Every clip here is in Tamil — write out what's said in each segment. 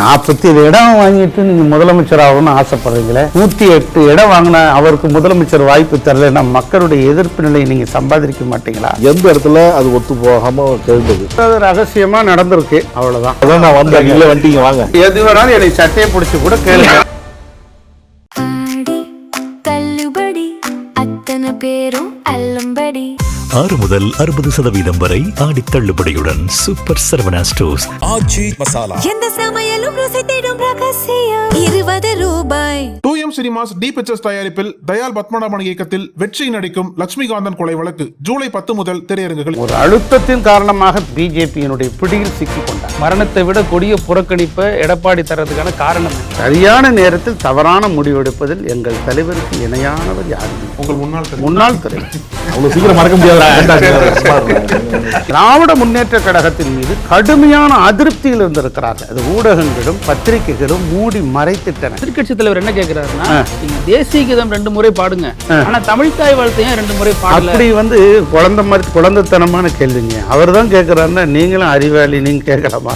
47 இடம் வாங்கிட்டு நீங்க முதலமைச்சர் ஆகணும்னு ஆசைப்படுறீங்களே, 108 இடம் வாங்கின அவருக்கு முதலமைச்சர் வாய்ப்பு தரலைன்னா மக்களுடைய எதிர்ப்பு நிலையை நீங்க சம்பாதிக்க மாட்டீங்களா? எந்த இடத்துல அது ஒத்து போகாம கேள்வி அது ரகசியமா நடந்திருக்கு, அவ்வளவுதான். அதான் நான் வந்தேன், இல்லை வண்டிங்க வாங்க. எது வேணாலும் என்னை சட்டையை பிடிச்சி கூட கேளுங்க. பேரும் 6 முதல் 60% வரை ஆடி தள்ளுபடியுடன் சூப்பர் சரவணா ஸ்டோர்ஸ். ஆச்சி மசாலா எந்த சமையலும் ருசி தேடும் ரகசியம் 20 ரூபாய். 2M சினிமாஸ் டி பிக்சர்ஸ் தயாரிப்பில் தயால் பத்மநாபன் இயக்கத்தில் வெற்றி நடிக்கும் லட்சுமிகாந்தன் கொலை வழக்கு ஜூலை 10 முதல் திரையரங்குகள். ஒரு அழுத்தத்தின் காரணமாக பிஜேபியினுடைய பிடியில் சிக்கிக் கொண்டார். மரணத்தை விட கொடிய புறக்கணிப்பை எடப்பாடி தர்றதுக்கான காரணம் சரியான நேரத்தில் தவறான முடிவெடுப்பதில் எங்கள் தலைவருக்கு இணையானவர் யாரும். உங்கள் முன்னாள் தலைவர் அவ்வளவு சீக்கிரம் மறக்க முடியாது. திராவிட முன்னேற்ற கழகத்தின் மீது கடுமையான அதிருப்தியில் இருந்திருக்கிறார்கள். அது ஊடகங்களும் பத்திரிகைகளும் மூடி மறைத்திட்டன. எதிர்க்கட்சி தலைவர் என்ன கேட்கிறாருன்னா, நீங்க தேசிய கீதம் 2 முறை பாடுங்க, ஆனா தமிழ் தாய் வாழ்த்தையும் 2 முறை பாடல. அப்படி குழந்தை மாதிரி குழந்தைத்தனமான கேள்விங்க. அவர் தான் கேட்கிறாருன்னா நீங்களும் அறிவாளி, நீங்க கேட்கலாமா?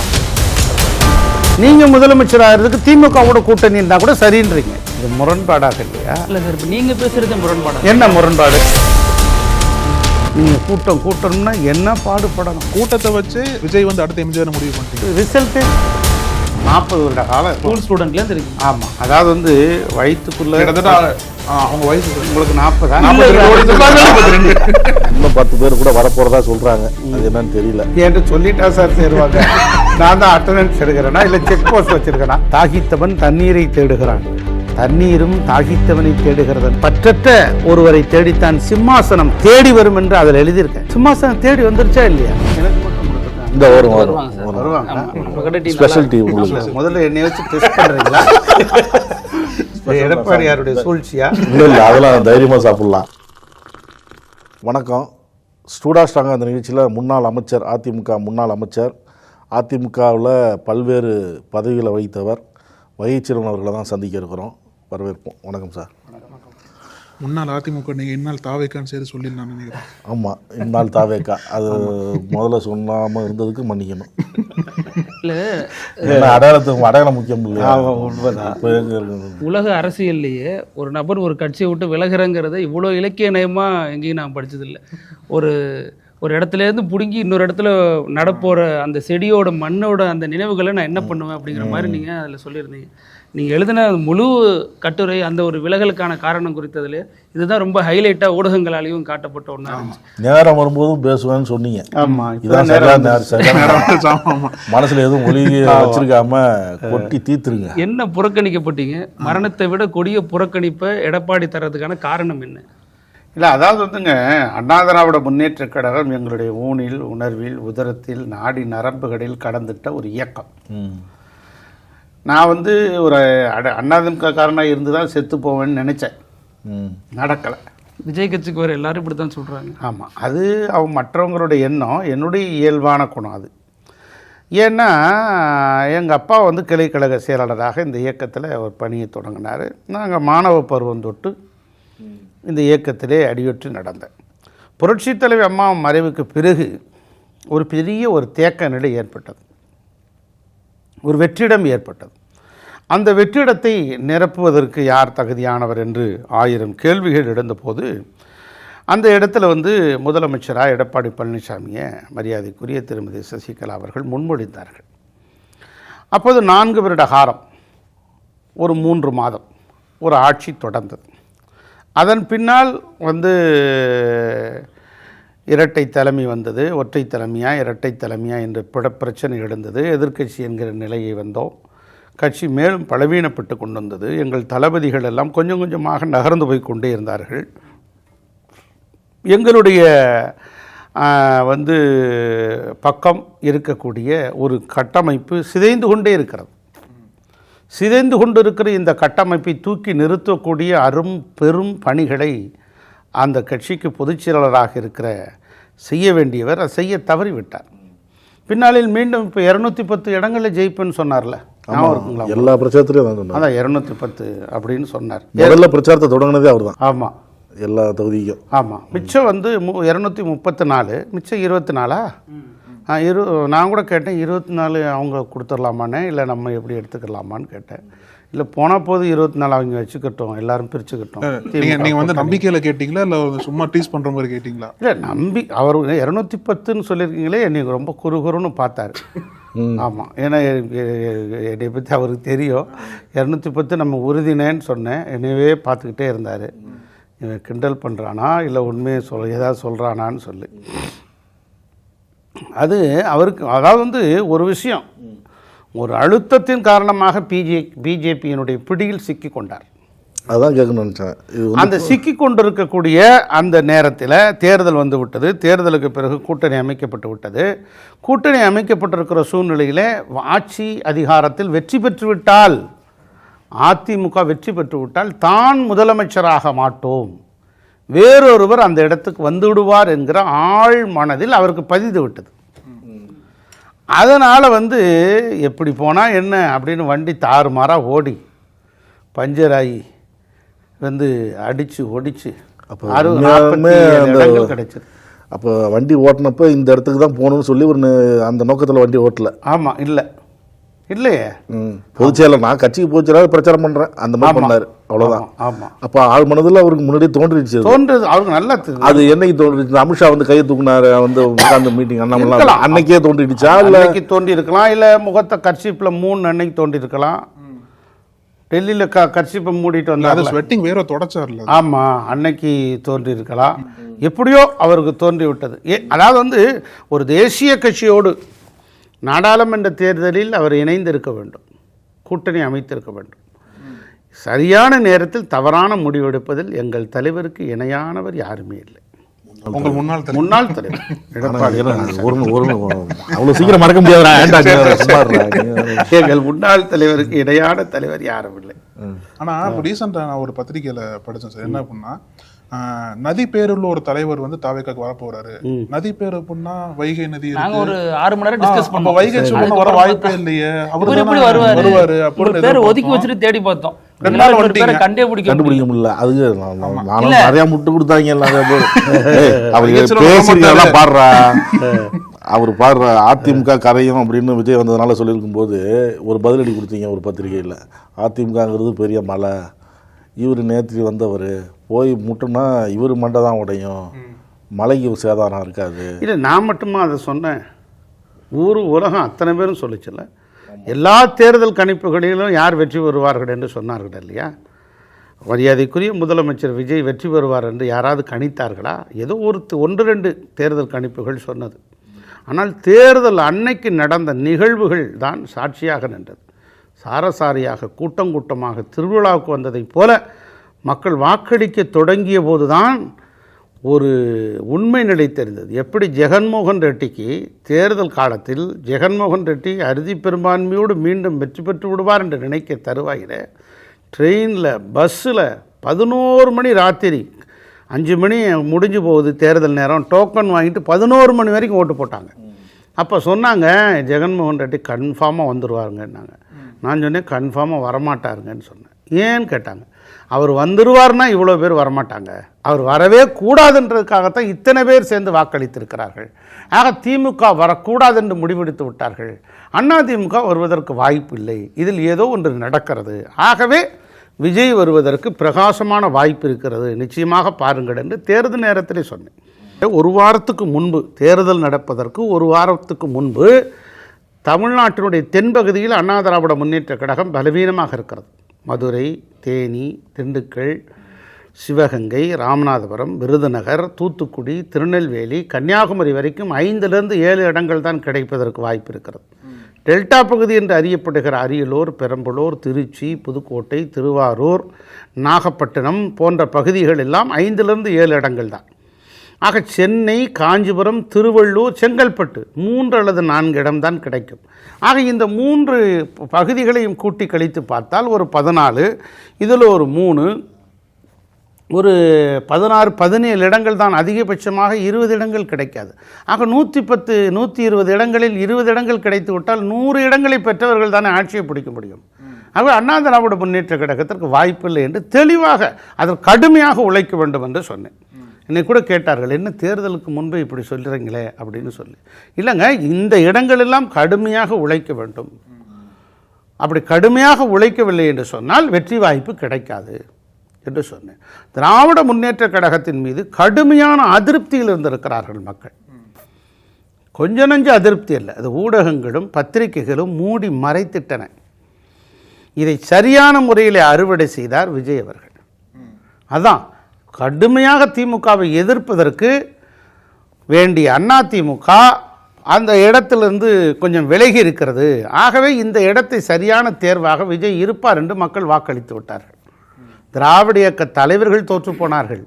நீங்க முதலமைச்சர் ஆகிறதுக்கு திமுகவோட கூட்டணி இருந்தா கூட சரின்றீங்க. இது முரண்பாடாக இல்லையா? இல்ல சார், இப்ப நீங்க பேசுறது முரண்பாடு. என்ன முரண்பாடு? நீங்க கூட்டம்னா என்ன பாடுபடணும்? கூட்டத்தை வச்சு விஜய் வந்து அடுத்த எம்ஜிஆர் முடிவு பண்ணிட்டு ரிசல்ட் 40 வருட காலம் ஸ்கூல் ஸ்டூடெண்ட்ல இருந்து இருக்கு. ஆமா, அதாவது வயிற்றுக்குள்ள கிட்டத்தட்ட அவங்க வயசு உங்களுக்கு 40 இன்னும் 10 பேர் கூட வரப்போறதா சொல்றாங்க. அது என்னன்னு தெரியல என்று சொல்லிட்டா சார் சேருவாங்க. நான் தான் அட்டண்டன்ஸ் எடுக்கிறேனா இல்ல செக் போஸ்ட் வச்சிருக்கேனா? தாகித்தவன் தண்ணீரை தேடுகிறான், தண்ணீரும் தாகித்தவனை தேடுகிறது. பற்றற்ற ஒருவரை தேடித்தான் சிம்மாசனம் தேடி வரும் என்று அதில் எழுதியிருக்கேன். சிம்மாசனம் தேடி வந்துருச்சா இல்லையா? எனக்கு மட்டும் இந்த வருவாங்க. ஸ்பெஷல் டீ உங்களுக்கு முதல்ல என்னை வச்சு டெஸ்ட் பண்றீங்களா? எடப்பாடியாருடைய சூழ்ச்சியா? இல்லை, அதெல்லாம் தைரியமாக சாப்பிடலாம். வணக்கம். ஸ்டூடா ஸ்ட்ராங்கா அந்த நிகழ்ச்சியில் முன்னாள் அமைச்சர், அதிமுக முன்னாள் அமைச்சர், அதிமுகவில் பல்வேறு பதவிகளை வகித்தவர் வைச்சீரன் அவர்களை தான் சந்திக்க இருக்கிறோம். வரவேற்போம். வணக்கம் சார். முன்னாள் அதிமுக நீங்க இந்நாள் தாவேக்கான்னு சேர்த்து சொல்லிடலாம் நினைக்கிறேன். ஆமாம், இந்நாள் தாவேக்கா. அது முதல்ல சொல்லாமல் இருந்ததுக்கு மன்னிக்கணும். இல்லை, அடையாளம் முக்கியம் இல்லையா? உலக அரசியல்லையே ஒரு நபர் ஒரு கட்சியை விட்டு விலகிறங்கிறத இவ்வளோ இலக்கிய நயமாக எங்கேயும் நான் படித்ததில்லை. ஒரு இடத்துலேருந்து பிடுங்கி இன்னொரு இடத்துல நடப்போகிற அந்த செடியோட மண்ணோட அந்த நினைவுகளை நான் என்ன பண்ணுவேன் அப்படிங்கிற மாதிரி நீங்கள் அதில் சொல்லியிருந்தீங்க. நீங்கள் எழுதின முழு கட்டுரை அந்த ஒரு விலகலுக்கான காரணம் குறித்ததுல இதுதான் ரொம்ப ஹைலைட்டாக ஊடகங்களாலையும் காட்டப்பட்ட ஒன்றா இருந்துச்சு. நேரம் வரும்போதும் பேசுவேன்னு சொன்னீங்க. ஆமாம், இதான் மனசில் எதுவும் ஒளி வச்சிருக்காம கொட்டி தீத்துருங்க. என்ன புறக்கணிக்கப்பட்டீங்க? மரணத்தை விட கொடிய புறக்கணிப்பை எடப்பாடி தர்றதுக்கான காரணம் என்ன? இல்லை, அதாவது அண்ணா திராவிட முன்னேற்ற கழகம் எங்களுடைய ஊனில், உணர்வில், உதரத்தில், நாடி நரம்புகளில் கடந்துட்ட ஒரு இயக்கம். நான் ஒரு அதிமுக காரனாக இருந்து தான் செத்து போவேன்னு நினச்சேன். நடக்கலை. விஜய் கட்சிக்கு வர எல்லாரும் இப்படி தான் சொல்கிறாங்க. ஆமாம், அது மற்றவங்களுடைய எண்ணம், என்னுடைய இயல்பான குணம் அது. ஏன்னா எங்கள் அப்பா கிளைக்கழக செயலாளராக இந்த இயக்கத்தில் ஒரு பணியை தொடங்கினார். நாங்கள் மாணவ பருவம் தொட்டு இந்த இயக்கத்திலே அடியொற்றி நடந்தேன். புரட்சித் தலைவி அம்மா மறைவுக்கு பிறகு ஒரு பெரிய தேக்க நிலை ஏற்பட்டது, ஒரு வெற்றிடம் ஏற்பட்டது. அந்த வெற்றிடத்தை நிரப்புவதற்கு யார் தகுதியானவர் என்று 1000 கேள்விகள் எழுந்தபோது அந்த இடத்துல முதலமைச்சராக எடப்பாடி பழனிசாமியை மரியாதைக்குரிய திருமதி சசிகலா அவர்கள் முன்மொழிந்தார்கள். அப்போது 4 வருட காலம், ஒரு 3 மாதம் ஒரு ஆட்சி தொடர்ந்தது. அதன் பின்னால் இரட்டை தலைமை வந்தது. ஒற்றை தலைமையா இரட்டை தலைமையா என்ற பிரச்சனை எழுந்தது. எதிர்க்கட்சி என்கிற நிலையை வந்தோம். கட்சி மேலும் பலவீனப்பட்டு கொண்டு வந்தது. எங்கள் தளபதிகள் எல்லாம் கொஞ்சம் கொஞ்சமாக நகர்ந்து போய் கொண்டே இருந்தார்கள். எங்களுடைய பக்கம் இருக்கக்கூடிய ஒரு கட்டமைப்பு சிதைந்து கொண்டே இருக்கிறது. சிதைந்து கொண்டு இருக்கிற இந்த கட்டமைப்பை தூக்கி நிறுத்தக்கூடிய பெரும் பணிகளை அந்த கட்சிக்கு பொதுச் செயலாளராக இருக்கிற செய்ய வேண்டியவர் அதை செய்ய தவறிவிட்டார். பின்னாளில் மீண்டும் இப்போ 210 இடங்களில் ஜெயிப்புன்னு சொன்னார்ல, எல்லா பிரச்சாரத்திலையும் அதான் 210 அப்படின்னு சொன்னார். முதல்ல பிரச்சாரத்தை தொடங்கினதே அவர் தான். ஆமாம், எல்லா தொகுதிக்கும். ஆமாம், மிச்சம் 234, மிச்சம் 24. நான் கூட கேட்டேன் 24 அவங்க கொடுத்துடலாமான்னு, இல்லை நம்ம எப்படி எடுத்துக்கலாமான்னு கேட்டேன். இல்லை போனால் போது 24 அவங்க வச்சுக்கிட்டோம், எல்லாரும் பிரிச்சுக்கிட்டோம். நீங்கள் வந்து நம்பிக்கையில் கேட்டிங்களா இல்லை சும்மா டீஸ் பண்ணுற மாதிரி கேட்டிங்களா? இல்லை அவர் 210ன்னு சொல்லியிருக்கீங்களே, என்னை ரொம்ப குறுகுறுன்னு பார்த்தாரு. ஆமாம், ஏன்னா என்னை பற்றி அவருக்கு தெரியும். 210 நம்ம உறுதினேன்னு சொன்னேன். என்னையவே பார்த்துக்கிட்டே இருந்தார். இவன் கிண்டல் பண்ணுறானா இல்லை உண்மையை ஏதாவது சொல்கிறானான்னு சொல்லி. அது அவருக்கு அதாவது வந்து ஒரு விஷயம், ஒரு அழுத்தத்தின் காரணமாக பிஜேபியினுடைய பிடியில் சிக்கி கொண்டார். அதான் கேட்கணும்னு நினச்சேன். அந்த சிக்கி கொண்டிருக்கக்கூடிய அந்த நேரத்தில் தேர்தல் வந்து விட்டது. தேர்தலுக்கு பிறகு கூட்டணி அமைக்கப்பட்டு விட்டது. கூட்டணி அமைக்கப்பட்டிருக்கிற சூழ்நிலையில் ஆட்சி அதிகாரத்தில் வெற்றி பெற்றுவிட்டால், அதிமுக வெற்றி பெற்றுவிட்டால் தான் முதலமைச்சராக மாட்டோம், வேறொருவர் அந்த இடத்துக்கு வந்து விடுவார் என்கிற ஆழ் மனதில் அவருக்கு பதிந்து விட்டது. அதனால் வந்து எப்படி போனால் என்ன அப்படின்னு வண்டி தாறுமாறாக ஓடி பஞ்சராகி வந்து அடித்து ஒடிச்சு அப்போ 47 இடங்கள் கிடைச்சது. அப்போ வண்டி ஓட்டினப்போ இந்த இடத்துக்கு தான் போகணும்னு சொல்லி ஒரு அந்த நோக்கத்தில் வண்டி ஓட்டல. ஆமாம், இல்லையே. பொதுச்செயலர் நான் கட்சிக்கு பொதுச்செயலாளர் பிரச்சாரம் பண்ணுறேன் அந்த மாதிரி பண்ணார், அவ்வளோதான். ஆமாம், அப்போ ஆள் மனதில் அவருக்கு முன்னாடியே தோன்றிடுச்சு. அவருக்கு நல்லா அது என்னைக்கு தோன்றிடுச்சு? அமித்ஷா வந்து கையை தூக்குனாரு, வந்து உட்கார்ந்த மீட்டிங் அண்ணாமலை அன்னைக்கே தோன்றிடுச்சா? இல்லை தோண்டி இருக்கலாம், இல்லை முகத்தை கர்ச்சீப்பில் 3 அன்னைக்கு தோண்டி இருக்கலாம். டெல்லியில் கர்ச்சீப்பை மூடிட்டு வந்தார், ஸ்வெட்டிங் வேற தொடச்சார்ல. ஆமாம், அன்னைக்கு தோன்றி இருக்கலாம். எப்படியோ அவருக்கு தோன்றி விட்டது. அதாவது வந்து ஒரு தேசிய கட்சியோடு நாடாளுமன்ற தேர்தலில் அவர் இணைந்திருக்க வேண்டும், கூட்டணி அமைத்திருக்க வேண்டும். சரியான நேரத்தில் தவறான முடிவெடுப்பதில் எங்கள் தலைவருக்கு இணையானவர் யாருமே இல்லை. உங்கள் முன்னாள் தலைவர் எடப்பாடி அவ்வளோ சீக்கிரம் மறக்க முடியாது. எங்கள் முன்னாள் தலைவருக்கு இணையான தலைவர் யாரும் இல்லை. ஆனால் இப்போ ரீசெண்டாக நான் ஒரு பத்திரிகையில் படித்தேன் சார். என்ன அப்படின்னா, நதி பேருள்ள ஒரு தலைவர் வந்து தாவேக்காக்கு வர போறாரு. நதி பேரு அப்படின்னா வைகை நதி. நாங்க ஒரு 6 மணி நேரம் டிஸ்கஸ் பண்ணோம். வைகை சொன்ன வர வாய்ப்பே இல்லையே, அவர் எப்படி வருவாரு அப்படின்னு பேர் ஒதுக்கி வச்சுட்டு தேடி பார்த்தோம். 2 நாள் பேரை கண்டுபிடிக்க முடியல. அது நானும் நிறைய முட்டு கொடுத்தாங்க எல்லாம் பாடுறா. அவர் பாடுற அதிமுக கரையும் அப்படின்னு விஜய் வந்ததுனால சொல்லியிருக்கும் போது ஒரு பதிலடி கொடுத்தீங்க ஒரு பத்திரிகையில். அதிமுகங்கிறது பெரிய மலை, இவர் நேற்று வந்தவர் போய் முட்டுனா இவர் மண்டை தான் உடையும், மலைக்கு சேதாரம் இருக்காது. இல்லை நான் மட்டுமா அதை சொன்னேன், உலகம் அத்தனை பேரும் சொல்லிச்சுல்ல. எல்லா தேர்தல் கணிப்புகளிலும் யார் வெற்றி பெறுவார்கள் என்று சொன்னார்கள் இல்லையா? மரியாதைக்குரிய முதலமைச்சர் விஜய் வெற்றி பெறுவார் என்று யாராவது கணித்தார்களா? ஏதோ 1-2 தேர்தல் கணிப்புகள் சொன்னது. ஆனால் தேர்தல் அன்னைக்கு நடந்த நிகழ்வுகள் தான் சாட்சியாக நின்றது. சாரசாரியாக கூட்டம் கூட்டமாக திருவிழாவுக்கு வந்ததைப் போல மக்கள் வாக்களிக்க தொடங்கிய போதுதான் ஒரு உண்மை நிலை தெரிந்தது. எப்படி ஜெகன்மோகன் ரெட்டிக்கு தேர்தல் காலத்தில் ஜெகன்மோகன் ரெட்டி அறுதி பெரும்பான்மையோடு மீண்டும் வெற்றி பெற்று விடுவார் என்று நினைக்க தருவாயில் ட்ரெயினில் பஸ்ஸில் 11 மணி ராத்திரி 5 மணி முடிஞ்சு போகுது தேர்தல் நேரம், டோக்கன் வாங்கிட்டு 11 மணி வரைக்கும் ஓட்டு போட்டாங்க. அப்போ சொன்னாங்க ஜெகன்மோகன் ரெட்டி கன்ஃபார்மாக வந்துடுவாருங்கன்னாங்க. நான் சொன்னேன் கன்ஃபார்மாக வரமாட்டாருங்கன்னு சொன்னேன். ஏன்னு கேட்டாங்க. அவர் வந்துடுவார்னா இவ்வளோ பேர் வரமாட்டாங்க, அவர் வரவே கூடாதுன்றதுக்காகத்தான் இத்தனை பேர் சேர்ந்து வாக்களித்திருக்கிறார்கள். ஆக திமுக வரக்கூடாது என்று முடிவெடுத்து விட்டார்கள். அதிமுக வருவதற்கு வாய்ப்பு இல்லை, இதில் ஏதோ ஒன்று நடக்கிறது. ஆகவே விஜய் வருவதற்கு பிரகாசமான வாய்ப்பு இருக்கிறது, நிச்சயமாக பாருங்கள் என்று தேர்தல் நேரத்திலே சொன்னேன். 1 வாரத்துக்கு முன்பு, தேர்தல் நடப்பதற்கு 1 வாரத்துக்கு முன்பு தமிழ்நாட்டினுடைய தென்பகுதியில் அண்ணா திராவிட முன்னேற்ற கழகம் பலவீனமாக இருக்கிறது. மதுரை, தேனி, திண்டுக்கல், சிவகங்கை, ராமநாதபுரம், விருதுநகர், தூத்துக்குடி, திருநெல்வேலி, கன்னியாகுமரி வரைக்கும் 5-7 இடங்கள் தான் கிடைப்பதற்கு வாய்ப்பு இருக்கிறது. டெல்டா பகுதி என்று அறியப்படுகிற அரியலூர், பெரம்பலூர், திருச்சி, புதுக்கோட்டை, திருவாரூர், நாகப்பட்டினம் போன்ற பகுதிகள் எல்லாம் 5-7 இடங்கள் தான். ஆக சென்னை, காஞ்சிபுரம், திருவள்ளூர், செங்கல்பட்டு 3 அல்லது 4 இடம்தான் கிடைக்கும். ஆக இந்த 3 பகுதிகளையும் கூட்டி கழித்து பார்த்தால் ஒரு 14, இதில் ஒரு 3, ஒரு 16-17 இடங்கள் தான். அதிகபட்சமாக 20 இடங்கள் கிடைக்காது. ஆக 110-120 இடங்களில் 20 இடங்கள் கிடைத்து விட்டால் 100 இடங்களை பெற்றவர்கள் தானே ஆட்சியை பிடிக்க முடியும். ஆகவே அண்ணா திராவிட முன்னேற்ற கழகத்திற்கு வாய்ப்பில்லை என்று தெளிவாக அதில் கடுமையாக உழைக்க வேண்டும் என்று சொன்னேன். என்னை கூட கேட்டார்கள், என்ன தேர்தலுக்கு முன்பே இப்படி சொல்கிறீங்களே அப்படின்னு சொல்லி. இல்லைங்க, இந்த இடங்களெல்லாம் கடுமையாக உழைக்க வேண்டும். அப்படி கடுமையாக உழைக்கவில்லை என்று சொன்னால் வெற்றி வாய்ப்பு கிடைக்காது என்று சொன்னேன். திராவிட முன்னேற்ற கழகத்தின் மீது கடுமையான அதிருப்தியில் இருந்திருக்கிறார்கள் மக்கள். கொஞ்ச நஞ்ச அதிருப்தி அல்ல, அது ஊடகங்களும் பத்திரிகைகளும் மூடி மறைத்திட்டன. இதை சரியான முறையில் அறுவடை செய்தார் விஜய் அவர்கள். அதான் கடுமையாக திமுகவை எதிர்ப்பதற்கு வேண்டிய அதிமுக அந்த இடத்திலிருந்து கொஞ்சம் விலகி இருக்கிறது. ஆகவே இந்த இடத்தை சரியான தேர்வாக விஜய் இருப்பார் என்று மக்கள் வாக்களித்து விட்டார்கள். திராவிட இயக்க தலைவர்கள் தோற்று போனார்கள்,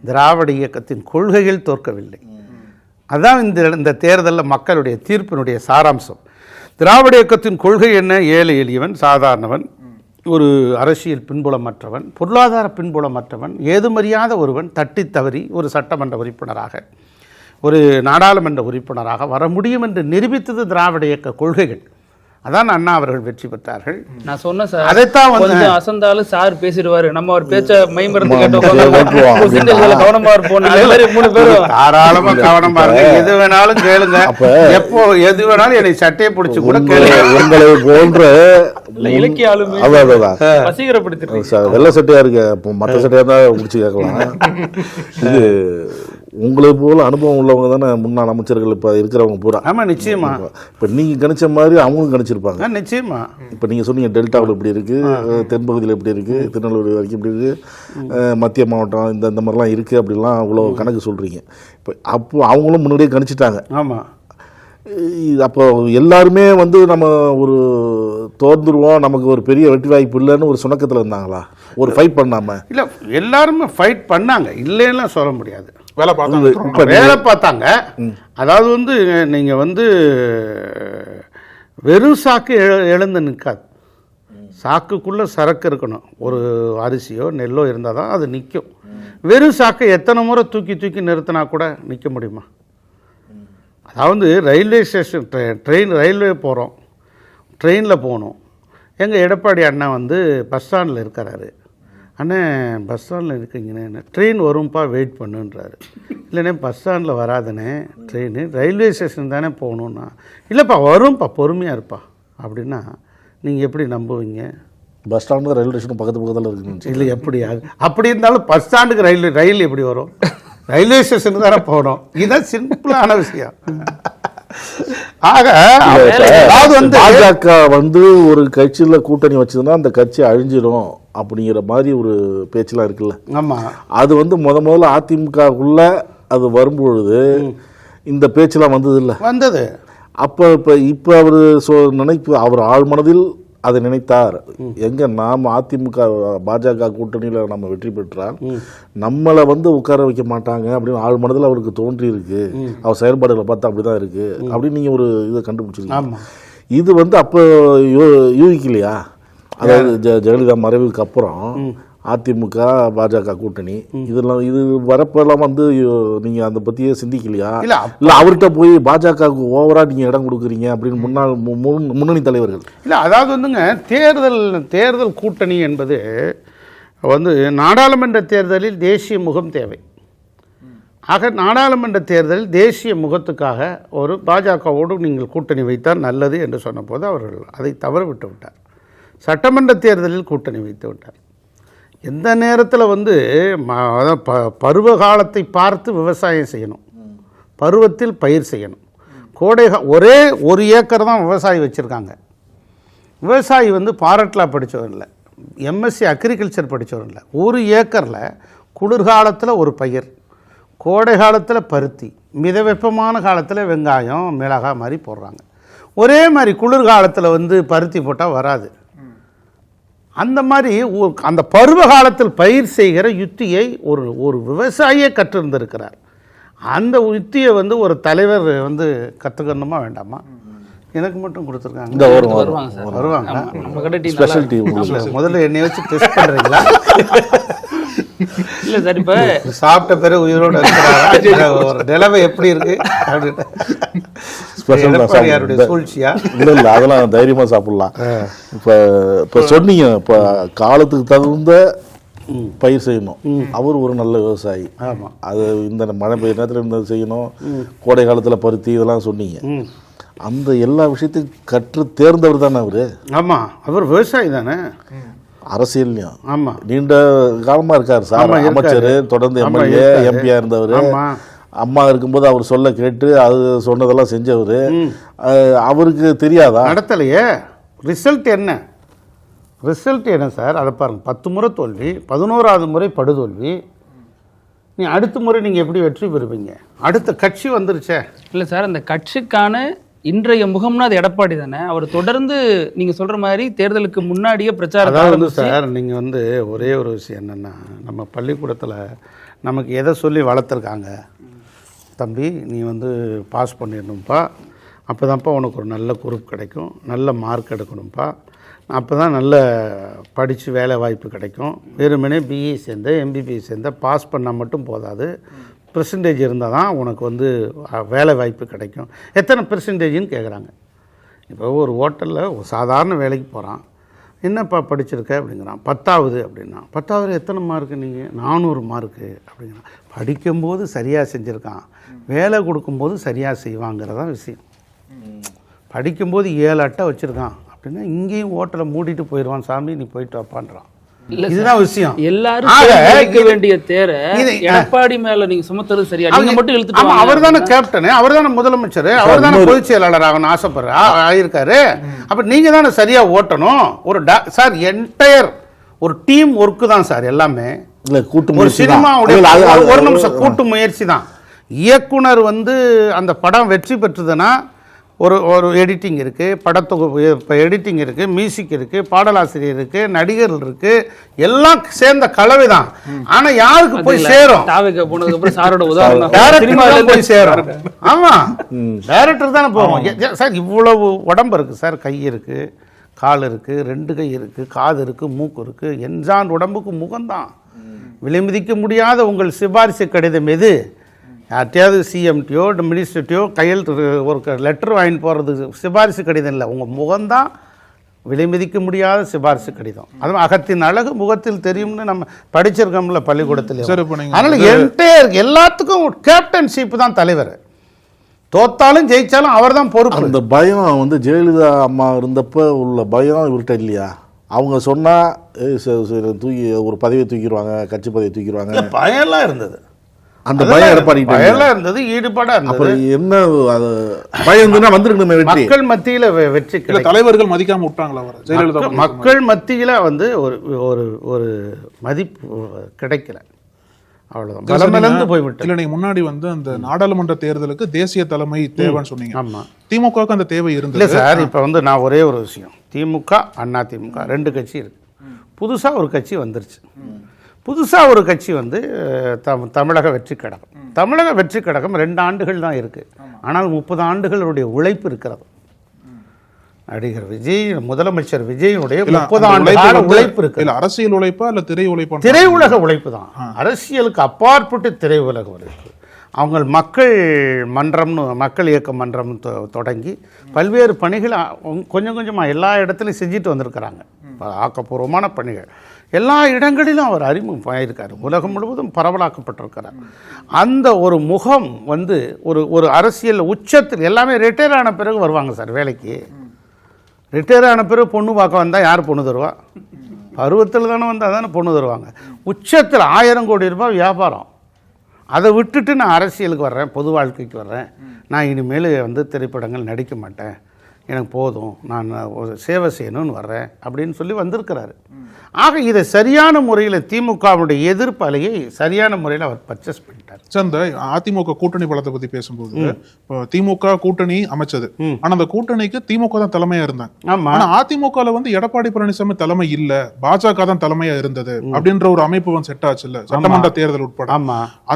திராவிட இயக்கத்தின் கொள்கைகள் தோற்கவில்லை. அதுதான் இந்த தேர்தலில் மக்களுடைய தீர்ப்பினுடைய சாராம்சம். திராவிட இயக்கத்தின் கொள்கை என்ன? ஏழை எளியவன், சாதாரணவன், ஒரு அரசியல் பின்புலமற்றவன், பொருளாதார பின்புலமற்றவன், ஏதுமறியாத ஒருவன் தட்டி தவறி ஒரு சட்டமன்ற உறுப்பினராக, ஒரு நாடாளுமன்ற உறுப்பினராக வர முடியும் என்று நிரூபித்தது திராவிட இயக்க கொள்கைகள். அதான் அண்ணா அவர்கள் வெற்றி பெற்றார்கள். நான் சொன்னேன் சார், அதைத்தான் கொஞ்சம் அசந்தாலும் சார் பேசிடுவாரு, நம்ம அவர் பேச்ச மைமருந்து கவனமா இருப்போம். மூணு பேரும் தாராளமா கவனமா இருங்க, எது வேணாலும் கேளுங்க, எப்போ எது வேணாலும் என்னை சட்டையை பிடிச்சு கூட கேளுங்க. உங்களை போன்ற இலக்கிய ஆளுமை வசீகரப்படுத்திட்டு வெள்ளை சட்டையா இருக்கு, இப்போ மற்ற சட்டையா தான் பிடிச்சி கேட்கலாம். இது உங்களை போல அனுபவம் உள்ளவங்க தானே முன்னாள் அமைச்சர்கள் இப்போ இருக்கிறவங்க பூரா. ஆமா, நிச்சயமா. இப்போ நீங்க கணிச்ச மாதிரி அவங்களும் கணிச்சிருப்பாங்க. நிச்சயமா. இப்போ நீங்க சொன்னீங்க டெல்டாவில் எப்படி இருக்கு, தென்பகுதியில் எப்படி இருக்கு, திருநெல்வேலி வரைக்கும் எப்படி இருக்கு, மத்திய மாவட்டம் இந்த மாதிரிலாம் இருக்கு, அப்படிலாம் அவ்வளோ கணக்கு சொல்றீங்க. இப்போ அப்போ அவங்களும் முன்னாடியே கணிச்சிட்டாங்க. ஆமா. அப்போ எல்லாருமே வந்து நம்ம ஒரு தோர்ந்துருவோம், நமக்கு ஒரு பெரிய வெற்றி வாய்ப்பு இல்லைன்னு ஒரு சுணக்கத்தில் இருந்தாங்களா? ஒரு ஃபைட் பண்ணாம இல்லை, எல்லாருமே ஃபைட் பண்ணாங்க, இல்லைன்னா சொல்ல முடியாது. வேலை பார்த்தாங்க, வேலை பார்த்தாங்க. அதாவது வந்து நீங்கள் வந்து வெறும் சாக்கு எழுந்து நிற்காது, சாக்குக்குள்ளே சரக்கு இருக்கணும். ஒரு அரிசியோ நெல்லோ இருந்தால் தான் அது நிற்கும். வெறும் சாக்கை எத்தனை முறை தூக்கி தூக்கி நிறுத்தினா கூட நிற்க முடியுமா? அதாவது ரயில்வே ஸ்டேஷன் ரயில்வே போகிறோம், ட்ரெயினில் போகணும். எங்கள் எடப்பாடி அண்ணா வந்து பஸ் ஸ்டாண்டில் இருக்கிறாரு. அண்ணே பஸ் ஸ்டாண்டில் இருக்கீங்கண்ணே, ட்ரெயின் வரும்ப்பா வெயிட் பண்ணுன்றாரு. இல்லைண்ணே பஸ் ஸ்டாண்டில் வராதுண்ணே, ட்ரெயின் ரயில்வே ஸ்டேஷன் தானே போகணுன்னா. இல்லைப்பா வரும்ப்பா, பொறுமையாக இருப்பா அப்படின்னா நீங்கள் எப்படி நம்புவீங்க? பஸ் ஸ்டாண்டு ரயில்வே ஸ்டேஷன் பக்கத்தில் இருக்குன்னு இல்லை, எப்படி அப்படி இருந்தாலும் பஸ் ஸ்டாண்டுக்கு ரயில் எப்படி வரும்? ரயில்வே ஸ்டேஷனுக்கு தானே போகணும். இதுதான் சிம்பிளான விஷயம். ஆக பாஜக வந்து ஒரு கட்சியில் கூட்டணி வச்சதுன்னா அந்த கட்சி அழிஞ்சிடும் அப்படிங்கிற மாதிரி ஒரு பேச்செல்லாம் இருக்குல்ல. ஆமாம், அது வந்து முதல்ல அதிமுகக்குள்ள அது வரும்பொழுது இந்த பேச்செல்லாம் வந்தது இல்லை, வந்தது. அப்போ இப்போ அவர் நினைப்பு, அவர் ஆழ் மனதில் அதை நினைத்தார். எங்க நாம் அதிமுக பாஜக கூட்டணியில் நம்ம வெற்றி பெற்றால் நம்மளை வந்து உட்கார வைக்க மாட்டாங்க அப்படின்னு ஆழ் மனதில் அவருக்கு தோன்றி இருக்கு. அவர் செயல்பாடுகளை பார்த்தா அப்படிதான் இருக்கு அப்படின்னு நீங்க ஒரு இதை கண்டுபிடிச்சிருக்கீங்க. இது வந்து அப்போ யூகிக்கலையா? அதாவது ஜெயலலிதா மறைவுக்கு அப்புறம் அதிமுக பாஜக கூட்டணி இதெல்லாம் இது வரப்பெல்லாம் வந்து நீங்க அதை பத்தியே சிந்திக்கலையா? இல்ல அவர்கிட்ட போய் பாஜகவுக்கு ஓவரா நீங்க இடம் கொடுக்குறீங்க அப்படின்னு முன்னாள் முன்னணி தலைவர்கள் இல்ல. அதாவது வந்துங்க, தேர்தல் கூட்டணி என்பது வந்து நாடாளுமன்ற தேர்தலில் தேசிய முகம் தேவை. ஆக நாடாளுமன்ற தேர்தலில் தேசிய முகத்துக்காக ஒரு பாஜகவோடு நீங்கள் கூட்டணி வைத்தால் நல்லது என்று சொன்னபோது அவர்கள் அதை தவற விட்டு விட்டார். சட்டமன்ற தேர்தலில் கூட்டணி வைத்து விட்டார். எந்த நேரத்தில் வந்து பருவ காலத்தை பார்த்து விவசாயம் செய்யணும், பருவத்தில் பயிர் செய்யணும். ஒரே ஒரு ஏக்கர் தான் விவசாயி வச்சுருக்காங்க. விவசாயி வந்து பாரட்லா படித்தவர் இல்லை, எம்எஸ்சி அக்ரிகல்ச்சர் படித்தவர் இல்லை. ஒரு ஏக்கரில் குளிர்காலத்தில் ஒரு பயிர், கோடை காலத்தில் பருத்தி, மித வெப்பமான காலத்தில் வெங்காயம் மிளகாய் மாதிரி போடுறாங்க. ஒரே மாதிரி குளிர்காலத்தில் வந்து பருத்தி போட்டால் வராது. அந்த மாதிரி அந்த பருவ காலத்தில் பயிர் செய்கிற யுத்தியை ஒரு விவசாயியே கற்றிருந்திருக்கிறார். அந்த யுத்தியை வந்து ஒரு தலைவர் வந்து கற்றுக்கணுமா வேண்டாமா? எனக்கு மட்டும் கொடுத்துருக்காங்க, வருவாங்க. முதல்ல என்னை வச்சு டெஸ்ட் பண்ணுறீங்களா? இல்லை சார், இப்போ சாப்பிட்ட பிறகு உயிரோடு இருக்கிறாரா, ஒரு நிலைமை எப்படி இருக்கு அப்படின்னு சூழ்ச்சியா? இல்லை இல்லை, அதெல்லாம் தைரியமாக சாப்பிட்லாம். இப்போ சொன்னீங்க, இப்போ காலத்துக்கு தகுந்த பயிர் செய்யணும். அவர் ஒரு நல்ல விவசாயி. ஆமாம். அது இந்த மழை பெய்ய நேரத்தில் இந்த செய்யணும், கோடை காலத்தில் பருத்தி இதெல்லாம் சொன்னீங்க. அந்த எல்லா விஷயத்தையும் கற்று தேர்ந்தவர் தானே அவர். ஆமாம், அவர் விவசாயி தானே. அரசியல்லையும் ஆமாம் நீண்ட காலமாக இருக்கார் சார். அமைச்சர், தொடர்ந்து எம்எல்ஏ எம்பியா இருந்தவர். அம்மா இருக்கும்போது அவர் சொல்ல கேட்டு அது சொன்னதெல்லாம் செஞ்சவர். அவருக்கு தெரியாதா? நடத்தலையே. ரிசல்ட் என்ன சார்? அதை பாருங்கள், 10 முறை தோல்வி, 11வது முறை படுதோல்வி. நீ அடுத்த முறை நீங்கள் எப்படி வெற்றி பெறுவீங்க? அடுத்த கட்சி வந்துருச்சே. இல்லை சார், அந்த கட்சிக்கான இன்றைய முகம்னா அது எடப்பாடி தானே. அவர் தொடர்ந்து நீங்கள் சொல்கிற மாதிரி தேர்தலுக்கு முன்னாடியே பிரச்சாரம். அதாவது சார், நீங்கள் வந்து ஒரே ஒரு விஷயம் என்னென்னா, நம்ம பள்ளிக்கூடத்தில் நமக்கு எதை சொல்லி வளர்த்துருக்காங்க, தம்பி நீ வந்து பாஸ் பண்ணிடணும்ப்பா, அப்போ தான்ப்பா உனக்கு ஒரு நல்ல குரூப் கிடைக்கும், நல்ல மார்க் எடுக்கணும்ப்பா, அப்போ தான் நல்ல படித்து வேலை வாய்ப்பு கிடைக்கும். வெறுமனே பிஇ சேர்ந்த எம்பிபிஎஸ் சேர்ந்த பாஸ் பண்ணால் மட்டும் போதாது, பெர்சன்டேஜ் இருந்தால் தான் உனக்கு வந்து வேலை வாய்ப்பு கிடைக்கும். எத்தனை பெர்சன்டேஜ்னு கேட்குறாங்க. இப்போ ஒரு ஹோட்டலில் ஒரு சாதாரண வேலைக்கு போகிறான், என்னப்பா படிச்சிருக்க அப்படிங்கிறான். 10வது அப்படின்னா, 10வது எத்தனை மார்க்கு? நீங்கள் 400 மார்க்கு அப்படிங்கிறான். படிக்கும்போது சரியாக செஞ்சுருக்கான், வேலை கொடுக்கும்போது சரியாக செய்வாங்கிறதான் விஷயம். படிக்கும்போது 7 அட்டை வச்சுருக்கான் அப்படின்னா இங்கேயும் ஹோட்டலை மூடிட்டு போயிடுவான், சாமி நீ போயிட்டு வாப்பான்றான். இதுதான் விஷயம். எல்லாரும் கேட்க வேண்டிய தேரை எடப்பாடி மேல நீங்க சுமத்துறது சரியா? நீங்க மட்டும் இழுத்துட்டு வாங்க. அவர் தானே கேப்டன், அவர் தானே முதலமைச்சர், அவர் தானே பொதுச் செயலாளர் ஆகணும் ஆயிருக்காரு. அப்ப நீங்க தானே சரியா ஓட்டணும். ஒரு சார் என்டையர் ஒரு டீம் ஒர்க்கு தான் சார் எல்லாமே. ஒரு சினிமாவுடைய ஒரு நிமிஷம் கூட்டு முயற்சி தான். இயக்குனர் வந்து அந்த படம் வெற்றி பெற்றதுன்னா ஒரு எடிட்டிங் இருக்குது, படத்தொகுப்பு இப்போ எடிட்டிங் இருக்குது, மியூசிக் இருக்குது, பாடலாசிரியர் இருக்குது, நடிகர்கள் இருக்குது, எல்லாம் சேர்ந்த கலவை தான். ஆனால் யாருக்கு போய் சேரும்? டேரக்டர் போய் சேரும். ஆமாம், டேரக்டர் தானே போவோம். சார் இவ்வளவு உடம்பு இருக்குது சார், கை இருக்குது, கால் இருக்குது, 2 கை இருக்குது, காது இருக்குது, மூக்கு இருக்குது, என்ஜான் உடம்புக்கு முகம்தான். விலை மதிக்க முடியாத உங்கள் சிபாரிசு கடிதம் எது? யார்ட்டையாவது சிஎம்டியோ மினிஸ்டர்ட்டையோ கையெழுத்து ஒரு லெட்டர் வாங்கிட்டு போகிறது சிபாரிசு கடிதம் இல்லை, உங்கள் முகம்தான் விலை மதிக்க முடியாத சிபாரிசு கடிதம். அதுவும் அகத்தின் அழகு முகத்தில் தெரியும்னு நம்ம படிச்சிருக்கோம்ல பள்ளிக்கூடத்தில். அதனால் என்டையர் எல்லாத்துக்கும் கேப்டன்ஷிப் தான் தலைவர். தோத்தாலும் ஜெயிச்சாலும் அவர் தான் பொறுப்பு. அந்த பயம் வந்து ஜெயலலிதா அம்மா இருந்தப்போ உள்ள பயம் இவர்கிட்ட இல்லையா? அவங்க சொன்னால் தூக்கி ஒரு பதவியை தூக்கிடுவாங்க, கட்சி பதவியை தூக்கிடுவாங்க, பயம்லாம் இருந்தது. அந்த பயம் எடப்பாடி பயம்லாம் இருந்தது, ஈடுபாடாக இருந்தது. என்ன பயம் வந்துருக்கணுமே வெற்றி. மக்கள் மத்தியில் வெற்றி தலைவர்கள் மதிக்காம விட்டாங்களா அவர்? ஜெயலலிதா மக்கள் மத்தியில் வந்து ஒரு ஒரு மதிப்பு கிடைக்கல, அவ்வளோதான். பலமிழந்து போய்விட்டு. இல்லை, நீங்கள் முன்னாடி வந்து அந்த நாடாளுமன்ற தேர்தலுக்கு தேசிய தலைமை தேவைன்னு சொன்னீங்க. ஆமாம், திமுகவுக்கு அந்த தேவை இருந்தது. இல்லை சார், இப்போ வந்து நான் ஒரே ஒரு விஷயம், திமுக அண்ணா திமுக 2 கட்சி இருக்கு. புதுசாக ஒரு கட்சி வந்துருச்சு. புதுசாக ஒரு கட்சி வந்து தமிழக வெற்றி கழகம். தமிழக வெற்றி கழகம் 2 ஆண்டுகள் தான் இருக்குது. ஆனால் 30 ஆண்டுகளுடைய உழைப்பு இருக்கிறது. நடிகர் விஜய், முதலமைச்சர் விஜயனுடைய 30 ஆண்டு உழைப்பு இருக்கு. அரசியல் உழைப்பா இல்லை திரை உழைப்பா? திரையுலக உழைப்பு தான். அரசியலுக்கு அப்பாற்பட்டு திரையுலக உழைப்பு. அவங்க மக்கள் மன்றம்னு, மக்கள் இயக்க மன்றம்னு தொடங்கி பல்வேறு பணிகள் கொஞ்சம் கொஞ்சமாக எல்லா இடத்துலையும் செஞ்சுட்டு வந்திருக்கிறாங்க. ஆக்கப்பூர்வமான பணிகள் எல்லா இடங்களிலும் அவர் அறிமுகம் ஆயிருக்கார். உலகம் முழுவதும் பரவலாக்கப்பட்டிருக்கிறார். அந்த ஒரு முகம் வந்து ஒரு அரசியல் உச்சத்தில் எல்லாமே ரிட்டையர் ஆன பிறகு வருவாங்க சார் வேலைக்கு. ரிட்டையர் ஆன பிறகு பொண்ணு பார்க்க வந்தால் யார் பொண்ணு தருவா? பருவத்தில் தானே வந்தால் தானே பொண்ணு தருவாங்க. உச்சத்தில் 1000 கோடி ரூபாய் வியாபாரம். அதை விட்டுட்டு நான் அரசியலுக்கு வர்றேன், பொது வாழ்க்கைக்கு வர்றேன், நான் இனிமேல் வந்து திரைப்படங்கள் நடிக்க மாட்டேன், எனக்கு போதும், நான் ஒரு சேவை செய்யணும்னு வர்றேன் அப்படின்னு சொல்லி வந்திருக்கிறாரு. ஆக இதை சரியான முறையில் திமுகவுடைய எதிர்ப்பு அலையை சரியான முறையில் அவர் பர்ச்சேஸ் பண்ணிட்டார். சார், இந்த அதிமுக கூட்டணி பலத்தை பற்றி பேசும்போது இப்போ திமுக கூட்டணி அமைச்சது, ஆனால் அந்த கூட்டணிக்கு திமுக தான் தலைமையா இருந்தாங்க. ஆனால் அதிமுகவில் வந்து எடப்பாடி பழனிசாமி தலைமை இல்லை, பாஜக தான் தலைமையா இருந்தது அப்படின்ற ஒரு அமைப்பு வந்து செட் ஆச்சு இல்லை, சட்டமன்ற தேர்தல் உட்பட.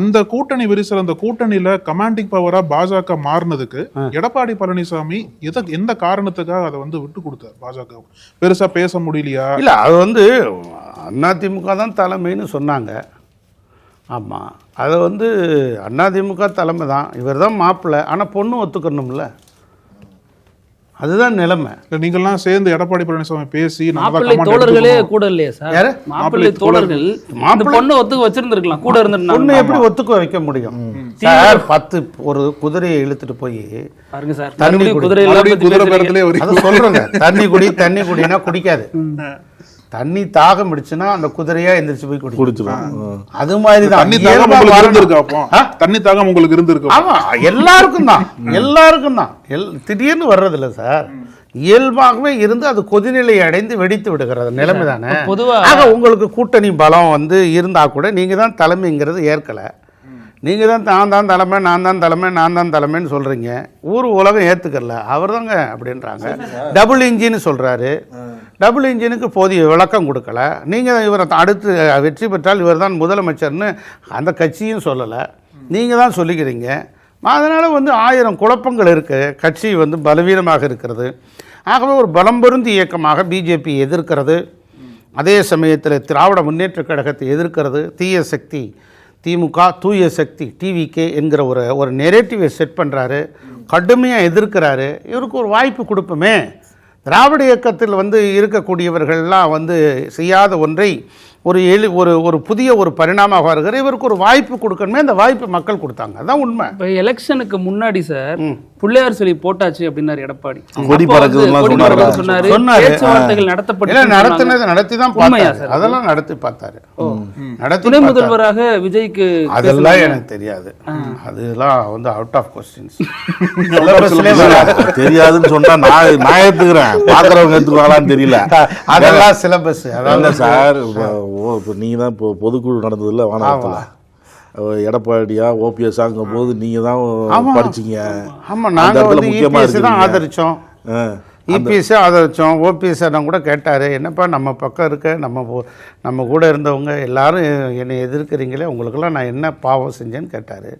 அந்த கூட்டணி விரிசல், அந்த கூட்டணியில கமாண்டிங் பவரா பாஜக மாறினதுக்கு எடப்பாடி பழனிசாமி எந்த காரணத்துக்காக அதை வந்து விட்டு கொடுத்தார்? பாஜக பெருசா பேச முடியலையா? இல்லை, அது வந்து அதிமுக தான் தலைமைன்னு சொன்னாங்க. ஆமாம், அதை வந்து அதிமுக தலைமை தான், இவர் தான் மாப்பிள்ளை, ஆனால் பொண்ணு ஒத்துக்கணும்ல. அதுதான் நிலைமை. நீங்கெல்லாம் சேர்ந்து எடப்பாடி பழனிசாமி பேசி மாப்பிள்ளை தோழர்களே கூட இல்லையா சார்? யாரு? மாப்பிள்ளை தோழர்கள் இந்த பொண்ணு ஒத்துக்க வச்சிருந்திருக்கலாம், கூட பொண்ணு இருந்திருந்தாங்க. எப்படி ஒத்துக்க வைக்க முடியும் சார்? 10 ஒரு குதிரையை இழுத்துட்டு போய் பாருங்க சார், தண்ணி மறுபடியும் குடி. குதிரை எல்லாம் பத்தி குதிரை பேசுறீங்க. பேரத்திலே ஒரு அதை சொல்றேங்க. தண்ணி குடினா குடிக்காது. தண்ணி தாகம் பிடிச்சுன்னா அந்த குதிரையா எந்திரிச்சு போய் குடிச்சிடும். அது மாதிரி தான் தண்ணி தாகம் உங்களுக்கு இருந்திருக்கு. அப்போ தண்ணி தாகம் உங்களுக்கு இருந்திருக்கு. ஆமா, எல்லாருக்கும் தான், எல்லாருக்கும் தான். திடீர்னு வர்றது இல்லை சார், இயல்பாகவே இருந்து அது கொதிநிலை அடைந்து வெடித்து விடுகிறது நிலைமை தானே. பொதுவாக உங்களுக்கு கூட்டணி பலம் வந்து இருந்தா கூட நீங்க தான் தலைமைங்கிறது ஏற்கலை. நீங்கள் தான் நான் தான் தலைமைன்னு சொல்கிறீங்க. உலகம் ஏற்றுக்கல. அவர் தாங்க அப்படின்றாங்க. டபுள் இன்ஜின்னு சொல்கிறாரு. டபுள் இன்ஜினுக்கு போதிய விளக்கம் கொடுக்கல. நீங்கள் இவரை அடுத்து வெற்றி பெற்றால் இவர் தான் முதலமைச்சர்னு அந்த கட்சியும் சொல்லலை, நீங்கள் தான் சொல்லிக்கிறீங்க. அதனால் வந்து 1000 குழப்பங்கள் இருக்குது. கட்சி வந்து பலவீனமாக இருக்கிறது. ஆகவே ஒரு பலம் பொருந்தி இயக்கமாக பிஜேபி எதிர்க்கிறது. அதே சமயத்தில் திராவிட முன்னேற்றக் கழகத்தை எதிர்க்கிறது. தீய சக்தி திமுக, தூய சக்தி டிவிகே என்கிற ஒரு நெரேட்டிவை செட் பண்ணுறாரு, கடுமையாக எதிர்க்கிறாரு. இவருக்கு ஒரு வாய்ப்பு கொடுப்போமே. திராவிட இயக்கத்தில் வந்து இருக்கக்கூடியவர்கள்லாம் வந்து செய்யாத ஒன்றை ஒரு புதிய ஒரு பரிணாமமாக வருகிற இவருக்கு ஒரு வாய்ப்பு கொடுக்கணுமே. அந்த வாய்ப்பு மக்கள் கொடுத்தாங்க. அதான் உண்மை. இப்போ எலெக்ஷனுக்கு முன்னாடி சார் பிள்ளையார் சொல்லி போட்டாச்சு அப்படின்னாரு எடப்பாடி. கொடி பறக்குதுன்னு சொன்னாரு. பேச்சுவார்த்தைகள் நடத்தி தான் பார்த்தாரு. அதெல்லாம் நடத்தி பார்த்தாரு. துணை முதல்வராக விஜய்க்கு அதெல்லாம் எனக்கு தெரியாது. அதெல்லாம் வந்து அவுட் ஆஃப் கொஸ்டின்ஸ். தெரியாதுன்னு சொன்னா நான் ஏத்துக்கிறேன், பாக்குறவங்க ஏத்துக்குவாங்களான்னு தெரியல. அதெல்லாம் சிலபஸ். அதான் சார், இப்போ நீங்கள் தான் இப்போ பொதுக்குழு நடந்ததில்ல வானகத்தில், எடப்பாடியா ஓபிஎஸ் ஆகும் போது நீங்கள் தான் படிச்சிங்க. ஆமாம், நாங்கள் வந்து இபிஎஸ் தான் ஆதரித்தோம். இபிஎஸ்ஸே ஆதரித்தோம். ஓபிஎஸ் அண்ணன் கூட கேட்டார், என்னப்பா நம்ம பக்கம் இருக்க நம்ம கூட இருந்தவங்க எல்லாரும் என்னை எதிர்க்கிறீங்களே, உங்களுக்கெல்லாம் நான் என்ன பாவம் செஞ்சேன்னு கேட்டார்.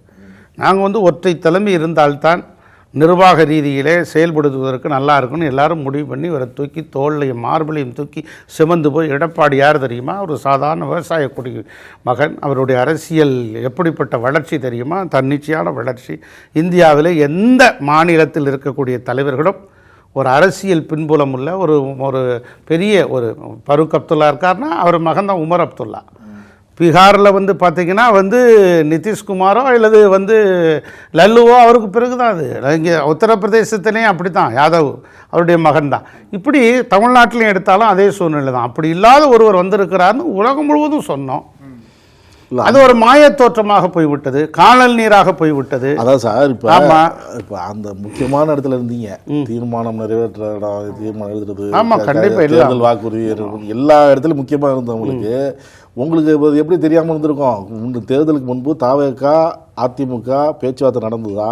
நாங்கள் வந்து ஒற்றை தலைமை இருந்தால்தான் நிர்வாக ரீதியிலே செயல்படுத்துவதற்கு நல்லா இருக்குன்னு எல்லாரும் முடிவு பண்ணி இவரை தூக்கி தோல்லையும் மார்பிளையும் தூக்கி சிமந்து போய், எடப்பாடி யார் தெரியுமா? ஒரு சாதாரண விவசாய குடி மகன். அவருடைய அரசியல் எப்படிப்பட்ட வளர்ச்சி தெரியுமா? தன்னிச்சையான வளர்ச்சி. இந்தியாவில் எந்த மாநிலத்தில் இருக்கக்கூடிய தலைவர்களும் ஒரு அரசியல் பின்புலம் உள்ள ஒரு பெரிய ஒரு ஃபரூக் அப்துல்லா இருக்காருன்னா அவர் மகன் தான் உமர் அப்துல்லா. பீகாரில் வந்து பார்த்திங்கன்னா வந்து நிதிஷ்குமாரோ அல்லது வந்து லல்லுவோ அவருக்கு பிறகு தான் அது. இங்கே உத்தரப்பிரதேசத்துலேயும் அப்படி தான் யாதவ் அவருடைய மகன் தான். இப்படி தமிழ்நாட்டிலையும் எடுத்தாலும் அதே சூழ்நிலை தான். அப்படி இல்லாத ஒருவர் வந்திருக்கிறாருன்னு உலகம் முழுவதும் சொன்னோம். அது ஒரு மாய தோற்றமாக போய்விட்டது, காணல் நீராக போய்விட்டது. அதான் சார், இப்போ அந்த முக்கியமான இடத்துல இருந்தீங்க. தீர்மானம் நிறைவேற்ற தீர்மானம் எழுதுறது, தேர்தல் வாக்குறுதி எல்லா இடத்துலையும் முக்கியமாக இருந்தவங்களுக்கு உங்களுக்கு எப்படி தெரியாமல் இருந்திருக்கும்? தேர்தலுக்கு முன்பு தவேக அதிமுக பேச்சுவார்த்தை நடந்ததா?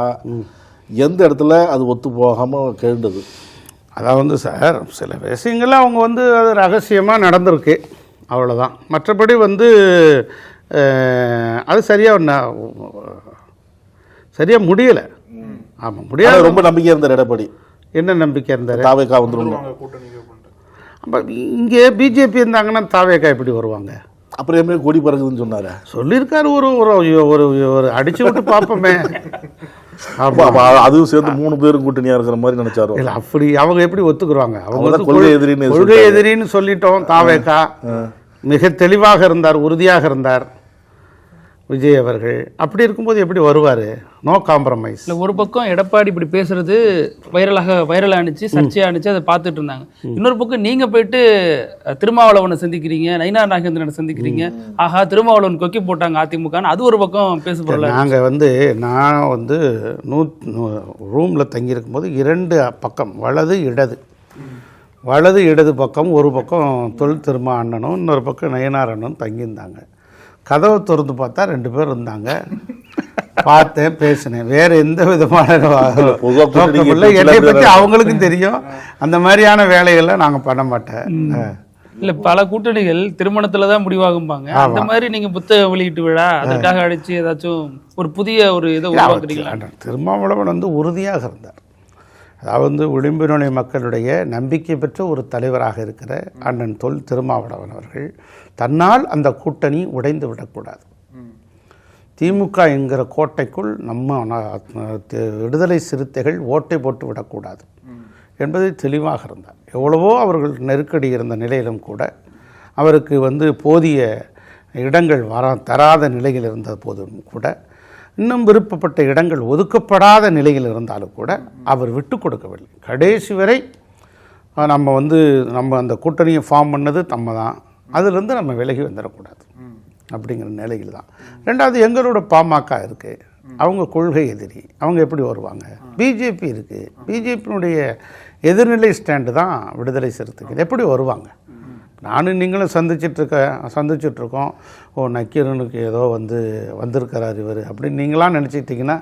எந்த இடத்துல அது ஒத்து போகாமல் கேண்டது? அதான் வந்து சார், சில விஷயங்கள்லாம் அவங்க வந்து அது ரகசியமாக நடந்திருக்கு, அவ்வளோதான். மற்றபடி வந்து அது சரியாக முடியலை. ஆமாம், முடியாது. ரொம்ப நம்பிக்கை இருந்தார் எடப்பாடி. என்ன நம்பிக்கை இருந்தார்? தாவேகா வந்துருவாங்க. அப்போ இங்கே பிஜேபி இருந்தாங்கன்னா தாவேகா எப்படி வருவாங்க? அப்புறம் எப்படி கொடி பறக்குதுன்னு சொன்னார், சொல்லியிருக்காரு. ஒரு அடிச்சு விட்டு பார்ப்போமே. அதுவும் சேர்த்து 3 பேரும் கூட்டணியாக இருக்கிற மாதிரி நினைச்சாரு. இல்லை, அப்படி அவங்க எப்படி ஒத்துக்குருவாங்க? அவங்க கொள்கை எதிரின்னு சொல்லிட்டோம். தாவேகா மிக தெளிவாக இருந்தார், உறுதியாக இருந்தார் விஜய் அவர்கள். அப்படி இருக்கும்போது எப்படி வருவார்? No compromise. இல்லை, ஒரு பக்கம் எடப்பாடி இப்படி பேசுறது வைரல் ஆனிச்சு, சர்ச்சையாக ஆனிச்சு, அதை பார்த்துட்டு இருந்தாங்க. இன்னொரு பக்கம் நீங்கள் போயிட்டு திருமாவளவனை சந்திக்கிறீங்க, நயினார் நாகேந்திரனை சந்திக்கிறீங்க. ஆஹா, திருமாவளவன் கொக்கி போட்டாங்க அதிமுகன்னு, அது ஒரு பக்கம் பேசப்படல. நாங்கள் வந்து நான் வந்து ரூமில் தங்கியிருக்கும்போது 2 பக்கம், வலது இடது பக்கம், ஒரு பக்கம் தொல் திருமா அண்ணனும் இன்னொரு பக்கம் நயனார் அண்ணனும் தங்கியிருந்தாங்க. கதவை திறந்து பார்த்தா 2 பேர் இருந்தாங்க. பார்த்தேன், பேசினேன். வேறு எந்த விதமான என்னை பற்றி அவங்களுக்கும் தெரியும். அந்த மாதிரியான வேலைகள்லாம் நாங்கள் பண்ண மாட்டேன். இல்லை, பல கூட்டணிகள் திருமணத்தில் தான் முடிவாகும்பாங்க. அந்த மாதிரி நீங்கள் புத்தக வெளியீட்டு விழா அதற்காக அடித்து ஏதாச்சும் ஒரு புதிய ஒரு இதை உருவாக்குறீங்களா? திருமாவளவன் வந்து உறுதியாக இருந்தார். அதாவது விளிம்புநிலை மக்களுடைய நம்பிக்கை பெற்ற ஒரு தலைவராக இருக்கிற அண்ணன் தொல் திருமாவளவன் அவர்கள் தன்னால் அந்த கூட்டணி உடைந்து விடக்கூடாது, திமுக என்கிற கோட்டைக்குள் நம்ம விடுதலை சிறுத்தைகள் ஓட்டை போட்டு விடக்கூடாது என்பதை தெளிவாக இருந்தார். எவ்வளவோ அவர்கள் நெருக்கடி இருந்த நிலையிலும் கூட அவருக்கு போதிய இடங்கள் தராத நிலையில் இருந்த போதும் கூட, இன்னும் விருப்பப்பட்ட இடங்கள் ஒதுக்கப்படாத நிலையில் இருந்தாலும் கூட அவர் விட்டு கொடுக்கவில்லை. கடைசி வரை நம்ம அந்த கூட்டணியை ஃபார்ம் பண்ணது நம்ம தான், அதிலிருந்து நம்ம விலகி வந்துடக்கூடாது அப்படிங்கிற நிலையில் தான். ரெண்டாவது, எங்களோட பாமக இருக்குது, அவங்க கொள்கை எதிரி, அவங்க எப்படி வருவாங்க? பிஜேபி இருக்குது, பிஜேபியினுடைய எதிர்நிலை ஸ்டாண்டு தான் விடுதலை சிறுத்தைகள், எப்படி வருவாங்க? நானும் நீங்களும் சந்திச்சிட்ருக்கோம். நக்கீரனுக்கு ஏதோ வந்திருக்கிறார் இவர் அப்படின்னு நீங்களாம் நினச்சிக்கிட்டிங்கன்னா,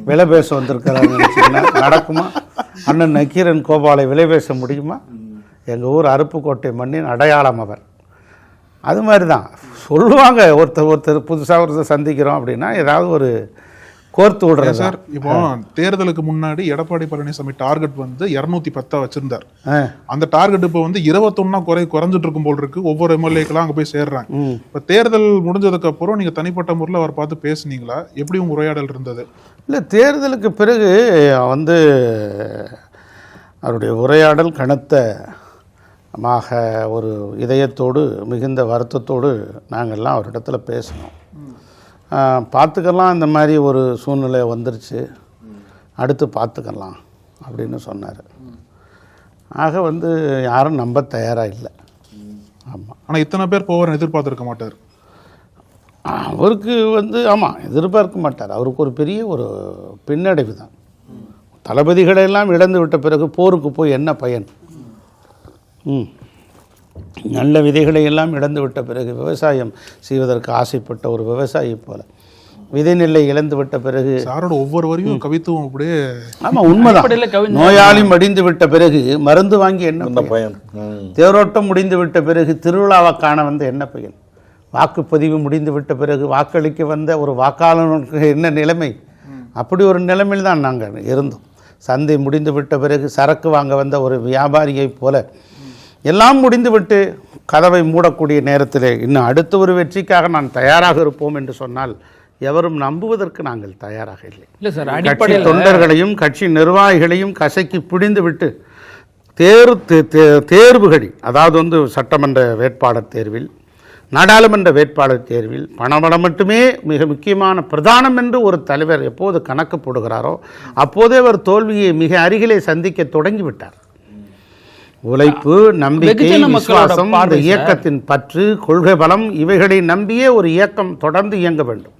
விலை பேச வந்திருக்கிறாரு நினச்சிங்கன்னா நடக்குமா? அண்ணன் நக்கீரன் கோபாலை விலை பேச முடியுமா? எங்கள் ஊர் அருப்புக்கோட்டை மண்ணின் அடையாளம் அவர். அது மாதிரி தான் சொல்லுவாங்க. ஒருத்தர் புதுசாக ஒருத்தர் சந்திக்கிறோம் அப்படின்னா ஏதாவது ஒரு கோர்த்து விடுறேன் சார். இப்போ தேர்தலுக்கு முன்னாடி எடப்பாடி பழனிசாமி டார்கெட் 210 வச்சிருந்தார். அந்த டார்கெட் இப்போ 21 குறைஞ்சிட்டு இருக்கும் போல் இருக்கு. ஒவ்வொரு எம்எல்ஏக்கெல்லாம் அங்கே போய் சேர்றாங்க. இப்போ தேர்தல் முடிஞ்சதுக்கு அப்புறம் நீங்க தனிப்பட்ட முறையில் அவர் பார்த்து பேசுனீங்களா? எப்படி உங்க உரையாடல் இருந்தது? இல்லை, தேர்தலுக்கு பிறகு அவருடைய உரையாடல் கனத்த ஒரு இதயத்தோடு மிகுந்த வருத்தத்தோடு நாங்கள்லாம் அவரிடத்துல பேசணும். பார்த்துக்கலாம், இந்த மாதிரி ஒரு சூழ்நிலை வந்துருச்சு, அடுத்து பார்த்துக்கலாம் அப்படின்னு சொன்னார். ஆக யாரும் நம்ப தயாராக இல்லை. ஆமாம், ஆனால் இத்தனை பேர் போவார்னு எதிர்பார்த்துருக்க மாட்டார். அவருக்கு ஆமாம், எதிர்பார்க்க மாட்டார். அவருக்கு ஒரு பெரிய ஒரு பின்னடைவு தான். தளபதிகளெல்லாம் இழந்து விட்ட பிறகு போருக்கு போய் என்ன பயன்? நல்ல விதைகளை எல்லாம் இழந்து விட்ட பிறகு விவசாயம் செய்வதற்கு ஆசைப்பட்ட ஒரு விவசாயி போல விதைநெல்லை இழந்து விட்ட பிறகு ஒவ்வொரு வரையும் கவித்துவம் அப்படியே. ஆமாம், உண்மைதான். நோயாளி மடிந்து விட்ட பிறகு மருந்து வாங்கி என்ன பயன்? தேரோட்டம் முடிந்து விட்ட பிறகு திருவிழாவை காண என்ன பயன்? வாக்குப்பதிவு முடிந்து விட்ட பிறகு வாக்களிக்க வந்த ஒரு வாக்காளனுக்கு என்ன நிலைமை? அப்படி ஒரு நிலைமையில் தான் நாங்கள் இருந்தோம். சந்தை முடிந்து விட்ட பிறகு சரக்கு வாங்க வந்த ஒரு வியாபாரியை போல எல்லாம் முடிந்துவிட்டு கதவை மூடக்கூடிய நேரத்தில் இன்னும் அடுத்த ஒரு வெற்றிக்காக நான் தயாராக இருப்போம் என்று சொன்னால் எவரும் நம்புவதற்கு நாங்கள் தயாராக இல்லை. இல்லை சார், கட்சி தொண்டர்களையும் கட்சி நிர்வாகிகளையும் கசக்கி பிடிந்துவிட்டு தேர்வுகளில், அதாவது சட்டமன்ற வேட்பாளர் தேர்வில், நாடாளுமன்ற வேட்பாளர் தேர்வில் பணபலம் மட்டுமே மிக முக்கியமான பிரதானம் என்று ஒரு தலைவர் எப்போது கணக்கு போடுகிறாரோ அப்போதே அவர் தோல்வியை மிக அருகிலே சந்திக்க தொடங்கிவிட்டார். உழைப்பு, நம்பிக்கை, விசுவாசம், இந்த இயக்கத்தின் பற்று, கொள்கை பலம், இவைகளை நம்பியே ஒரு இயக்கம் தொடர்ந்து இயங்க வேண்டும்.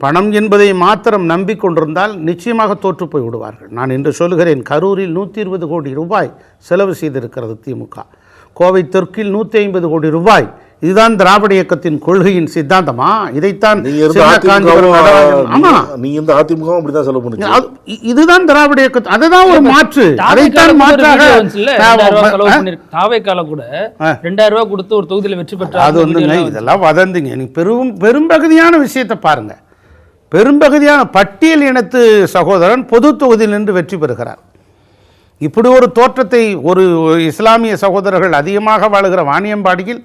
பணம் என்பதை மாத்திரம் நம்பிக்கொண்டிருந்தால் நிச்சயமாக தோற்று போய் விடுவார்கள். நான் இன்று சொல்கிறேன், கரூரில் 120 கோடி ரூபாய் செலவு செய்திருக்கிறது திமுக. கோவை தெற்கில் 150 கோடி ரூபாய். இதுதான் திராவிட இயக்கத்தின் கொள்கையின் சித்தாந்தமா? இதைத்தான் இதுதான் திராவிட இயக்கம். அதுதான் ஒரு மாற்று. அதைத்தான் மாற்றாக கூட 2000 ரூபாய் கொடுத்து ஒரு தொகுதியில் வெற்றி பெற்றார். அது இதெல்லாம் வதந்திங்க. நீ பெரும்பகுதியான விஷயத்தை பாருங்க. பெரும்பகுதியான பட்டியல் இனத்து சகோதரன் பொது தொகுதியில் நின்று வெற்றி பெறுகிறார். இப்படி ஒரு தோற்றத்தை ஒரு இஸ்லாமிய சகோதரர்கள் அதிகமாக வாழுகிற வாணியம்பாடியில்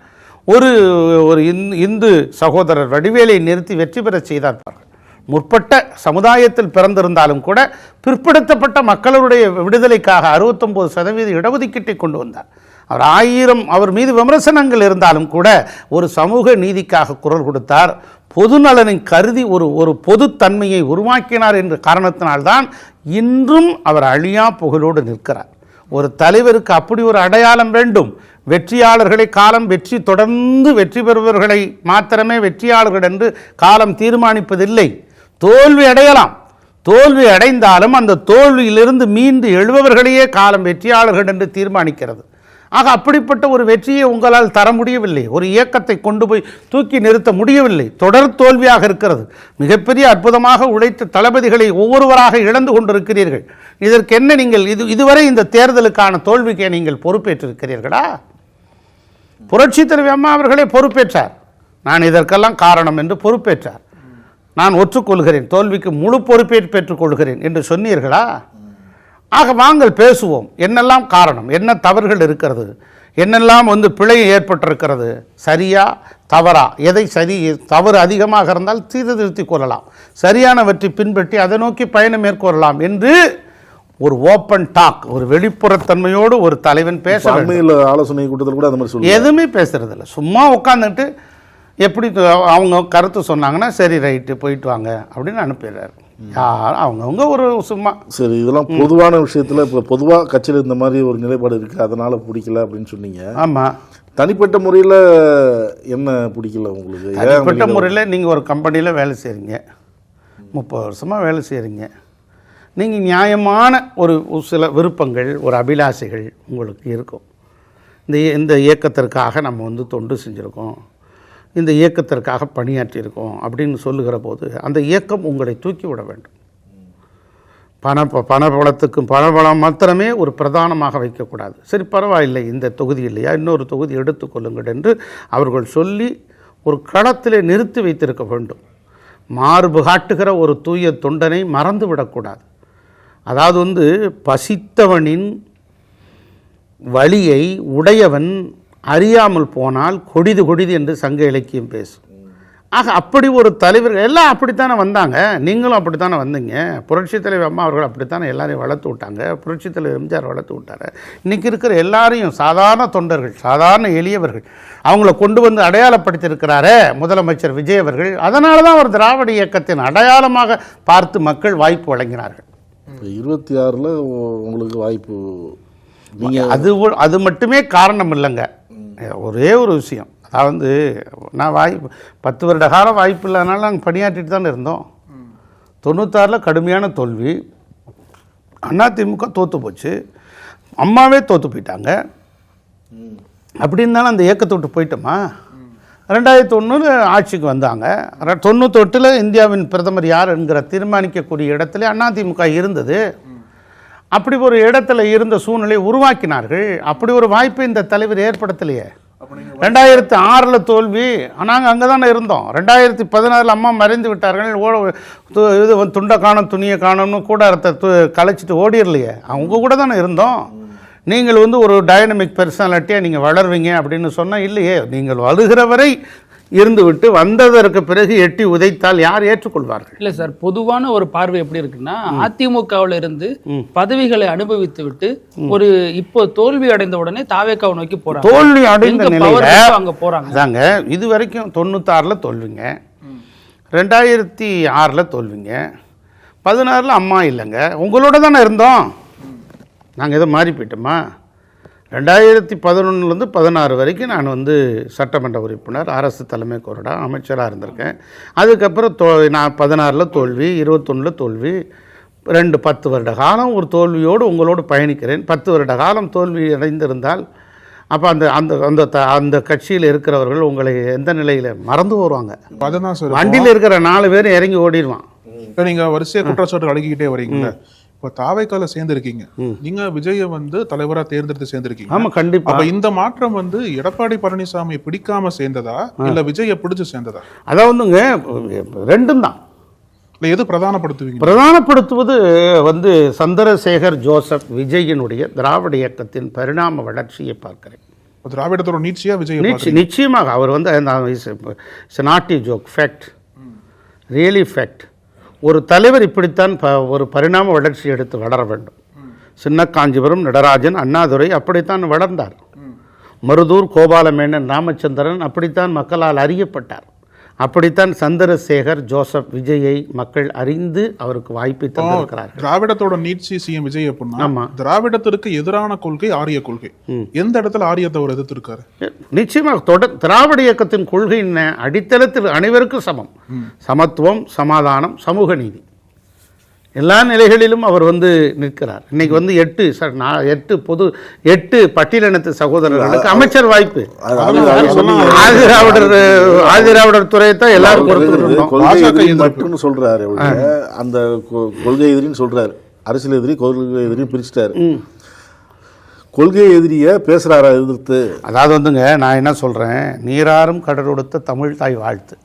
ஒரு இந்து சகோதரர் வடிவேலை நிறுத்தி வெற்றி பெற செய்தார்கள். முற்பட்ட சமுதாயத்தில் பிறந்திருந்தாலும் கூட பிற்படுத்தப்பட்ட மக்களுடைய விடுதலைக்காக 69% இடஒதுக்கீட்டை கொண்டு வந்தார். அவர் மீது விமர்சனங்கள் இருந்தாலும் கூட ஒரு சமூக நீதிக்காக குரல் கொடுத்தார். பொது நலனை கருதி ஒரு பொதுத்தன்மையை உருவாக்கினார் என்ற காரணத்தினால்தான் இன்றும் அவர் அழியா புகழோடு நிற்கிறார். ஒரு தலைவருக்கு அப்படி ஒரு அடையாளம் வேண்டும். வெற்றியாளர்களை காலம் தொடர்ந்து வெற்றி பெறுபவர்களை மாத்திரமே வெற்றியாளர்கள் என்று காலம் தீர்மானிப்பதில்லை. தோல்வி அடையலாம். தோல்வி அடைந்தாலும் அந்த தோல்வியிலிருந்து மீண்டு எழுபவர்களையே காலம் வெற்றியாளர்கள் என்று தீர்மானிக்கிறது. ஆக அப்படிப்பட்ட ஒரு வெற்றியை உங்களால் தர முடியவில்லை. ஒரு இயக்கத்தை கொண்டு போய் தூக்கி நிறுத்த முடியவில்லை. தொடர் தோல்வியாக இருக்கிறது. மிகப்பெரிய அற்புதமாக உழைத்த தளபதிகளை ஒவ்வொருவராக இழந்து கொண்டிருக்கிறீர்கள். இதற்கு என்ன நீங்கள் இதுவரை இந்த தேர்தலுக்கான தோல்விக்கு நீங்கள் பொறுப்பேற்றிருக்கிறீர்களா? புரட்சித் தலைவி அம்மா அவர்களே பொறுப்பேற்றார். நான் இதற்கெல்லாம் காரணம் என்று பொறுப்பேற்றார். நான் ஒற்றுக்கொள்கிறேன், தோல்விக்கு முழு பொறுப்பேற்று பெற்றுக்கொள்கிறேன் என்று சொன்னீர்களா? ஆக வாங்கள் பேசுவோம். என்னெல்லாம் காரணம், என்ன தவறுகள் இருக்கிறது, என்னெல்லாம் பிழை ஏற்பட்டிருக்கிறது, சரியா தவறா, எதை சரி தவறு அதிகமாக இருந்தால் சீர்திருத்திக் கொள்ளலாம், சரியானவற்றை பின்பற்றி அதை நோக்கி பயணம் மேற்கொள்ளலாம் என்று ஒரு ஓப்பன் டாக், ஒரு வெளிப்புறத்தன்மையோடு ஒரு தலைவன் பேச வேண்டும். அண்மையில் ஆலோசனை கூட்டத்தில் கூட அந்த மாதிரி சொல்லுவாங்க. எதுவுமே பேசுறதில்ல, சும்மா உட்காந்துட்டு எப்படி அவங்க கருத்து சொன்னாங்கன்னா சரி ரைட்டு போயிட்டு வாங்க அப்படின்னு அனுப்பிடுறாரு. யார் அவங்கவுங்க ஒரு சும்மா. சரி, இதெல்லாம் பொதுவான விஷயத்தில் இப்போ பொதுவாக கட்சியில் இந்த மாதிரி ஒரு நிலைப்பாடு இருக்குது, அதனால் பிடிக்கல அப்படின்னு சொன்னீங்க. ஆமாம். தனிப்பட்ட முறையில் என்ன பிடிக்கல உங்களுக்கு? தனிப்பட்ட முறையில் நீங்கள் ஒரு கம்பெனியில் வேலை செய்கிறீங்க, 30 வருஷமாக வேலை செய்கிறீங்க, நீங்கள் நியாயமான ஒரு சில விருப்பங்கள், ஒரு அபிலாஷைகள் உங்களுக்கு இருக்கும். இந்த இயக்கத்திற்காக நம்ம வந்து தொண்டு செஞ்சுருக்கோம், இந்த இயக்கத்திற்காக பணியாற்றியிருக்கோம் அப்படின்னு சொல்லுகிற போது அந்த இயக்கம் உங்களை தூக்கி விட வேண்டும். பணபலம் மாத்திரமே ஒரு பிரதானமாக வைக்கக்கூடாது. சரி பரவாயில்லை, இந்த தொகுதி இல்லையா, இன்னொரு தொகுதி எடுத்துக்கொள்ளுங்கள் என்று அவர்கள் சொல்லி ஒரு களத்திலே நிறுத்தி வைத்திருக்க வேண்டும். மார்பு காட்டுகிற ஒரு தூய தொண்டனை மறந்து விடக்கூடாது. அதாவது வந்து பசித்தவனின் வழியை உடையவன் அறியாமல் போனால் கொடிது கொடிது என்று சங்க இலக்கியம் பேசும். ஆக அப்படி ஒரு தலைவர்கள் எல்லாம் அப்படித்தானே வந்தாங்க, நீங்களும் அப்படித்தானே வந்தீங்க. புரட்சித் தலைவர் அம்மா அவர்கள் அப்படித்தானே எல்லாரையும் வளர்த்து விட்டாங்க, புரட்சித் தலைவர் எம்ஜிஆர் வளர்த்து விட்டார். இன்றைக்கி இருக்கிற எல்லாரையும் சாதாரண தொண்டர்கள், சாதாரண எளியவர்கள், அவங்கள கொண்டு வந்து அடையாளப்படுத்தியிருக்கிறாரே முதலமைச்சர் விஜய் அவர்கள். அதனால தான் அவர் திராவிட இயக்கத்தின் அடையாளமாக பார்த்து மக்கள் வாய்ப்பு வழங்கினார்கள். 26 உங்களுக்கு வாய்ப்பு, அது மட்டுமே காரணம் இல்லைங்க. ஒரே ஒரு விஷயம், அதாவது நான் 10 வருட காலம் வாய்ப்பு இல்லாதனால நாங்கள் பணியாற்றிட்டு தானே இருந்தோம். 96 கடுமையான தோல்வி, அதிமுக தோற்று போச்சு, அம்மாவே தோற்று போயிட்டாங்க. அப்படி இருந்தாலும் அந்த இயக்கத்தை விட்டு போயிட்டோமா? 2001 ஆட்சிக்கு வந்தாங்க. 98 இந்தியாவின் பிரதமர் யார் என்கிற தீர்மானிக்கக்கூடிய இடத்துல அதிமுக இருந்தது. அப்படி ஒரு இடத்துல இருந்த சூழ்நிலையை உருவாக்கினார்கள். அப்படி ஒரு வாய்ப்பை இந்த தலைவர் ஏற்படுத்தலையே. 2006 தோல்வி, நாங்கள் அங்கே தானே இருந்தோம். 2016 அம்மா மறைந்து விட்டார்கள். இது துண்டை காணும் துணியை காணும்னு கூடாரத்தை கலைச்சிட்டு ஓடிடலையே, அவங்க கூட தானே இருந்தோம். நீங்கள் வந்து ஒரு டைனமிக் பர்சனாலிட்டியாக நீங்கள் வளர்வீங்க அப்படின்னு சொன்னால் இல்லையே. நீங்கள் வளர்கிறவரை இருந்து விட்டு வந்ததற்கு பிறகு எட்டி உதைத்தால் யார் ஏற்றுக்கொள்வார்கள்? இல்லை சார், பொதுவான ஒரு பார்வை எப்படி இருக்குன்னா, அதிமுகவில் இருந்து பதவிகளை அனுபவித்து விட்டு ஒரு இப்போ தோல்வி அடைந்த உடனே தாவேக்காவை நோக்கி போறாங்க. தோல்வி அடைந்த நிலையில அங்க போறாங்க. அதாங்க, இது வரைக்கும் 96 தோல்விங்க, 2006 தோல்விங்க, 16 அம்மா இல்லைங்க, உங்களோட தானே இருந்தோம். நாங்கள் எதோ மாறி போயிட்டோமா? 2011 16 வரைக்கும் நான் வந்து சட்டமன்ற உறுப்பினர், அரசு தலைமை கொறடா அமைச்சராக இருந்திருக்கேன். அதுக்கப்புறம் நான் 16 தோல்வி, 21 தோல்வி, 10 வருட காலம் ஒரு தோல்வியோடு உங்களோடு பயணிக்கிறேன். 10 வருட காலம் தோல்வி அடைந்திருந்தால் அப்போ அந்த அந்த அந்த கட்சியில் இருக்கிறவர்கள் உங்களை எந்த நிலையில் மறந்து வருவாங்க? வண்டியில் இருக்கிற 4 பேர் இறங்கி ஓடிடுவான். இப்போ நீங்கள் வரிசையாக குற்றச்சாட்டு அடக்கிக்கிட்டே வரீங்களா? இப்போ தாவேக்கால சேர்ந்திருக்கீங்க, நீங்க விஜயை வந்து தலைவரா தேர்ந்தெடுத்து சேர்ந்திருக்கீங்க. ஆமா, கண்டிப்பா. அப்ப இந்த மாற்றம் வந்து எடப்பாடி பழனிசாமி பிடிக்காம சேர்ந்ததா இல்ல விஜயை பிடிச்சு சேர்ந்ததா? அதாவதுங்க ரெண்டும் தான். எது பிரதானப்படுத்துவீங்க? பிரதானப்படுத்துவது வந்து சந்திரசேகர் ஜோசப் விஜயினுடைய திராவிட இயக்கத்தின் பரிணாம வளர்ச்சியை பார்க்கிறேன். திராவிடத்தோட நீட்சியா விஜய்? நிச்சயமாக. அவர் வந்து not a joke, fact, really fact. ஒரு தலைவர் இப்படித்தான் ஒரு பரிணாம வளர்ச்சி எடுத்து வளர வேண்டும். சின்ன காஞ்சிபுரம் நடராஜன் அண்ணாதுரை அப்படித்தான் வளர்ந்தார். மருதூர் கோபாலமேனன் ராமச்சந்திரன் அப்படித்தான் மக்களால் அறியப்பட்டார். அப்படித்தான் சந்திரசேகர் ஜோசப் விஜயை மக்கள் அறிந்து அவருக்கு வாய்ப்பை தந்திருக்கிறார்கள். திராவிடத்தோட நீட்சி சிஎம் விஜய் அப்படின்னா திராவிடத்திற்கு எதிரான கொள்கை ஆரிய கொள்கை. எந்த இடத்துல ஆரியத்தை அவர் எதிர்த்திருக்காரு? நிச்சயமாக திராவிட இயக்கத்தின் கொள்கை அடித்தளத்தில் அனைவருக்கும் சமம், சமத்துவம், சமாதானம், சமூக நீதி, எல்லா நிலைகளிலும் அவர் வந்து நிற்கிறார். இன்னைக்கு வந்து 8 பட்டியலினத்து சகோதரர்களுக்கு அமைச்சர் வாய்ப்பு. ஆதிராவிடர் துறையை தான் எல்லாரும் கொடுத்துருக்கோம் சொல்றாரு. அந்த கொள்கை எதிரின்னு சொல்றாரு, அரசியல் எதிரி கொள்கை எதிரி பிரிச்சுட்டாரு. கொள்கை எதிரியை பேசுறாரா எதிர்த்து? அதாவது வந்துங்க, நான் என்ன சொல்றேன், நீராறும் கடலொடுத்த தமிழ் தாய் வாழ்த்து,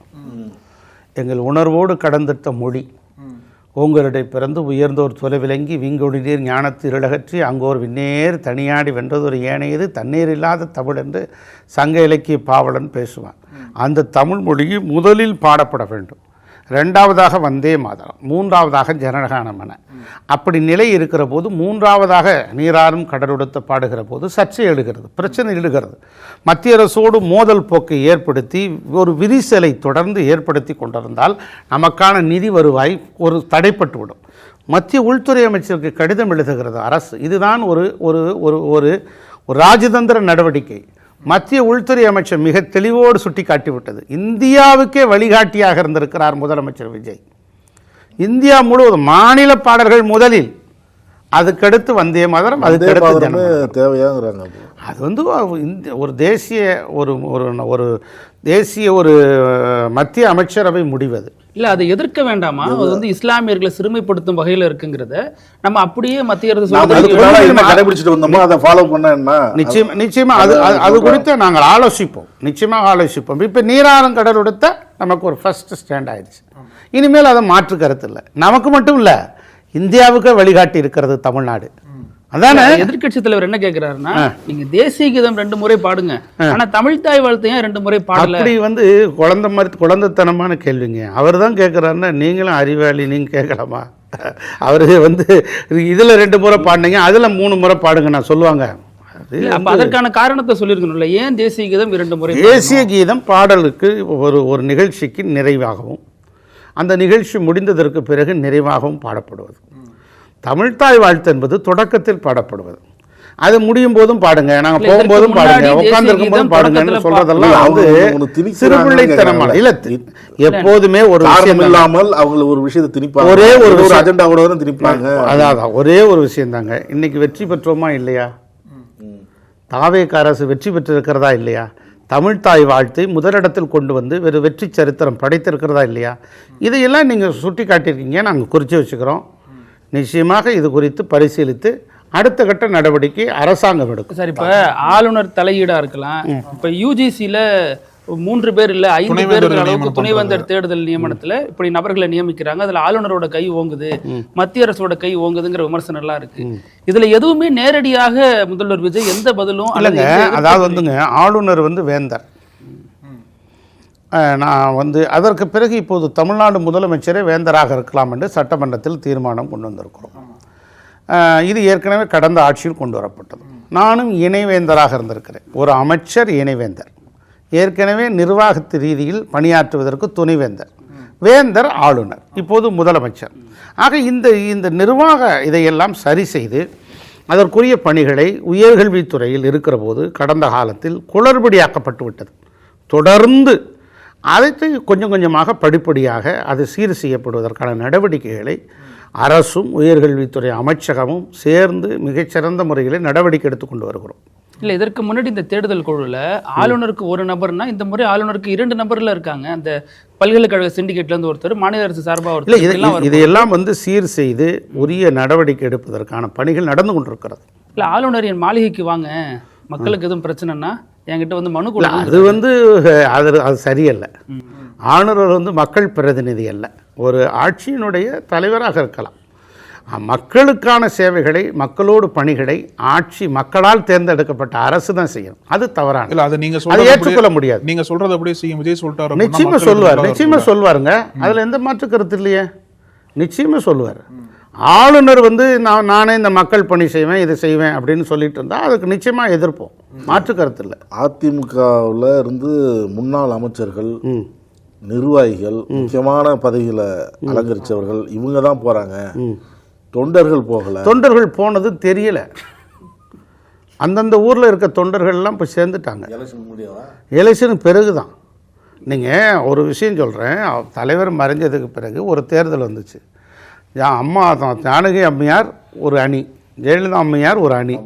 எங்கள் உணர்வோடு கடந்திட்ட மொழி, ஓங்கருடை பிறந்து உயர்ந்தோர் தொலைவிலங்கி விங்கொடி நீர் ஞானத்து இருளகற்றி அங்கோர் விண்ணேர் தனியாடி வென்றதொரு ஏனையது தண்ணீர் இல்லாத தமிழ் என்று சங்க இலக்கிய பாவலன் பேசுவான். அந்த தமிழ் மொழி முதலில் பாடப்பட வேண்டும். ரெண்டாவதாக வந்தே மாதரம், மூன்றாவதாக ஜனகணமன. அப்படி நிலை இருக்கிற போது மூன்றாவதாக நீராறும் கடலுடுத்த பாடுகிற போது சர்ச்சை எழுகிறது, பிரச்சனை எழுகிறது. மத்திய அரசோடு மோதல் போக்கை ஏற்படுத்தி ஒரு விரிசலை தொடர்ந்து ஏற்படுத்தி கொண்டிருந்தால் நமக்கான நிதி வருவாய் ஒரு தடைப்பட்டுவிடும். மத்திய உள்துறை அமைச்சருக்கு கடிதம் எழுதுகிறது அரசு. இதுதான் ஒரு ஒரு ஒரு ஒரு ராஜதந்திர நடவடிக்கை. மத்திய உள்துறை அமைச்சர் மிக தெளிவோடு சுட்டி காட்டிவிட்டது. இந்தியாவுக்கே வழிகாட்டியாக இருந்திருக்கிறார் முதலமைச்சர் விஜய். இந்தியா முழுவதும் மாநில பாடல்கள் முதலில், அதுக்கடுத்து வந்தே மாதரம், அதுக்கடுத்து தேவையாங்கிறாங்க. அது வந்து ஒரு தேசிய ஒரு ஒரு தேசிய ஒரு மத்திய அமைச்சரவை முடிவது இல்ல, அதை எதிர்க்க வேண்டாமா? அது வந்து இஸ்லாமியர்களை சிறுமைப்படுத்தும் வகையில இருக்குங்கிறத நம்ம அப்படியே மத்திய அரசு கடைபிடிச்சிட்டு வந்தோமா, அதை ஃபாலோ பண்ண என்ன? நிச்சயமா அது குறித்து நாங்கள் ஆலோசிப்போம், நிச்சயமாக ஆலோசிப்போம். இப்போ நீராறும் கடல் உடுத்த நமக்கு ஒரு ஃபர்ஸ்ட் ஸ்டாண்ட் ஆயிடுச்சு. இனிமேல் அதை மாற்று கருத்து இல்லை. நமக்கு மட்டும் இல்லை, இந்தியாவுக்கு வழிகாட்டி இருக்கிறது தமிழ்நாடு. அதானே எதிர்க்கட்சி தலைவர் என்ன கேட்கிறாருன்னா, நீங்க தேசிய கீதம் 2 முறை பாடுங்க, ஆனா தமிழ் தாய் வாழ்த்தையும் 2 முறை பாடல. அப்படி வந்து குழந்தைத்தனமான கேள்விங்க. அவர் தான் கேட்கிறாருன்னா நீங்களும் அறிவாளி, நீங்க கேட்கலாமா? அவரு வந்து இதுல 2 முறை பாடினீங்க, அதுல 3 முறை பாடுங்க நான் சொல்லுவாங்க. அப்ப அதற்கான காரணத்தை சொல்லியிருக்கணும்ல, ஏன் தேசிய கீதம் 2 முறை? தேசிய கீதம் பாடலுக்கு ஒரு நிகழ்ச்சிக்கு நிறைவாகவும், அந்த நிகழ்ச்சி முடிந்ததற்கு பிறகு நிறைவாகவும் பாடப்படுவது. தமிழ்தாய் வாழ்த்து என்பது தொடக்கத்தில் பாடப்படுவது, அது முடியும் போதும் பாடுங்க, நாங்க போகும்போதும் பாடுங்க, உட்கார்ந்துருக்கும் போதும் பாடுங்கன்னு சொல்றதெல்லாம் வந்து சிறுபிள்ளைத்தனமான இல்ல. எப்போதுமே ஒரு விஷயம் இல்லாமல் அவங்க ஒரு விஷயத்தை திணிப்பாங்க, ஒரே ஒரு அஜெண்டாவோட தான் திணிப்பாங்க. அதான் ஒரே ஒரு விஷயம் தாங்க. இன்னைக்கு வெற்றி பெற்றோமா இல்லையா? தாவேக அரசு வெற்றி பெற்றிருக்கிறதா இல்லையா? தமிழ்தாய் வாழ்த்தை முதலிடத்தில் கொண்டு வந்து வெற்றி சரித்திரம் படைத்திருக்கிறதா இல்லையா? இதையெல்லாம் நீங்கள் சுட்டி காட்டியிருக்கீங்க, நாங்கள் குறித்து வச்சுக்கிறோம். நிச்சயமாக இது குறித்து பரிசீலித்து அடுத்த கட்ட நடவடிக்கை அரசாங்கம் எடுக்கும். சார், இப்போ ஆளுநர் தலையீடா இருக்கலாம். இப்போ யூஜிசியில் 3 பேர் இல்லை 5 பேர் அளவுக்கு துணைவேந்தர் தேடுதல் நியமனத்தில் இப்படி நபர்களை நியமிக்கிறாங்க. அதில் ஆளுநரோட கை ஓங்குது, மத்திய அரசோட கை ஓங்குதுங்கிற விமர்சனம்லாம் இருக்கு. இதுல எதுவுமே நேரடியாக முதல்வர் விஜய் எந்த பதிலும் இல்லைங்க. அதாவது வந்துங்க, ஆளுநர் வந்து வேந்தர். நான் வந்து அதற்கு பிறகு இப்போது தமிழ்நாடு முதலமைச்சரே வேந்தராக இருக்கலாம் என்று சட்டமன்றத்தில் தீர்மானம் கொண்டு வந்திருக்கிறோம். இது ஏற்கனவே கடந்த ஆட்சியில் கொண்டு வரப்பட்டது. நானும் இணைவேந்தராக இருந்திருக்கிறேன். ஒரு அமைச்சர் இணைவேந்தர், ஏற்கனவே நிர்வாகத்து ரீதியில் பணியாற்றுவதற்கு துணைவேந்தர், வேந்தர் ஆளுநர், இப்போது முதலமைச்சர். ஆக இந்த நிர்வாக இதையெல்லாம் சரி செய்து அதற்குரிய பணிகளை உயர்கல்வித்துறையில் இருக்கிற போது கடந்த காலத்தில் குளறுபடியாக்கப்பட்டு விட்டது. தொடர்ந்து அதை கொஞ்சம் கொஞ்சமாக படிப்படியாக அது சீர் செய்யப்படுவதற்கான நடவடிக்கைகளை அரசும் உயர்கல்வித்துறை அமைச்சகமும் சேர்ந்து மிகச்சிறந்த முறையில் நடவடிக்கை எடுத்துக்கொண்டு வருகிறோம். இல்லை, இதற்கு முன்னாடி இந்த தேடுதல் குழுவில் ஆளுநருக்கு 1 நபர்னா இந்த முறை ஆளுநருக்கு 2 நபர்ல இருக்காங்க. அந்த பல்கலைக்கழக சிண்டிகேட்லேருந்து ஒருத்தர், மாநில அரசு சார்பாக ஒருத்தர். இதையெல்லாம் வந்து சீர் செய்து உரிய நடவடிக்கை எடுப்பதற்கான பணிகள் நடந்து கொண்டிருக்கிறது. இல்லை, ஆளுநர் என் மாளிகைக்கு வாங்க, மக்களுக்கு எதுவும் பிரச்சனைனா என்கிட்ட வந்து மனு கொடு. அது வந்து அது சரியல்ல. ஆளுநர் வந்து மக்கள் பிரதிநிதி அல்ல, ஒரு ஆட்சியினுடைய தலைவராக இருக்கலாம். மக்களுக்கான சேவைகளை, மக்களோடு பணிகளை ஆட்சி மக்களால் தேர்ந்தெடுக்கப்பட்ட அரசு தான் செய்யணும். அது தவறான, இல்ல, அது நீங்க ஏற்றுக்கொள்ள முடியாது. நீங்க சொல்றது அப்படியே செய்யும் விஜய் சொல்லிட்டாரு. நிச்சயமா சொல்லுவாருங்க. அதுல எந்த மாற்று கருத்து இல்லையே, நிச்சயமா சொல்லுவார். ஆளுநர் வந்து நானே இந்த மக்கள் பணி செய்வேன், இதை செய்வேன் அப்படின்னு சொல்லிட்டு இருந்தா அதுக்கு நிச்சயமா எதிர்ப்போம், மாற்று கருத்து இல்லை. அதிமுகவில் இருந்து முன்னாள் அமைச்சர்கள், நிர்வாகிகள், முக்கியமான பதவிகளை அலங்கரித்தவர்கள் இவங்க தான் போறாங்க, தொண்டர்கள் போகல. தொண்டர்கள் போனது தெரியல. அந்தந்த ஊரில் இருக்க தொண்டர்கள்லாம் இப்போ சேர்ந்துட்டாங்க. எலெக்ஷனுக்கு பிறகு தான். நீங்கள் ஒரு விஷயம் சொல்கிறேன், தலைவர் மறைஞ்சதுக்கு பிறகு ஒரு தேர்தல் வந்துச்சு. அம்மா ஜானகி அம்மையார் ஒரு அணி, ஜெயலலிதா அம்மையார் ஒரு அணி.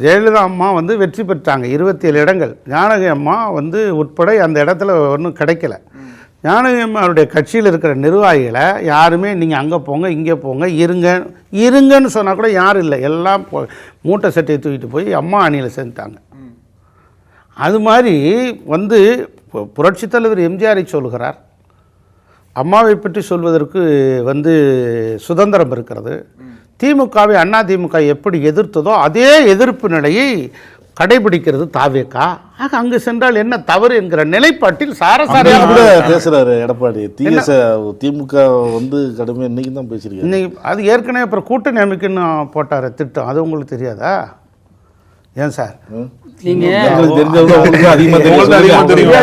ஜெயலலிதா அம்மா வந்து வெற்றி பெற்றாங்க 27 இடங்கள். ஜானகி அம்மா வந்து உட்பட அந்த இடத்துல ஒன்றும் கிடைக்கல. ஜானகி அம்மாவுடைய கட்சியில் இருக்கிற நிர்வாகிகளை யாருமே நீங்கள் அங்கே போங்க இங்கே போங்க இருங்கன்னு சொன்னால் கூட யாரும் இல்லை, எல்லாம் மூட்டை சட்டையை தூக்கிட்டு போய் அம்மா அணியில் சேர்ந்துட்டாங்க. அது மாதிரி வந்து புரட்சித் தலைவர் எம்ஜிஆரை சொல்கிறார், அம்மாவை பற்றி சொல்வதற்கு வந்து சுதந்திரம் இருக்கிறது. திமுகவை அதிமுக எப்படி எதிர்த்ததோ அதே எதிர்ப்பு நிலையை கடைபிடிக்கிறது தாவேக்கா. ஆக அங்கு சென்றால் என்ன தவறு என்கிற நிலைப்பாட்டில் கூட சாரசாரியாக பேசுறாரு எடப்பாடி. திமுக வந்து கடுமையாக இன்னைக்கு தான் பேசியிருக்காரு. இன்னைக்கு அது ஏற்கனவே அப்புறம் கூட்டணி அமைக்குன்னு போட்டார் திட்டம். அது உங்களுக்கு தெரியாதா? ஏன் சார் நீங்க எங்களுக்கு தெரிஞ்சது உங்களுக்கு அதிகமாக தெரியும்.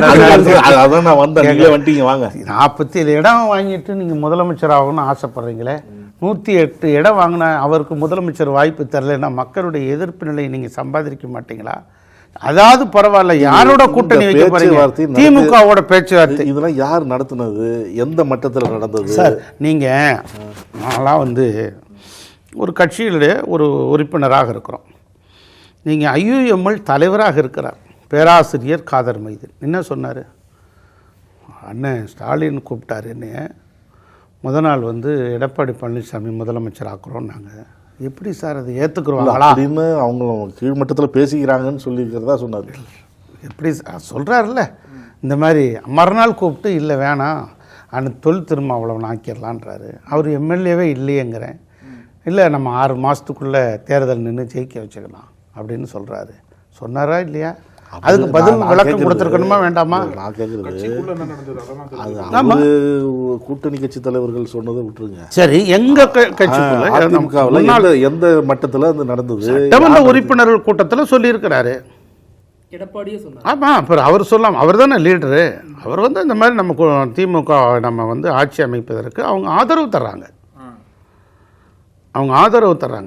அதான் நான் வந்தேன், நீங்களே வந்துட்டீங்க. வாங்க. 47 இடம் வாங்கிட்டு நீங்கள் முதலமைச்சர் ஆகணும்னு ஆசைப்படுறீங்களே. 108 இடம் வாங்கின அவருக்கு முதலமைச்சர் வாய்ப்பு தரலைன்னா மக்களுடைய எதிர்ப்பு நிலையை நீங்கள் சம்பாதிக்க மாட்டீங்களா? அதாவது பரவாயில்ல, யாரோட கூட்டணி வைக்க போறீங்க? திமுகவோட பேச்சுவார்த்தை. இதெல்லாம் யார் நடத்துனது? எந்த மட்டத்தில் நடந்தது சார்? நீங்கள் நான்லாம் வந்து ஒரு கட்சியிலே ஒரு உறுப்பினராக இருக்கிறோம். நீங்கள் IUML தலைவராக இருக்கிறார் பேராசிரியர் காதர் மைதீன். என்ன சொன்னார்? அண்ணன் ஸ்டாலின் கூப்பிட்டாரு என்னைய, நாள் வந்து எடப்பாடி பழனிசாமி முதலமைச்சர் ஆக்குறோம். நாங்கள் எப்படி சார் அதை ஏற்றுக்குருவாங்களா அப்படின்னு அவங்க கீழ்மட்டத்தில் பேசிக்கிறாங்கன்னு சொல்லியிருக்கிறதா சொன்னார். எப்படி சொல்கிறாருல்ல, இந்த மாதிரி மறுநாள் கூப்பிட்டு இல்லை வேணாம் அந்த தொல் திருமாவளவன் ஆக்கிடலான்றாரு. அவர் எம்எல்ஏவே இல்லையேங்கிறேன். இல்லை நம்ம 6 மாதத்துக்குள்ளே தேர்தல் நின்று ஜெயிக்க வச்சுக்கலாம் அப்படின்னு சொல்கிறாரு. சொன்னாரா இல்லையா? அதுக்கு பதில் விளக்கம் கொடுத்துருக்கணுமா வேண்டாமா? நான் கேட்குறது அது கூட்டணி கட்சி தலைவர்கள் சொன்னதை விட்டுருங்க. சரி, எங்க கட்சிக்குள்ள அதிமுகவில் எந்த மட்டத்தில் அது நடந்தது? சட்டமன்ற உறுப்பினர்கள் கூட்டத்தில் சொல்லியிருக்கிறாரு எடப்பாடியே சொன்னார். ஆமாம், அப்புறம் அவர் சொல்லலாம், அவர் தானே லீடரு. அவர் வந்து இந்த மாதிரி நம்ம திமுக நம்ம வந்து ஆட்சி அமைப்பதற்கு அவங்க ஆதரவு தர்றாங்க.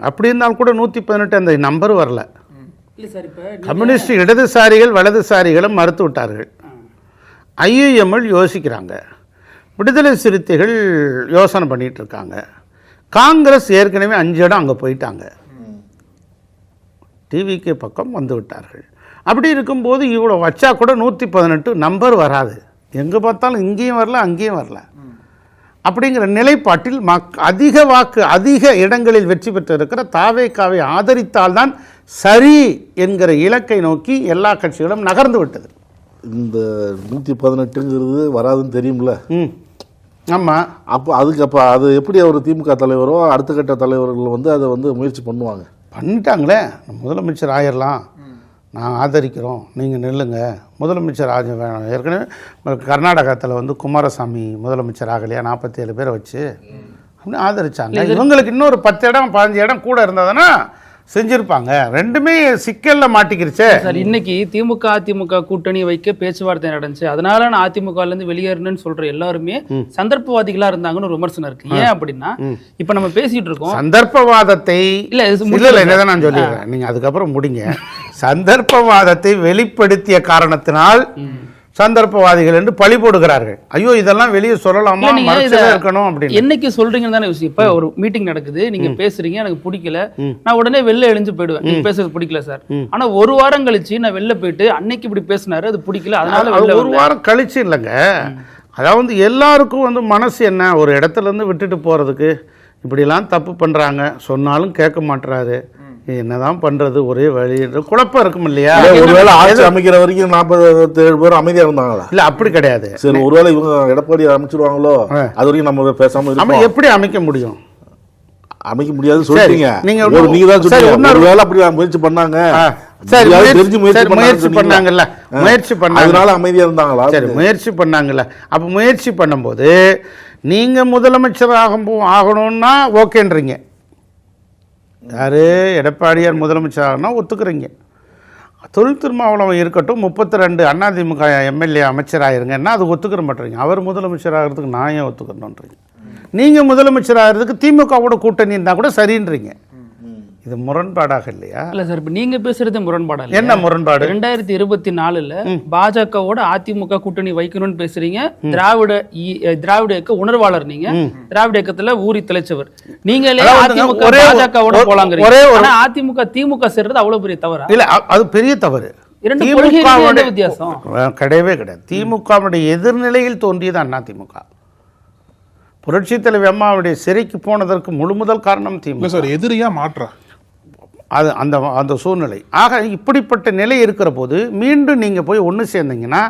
அப்படி இருந்தாலும் கூட 118 அந்த நம்பர் வரல. கம்யூனிஸ்ட் இடதுசாரிகள் வலதுசாரிகளும் மறுத்து விட்டார்கள். IUML யோசிக்கிறாங்க, விடுதலை சிறுத்தைகள் யோசனை பண்ணிட்டு இருக்காங்க, காங்கிரஸ் ஏற்கனவே 5 இடம் அங்கே போயிட்டாங்க, டிவிக்கு பக்கம் வந்து விட்டார்கள். அப்படி இருக்கும்போது இவ்வளோ வச்சா கூட 118 நம்பர் வராது. எங்கே பார்த்தாலும் இங்கேயும் வரல அங்கேயும் வரல. அப்படிங்கிற நிலைப்பாட்டில் அதிக இடங்களில் வெற்றி பெற்றிருக்கிற தாவேக்காவை ஆதரித்தால்தான் சரி என்கிற இலக்கை நோக்கி எல்லா கட்சிகளும் நகர்ந்து விட்டது. இந்த 118ங்கிறது வராதுன்னு தெரியும்ல. ஆமாம். அப்போ அது எப்படி அவர் திமுக தலைவரோ அடுத்த கட்ட தலைவர்கள் வந்து அதை வந்து முயற்சி பண்ணிட்டாங்களே. முதலமைச்சர் ஆயிடலாம், நாங்கள் ஆதரிக்கிறோம், நீங்கள் நில்லுங்க, முதலமைச்சர் ஆக வேணும். ஏற்கனவே கர்நாடகத்தில் வந்து குமாரசாமி முதலமைச்சர் ஆகலையா, 47 பேரை வச்சு அப்படின்னு ஆதரிச்சாங்க. இவங்களுக்கு இன்னொரு 10 இடம் 15 இடம் கூட இருந்ததுன்னா செஞ்சிருப்பாங்க. ரெண்டுமே சிக்கல்ல மாட்டிக்கிருச்சே சார். இன்னைக்கு திமுக அதிமுக கூட்டணி வைக்க பேச்சுவார்த்தை நடந்துச்சு, அதனால நான் அதிமுகல இருந்து வெளியேறணும்னு சொல்ற எல்லாருமே சந்தர்ப்பவாதிகளா இருந்தாங்கன்னு ஒரு விமர்சனம் இருக்கு. ஏன் அப்படின்னா இப்ப நம்ம பேசிட்டு இருக்கோம் சந்தர்ப்பவாதத்தை இல்ல என்னதான் நான் சொல்லிடுறேன், நீங்க அதுக்கப்புறம் முடிங்க. சந்தர்ப்பவாதத்தை வெளிப்படுத்திய காரணத்தினால் சந்தர்ப்பவாதிகள் என்று பழி போடுகிறார்கள். ஐயோ இதெல்லாம் வெளியே சொல்லலாமா, இருக்கணும் அப்படின்னு என்னைக்கு சொல்றீங்கன்னு தானே விஷயம். இப்ப ஒரு மீட்டிங் நடக்குது, நீங்க பேசுறீங்க, எனக்கு பிடிக்கல, நான் உடனே வெளில எழுந்து போயிடுவேன். நீங்க பேசுறது பிடிக்கல சார். ஆனா ஒரு வாரம் கழிச்சு நான் வெளில போயிட்டு அன்னைக்கு இப்படி பேசினாரு, அது பிடிக்கல, அதனால ஒரு வாரம் கழிச்சு இல்லைங்க. அதாவது எல்லாருக்கும் வந்து மனசு என்ன, ஒரு இடத்துல இருந்து விட்டுட்டு போறதுக்கு இப்படிலாம் தப்பு பண்றாங்க, சொன்னாலும் கேட்க மாட்டுறாரு, என்னதான் பண்றது, ஒரே வழி குழப்பம் இருக்கும் இல்லையா? ஒருவேளை ஆட்சி அமைக்கிற வரைக்கும் 47 பேர் அமைதியா இருந்தாங்களா? இல்ல அப்படி கிடையாது. சரி, ஒருவேளை இவங்க எடப்பாடி அமைச்சிருவாங்களோ அது வரைக்கும் நம்ம பேசாம இருக்கோம். எப்படி அமைக்க முடியும்? அமைக்க முடியாதுன்னு சொல்றீங்க. நீங்க தான் சொல்றீங்க. ஒருவேளை அப்படி முயற்சி பண்ணாங்க, முயற்சி பண்ணாங்கல்ல, முயற்சி பண்ணாங்க, அதனால அமைதியா இருந்தாங்களா? சரி, முயற்சி பண்ணாங்கல்ல. அப்ப முயற்சி பண்ணும்போது நீங்க முதலமைச்சர் ஆகணும்னா ஓகேன்றீங்க. யாரு எடப்பாடியார் முதலமைச்சர் ஆகணும்னா ஒத்துக்கிறீங்க. தொல் திருமாவளவன் இருக்கட்டும், 32 அதிமுக எம்எல்ஏ அமைச்சராயிருங்கன்னா அது ஒத்துக்கிற மாட்டேறீங்க. அவர் முதலமைச்சர் ஆகிறதுக்கு நான் ஏன் ஒத்துக்கணுன்றீங்க. நீங்கள் முதலமைச்சர் ஆகிறதுக்கு திமுகவோட கூட்டணி இருந்தால் கூட சரின்றீங்க. இது முரண்பாடாக இல்லையா? இல்ல சார், இப்ப நீங்க பேசுறது முரண்பாடா? என்ன முரண்பாடு? 2024ல பாஜகவோட அதிமுக கூட்டணி வைக்கணும்னு பேசுறீங்க. திராவிட இயக்க உணர்வாளர் நீங்க, திராவிட இயக்கத்துல ஊறி திளைச்சவர் நீங்களே. அதிமுக பாஜகவோட போலாங்க, அதிமுக திமுக சேர்றது அவ்வளவு பெரிய தவறா? இல்ல, அது பெரிய தவறு. வித்தியாசம் கிடையவே கிடையாது. திமுகவுடைய எதிர்நிலையில் தோன்றியது அதிமுக. புரட்சி தலைவர் அம்மாவுடைய சிறைக்கு போனதற்கு முதல் காரணம் திமுக. எதிரியா மாற்றா அது அந்த சூழ்நிலை. ஆக இப்படிப்பட்ட நிலை இருக்கிற போது மீண்டும் நீங்கள் போய் ஒன்று சேர்ந்தீங்கன்னா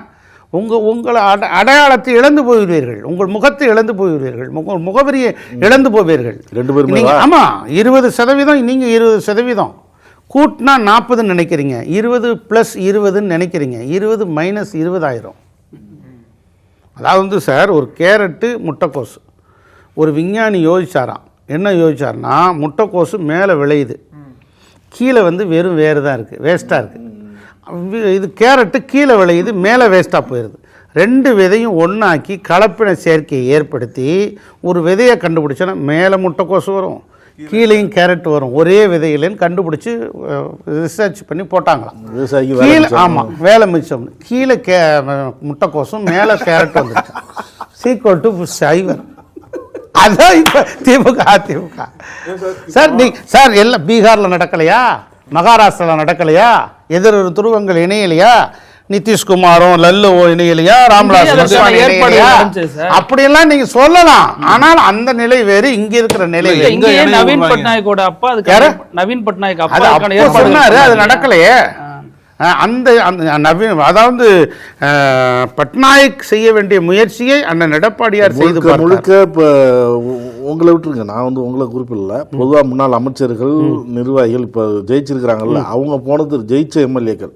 உங்களை அடையாளத்தை இழந்து போய்விடுவீர்கள், உங்கள் முகத்தை இழந்து போய்விடுவீர்கள், உங்கள் முகவரியை இழந்து போவீர்கள். 2 பேரும் ஆமாம், 20% நீங்கள் 20%, கூட்டினா 40ன்னு நினைக்கிறீங்க, 20 + 20ன்னு நினைக்கிறீங்க, 20 - 20 ஆயிரும். அதாவது வந்து சார், ஒரு கேரட்டு முட்டைக்கோசு, ஒரு விஞ்ஞானி யோசிச்சாராம். என்ன யோசிச்சார்னா, முட்டைக்கோசு மேலே விளையுது, கீழே வந்து வெறும் வேறு தான் இருக்குது, வேஸ்ட்டாக இருக்குது. இது கேரட்டு கீழே விளையுது, மேலே வேஸ்ட்டாக போயிடுது. 2 விதையும் ஒன்றாக்கி கலப்பின சேர்க்கையை ஏற்படுத்தி ஒரு விதையை கண்டுபிடிச்சோன்னா மேலே முட்டைக்கோசு வரும், கீழேயும் கேரட் வரும், ஒரே விதையிலேன்னு கண்டுபிடிச்சி ரிசர்ச் பண்ணி போட்டாங்களாம். கீழே ஆமாம் வேலை மிச்சம், கீழே முட்டைக்கோசும் மேலே கேரட் வந்துருச்சு, சீக்வல் டு சைவர். அதான் இப்போ திமுக அதிமுக சார். சார் எல்லாம் பீகாரில் நடக்கலையா, மகாராஷ்டிராவில் நடக்கலையா, எதிர் துருவங்கள் இணையலையா, நிதிஷ்குமாரும் லல்லுவோ இணையலையா, ராம்விலாஸ் பாஸ்வான் இணையலையா, அப்படியெல்லாம் நீங்க சொல்லலாம். ஆனால் அந்த நிலை வேறு, இங்க இருக்கிற நிலை வேறு. நவீன் பட்நாயக்கோட அப்பா, அது நவீன் பட்நாயக் அப்பா சொன்னாரு, அது நடக்கலையே. அந்த நவீன், அதாவது பட்நாயக் செய்ய வேண்டிய முயற்சியை அண்ணன் எடப்பாடியார் செய்து முழுக்க. இப்போ உங்களை விட்டுருங்க, நான் வந்து உங்களை குறிப்பிடல, பொதுவாக முன்னாள் அமைச்சர்கள் நிர்வாகிகள் இப்போ ஜெயிச்சிருக்கிறாங்கல்ல, அவங்க போனது ஜெயிச்ச எம்எல்ஏக்கள்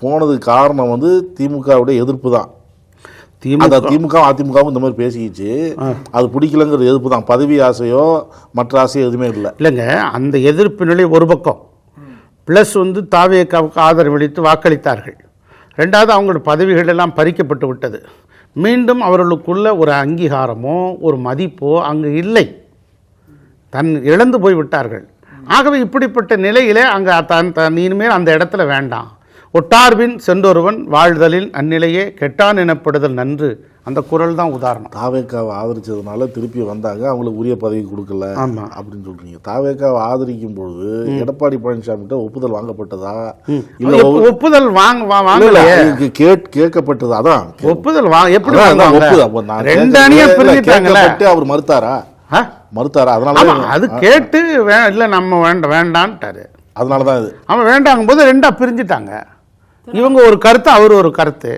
போனதுக்கு காரணம் வந்து திமுகவுடைய எதிர்ப்பு தான். திமுக அதிமுகவும் இந்த மாதிரி பேசிக்கிச்சு, அது பிடிக்கலங்கிற எதிர்ப்பு தான். பதவி ஆசையோ மற்ற ஆசையோ எதுவுமே இல்லை. இல்லைங்க, அந்த எதிர்ப்பு நிலை ஒரு பக்கம், ப்ளஸ் வந்து தாவேக்காவுக்கு ஆதரவளித்து வாக்களித்தார்கள். 2வது அவங்களோட பதவிகள் எல்லாம் பறிக்கப்பட்டு விட்டது. மீண்டும் அவர்களுக்குள்ள ஒரு அங்கீகாரமோ ஒரு மதிப்போ அங்கு இல்லை, இழந்து போய் விட்டார்கள். ஆகவே இப்படிப்பட்ட நிலையிலே அங்கே இனிமேல் அந்த இடத்துல வேண்டாம். ஒட்டார்பின் சென்றொருவன் வாழ்தலில் அந்நிலையே கெட்டான் எனப்படுதல் நன்று, அந்த குரல் தான் உதாரணம். தாவேக்காவை ஆதரிச்சதுனால திருப்பி வந்தாங்க, அவங்களுக்கு உரிய பதவி கொடுக்கல அப்படின்னு சொல்றீங்க. தாவேக்காவை ஆதரிக்கும் பொழுது எடப்பாடி பழனிசாமி ஒப்புதல் வாங்கப்பட்டதா இல்ல ஒப்புதல் வாங்கல கேட்கப்பட்டது? அதான் ஒப்புதல் எப்படி அவர் மறுத்தாரா? அதனால அது கேட்டு இல்ல நம்ம வேண்டான்ட்டாரு. அதனாலதான் இது அவன் வேண்டாங்கும் போது 2ஆ பிரிஞ்சுட்டாங்க. இவங்க ஒரு கருத்து, அவர் ஒரு கருத்து.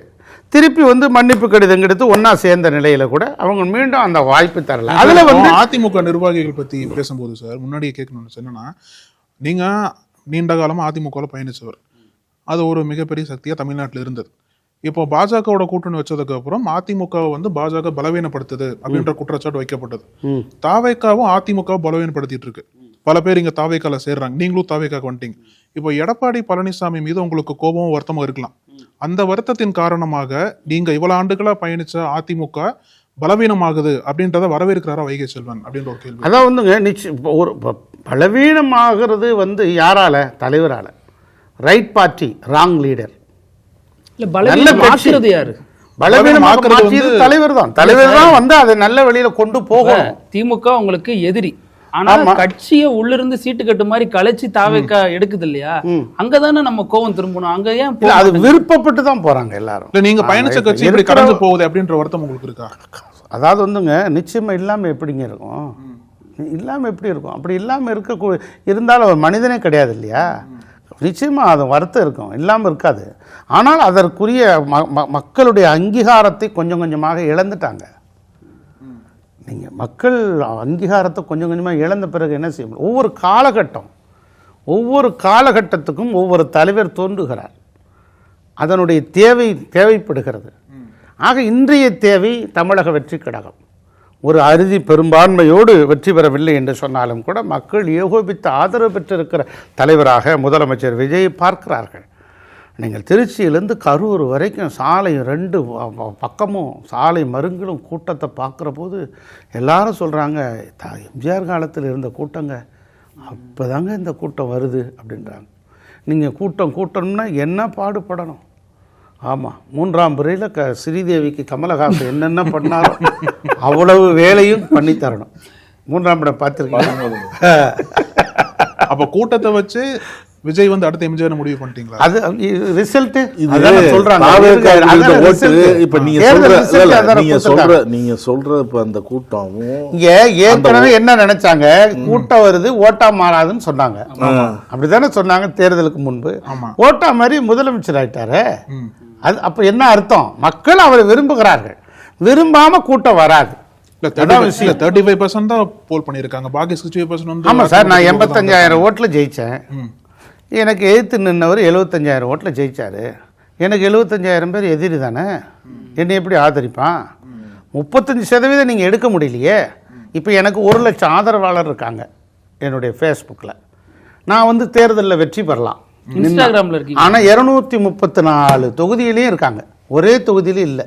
திருப்பி வந்து மன்னிப்பு கடிதம் எடுத்து ஒன்னா சேர்ந்த நிலையில கூட அவங்க மீண்டும் அந்த வாய்ப்பு தரல. அதுல வந்து அதிமுக நிர்வாகிகள் பத்தி பேசும்போது சார், முன்னாடியே கேட்கணும்னு என்னன்னா, நீங்க நீண்ட காலமா அதிமுகவில் பயணிச்சவர், அது ஒரு மிகப்பெரிய சக்தியா தமிழ்நாட்டில் இருந்தது. இப்போ பாஜகவோட கூட்டணி வச்சதுக்கு அப்புறம் அதிமுகவை வந்து பாஜக பலவீனப்படுத்துது அப்படின்ற குற்றச்சாட்டு வைக்கப்பட்டது. தாவேக்காவும் அதிமுகவும் பலவீனப்படுத்திட்டு இருக்கு. பல பேர் இங்க தாவேக்கால சேர்றாங்க, நீங்களும் தாவேக்காக்கு வந்துட்டீங்க. இப்போ எடப்பாடி பழனிசாமி மீது உங்களுக்கு கோபமும் வருத்தமும் இருக்கலாம். அந்த வருத்தத்தின் காரணமாக நீங்க இவ்வளவு ஆண்டுகளா பயணிச்ச அதிமுக பலவீனமாகுது அப்படின்றத வரவேற்கிறாரா வைகை செல்வன் அப்படின்ற ஒரு கேள்வி. அதான் வந்துங்க, நிச்சயம் ஒரு பலவீனமாகிறது வந்து யாரால? தலைவரால. Right party wrong leader. பலவீனமாக்குறது யாரு? பலவீனமாக்குறது தலைவர் தான். தலைவர் தான் வந்து அதை நல்ல வழியில கொண்டு போகும். திமுக உங்களுக்கு எதிரி, ஆனா கட்சியை உள்ளிருந்து சீட்டு கட்டு மாதிரி கலைச்சி தாவேக்கா எடுக்குது இல்லையா, அங்கதானே நம்ம கோவம் திரும்பணும். அங்க ஏன் அது விருப்பப்பட்டு தான் போறாங்க எல்லாரும். நீங்க பயணிச்ச கட்சி இப்படி கடந்து போகுது அப்படின்ற வருத்தம் உங்களுக்கு இருக்கா? அதாவது வந்துங்க, நிச்சயமா இல்லாம எப்படிங்க இருக்கும்? இல்லாம எப்படி இருக்கும்? அப்படி இல்லாம இருந்தாலும் ஒரு மனிதனே கிடையாது இல்லையா? நிச்சயமா அது வருத்தம் இருக்கும், இல்லாமல் இருக்காது. ஆனால் அதற்குரிய மக்களுடைய அங்கீகாரத்தை கொஞ்சம் கொஞ்சமாக இழந்துட்டாங்க. நீங்கள் மக்கள் அங்கீகாரத்தை கொஞ்சம் கொஞ்சமாக இழந்த பிறகு என்ன செய்ய முடியும்? ஒவ்வொரு காலகட்டத்துக்கும் ஒவ்வொரு தலைவர் தோன்றுகிறார், அதனுடைய தேவைப்படுகிறது. ஆக இன்றைய தேவை தமிழக வெற்றி கழகம் ஒரு அறுதி பெரும்பான்மையோடு வெற்றி பெறவில்லை என்று சொன்னாலும் கூட மக்கள் ஏகோபித்த ஆதரவு பெற்றிருக்கிற தலைவராக முதலமைச்சர் விஜய் பார்க்கிறார்கள். நீங்கள் திருச்சியிலேருந்து கரூர் வரைக்கும் சாலை 2 பக்கமும் சாலை மருங்கிலும் கூட்டத்தை பார்க்குற போது எல்லாரும் சொல்கிறாங்க, எம்ஜிஆர் காலத்தில் இருந்த கூட்டங்க, அப்போ தாங்க இந்த கூட்டம் வருது அப்படின்றாங்க. நீங்கள் கூட்டணும்னா என்ன பாடுபடணும்? ஆமாம், 3ஆம் பிறையில் ஸ்ரீதேவிக்கு கமலஹாசன் என்னென்ன பண்ணாலும் அவ்வளவு வேலையும் பண்ணி தரணும். 3ஆம் படம் பார்த்துருக்கீங்க. அப்போ கூட்டத்தை வச்சு விஜய் வந்து அடுத்த எம்ஜிஆர் முடிவு பண்ணிட்டீங்களா? அது ரிசல்ட் சொல்றாங்க. இப்ப நீங்க சொல்ற இப்ப அந்த கூட்டம் இங்க ஏற்கனவே என்ன நினைச்சாங்க, கூட்டம் வருது ஓட்டா மாறாதுன்னு சொன்னாங்க. அப்படித்தானே சொன்னாங்க தேர்தலுக்கு முன்பு. ஓட்டா மாதிரி முதலமைச்சர் ஆயிட்டாரு. அது அப்ப என்ன அர்த்தம்? மக்கள் அவரை விரும்புகிறார்கள், விரும்பாம கூட்டம் வராது. 35% தான் போல் பண்ணிருக்காங்க, பாக்கி 65% வந்து. ஆமா சார், நான் 85,000 ஓட்டுல ஜெயிச்சேன். எனக்கு எதிர்த்து நின்றவர் 75,000 ஓட்டில் ஜெயிச்சார். எனக்கு 75,000 பேர் எதிரி தானே, என்னை எப்படி ஆதரிப்பான்? 35% நீங்கள் எடுக்க முடியலையே. இப்போ எனக்கு 1 லட்சம் ஆதரவாளர் இருக்காங்க என்னுடைய ஃபேஸ்புக்கில். நான் வந்து தேர்தலில் வெற்றி பெறலாம். இன்ஸ்டாகிராமில் இருக்கீங்க. ஆனால் 234 தொகுதியிலையும் இருக்காங்க, ஒரே தொகுதியிலும் இல்லை.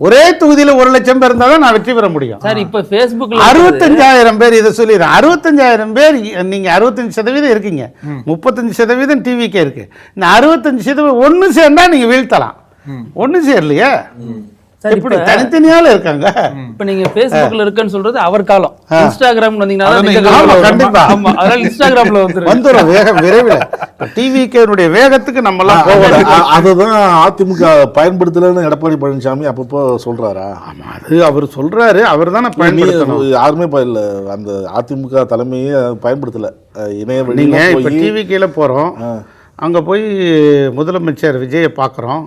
ஒரே தொகுதியில் 1 லட்சம் பேர் இருந்தால் தான் நான் வெற்றி பெற முடியும். சார் இப்போ ஃபேஸ்புக்கில் 65,000 பேர், இதை சொல்லிடுறேன், 65,000 பேர். நீங்கள் 65% இருக்கீங்க, 35% டிவிக்கே இருக்கு. இந்த 65% ஒன்று சேர்ந்தா நீங்கள் வீழ்த்தலாம். ஒன்று சேரலையே, இப்படி தனித்தனியால இருக்காங்க. இப்போ நீங்க ஃபேஸ்புக்ல இருக்குன்னு சொல்றது அவர் காலம். இன்ஸ்டாகிராம் வந்தீங்கன்னா கண்டிப்பா அதனால இன்ஸ்டாகிராம்ல வந்துடும் வேகம் விரைவில். டிவிக்கேனுடைய வேகத்துக்கு நம்ம எல்லாம் போகல. அதுதான் அதிமுக பயன்படுத்தலன்னு எடப்பாடி பழனிசாமி அப்பப்போ சொல்றாரா? ஆமா, அது அவர் சொல்றாரு, அவர் தானே பயன்படுத்தணும். யாருமே இல்ல, அந்த அதிமுக தலைமையே பயன்படுத்தல. இணைய நீங்க இப்ப டிவிக்கேல போறோம், அங்க போய் முதலமைச்சர் விஜயை பார்க்குறோம்.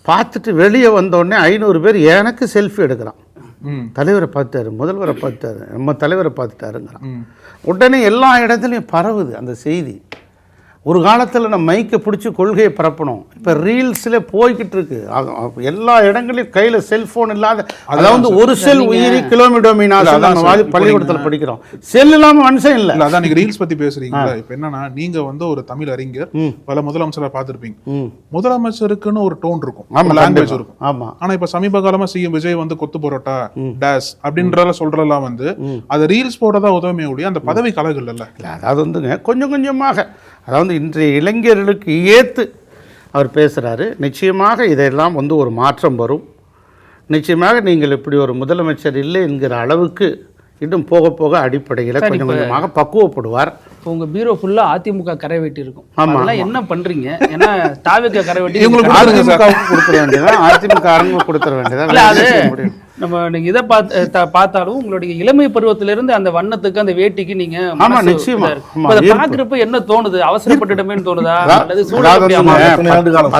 பார்த்துட்டு வெளியே வந்தோடனே 500 பேர் எனக்கு செல்ஃபி எடுக்கிறான். தலைவரை பார்த்தாரு, முதல்வரை பார்த்தாரு, நம்ம தலைவரை பார்த்துட்டாருங்கிறான். உடனே எல்லா இடத்துலையும் பரவுது அந்த செய்தி. ஒரு காலத்தில் நம்ம மைக்கை பிடிச்சி கொள்கையை பரப்பணும், இப்போ ரீல்ஸில் போய்கிட்டு இருக்கு. எல்லா இடங்களையும் கையில் செல்ஃபோன் இல்லாத, அதாவது ஒரு செல் உயிரி கிலோமீட்டர் பள்ளிக்கூடத்தில் படிக்கிறோம், செல் இல்லாமல் மனுஷன் இல்லை. அதான் நீங்க ரீல்ஸ் பத்தி பேசுறீங்களா? இப்போ என்னன்னா, நீங்க வந்து ஒரு தமிழ் அறிஞர், பல முதலமைச்சரை பார்த்துருப்பீங்க. முதலமைச்சருக்குன்னு ஒரு டோன் இருக்கும், லாங்குவேஜ் இருக்கும். ஆமா. ஆனா இப்ப சமீப காலமா சிஎம் விஜய் வந்து கொத்து பரோட்டா டேஸ் அப்படின்றத சொல்றதெல்லாம் வந்து அது ரீல்ஸ் போடுறதா உதவுமே ஒழிய அந்த பதவி கலகல் இல்ல. அதாவது வந்துங்க கொஞ்சம் கொஞ்சமாக, அதாவது இன்றைய இளைஞர்களுக்கு ஏற்று அவர் பேசுகிறாரு. நிச்சயமாக இதெல்லாம் வந்து ஒரு மாற்றம் வரும். நிச்சயமாக நீங்கள் இப்படி ஒரு முதலமைச்சர் இல்லை என்கிற அளவுக்கு இன்னும் போக போக அடிப்படையில் கொஞ்சம் கொஞ்சமாக பக்குவப்படுவார். இப்போ உங்க பீரோ ஃபுல்லா அதிமுக கரை வெட்டி இருக்கும். அதெல்லாம் என்ன பண்றீங்க? ஏன்னா தாவேக கரை வெட்டி அதிமுகவுக்கு கொடுத்துட வேண்டியதான், அதிமுக அரங்கு கொடுத்துட வேண்டியதான். நம்ம நீங்க இதை பார்த்தாலும் உங்களுடைய இளமை பருவத்திலிருந்து அந்த வண்ணத்துக்கு அந்த வேட்டிக்கு நீங்க பாக்குறப்ப என்ன தோணுது? அவசரப்பட்டுட்டமேன்னு தோணுதா? அல்லது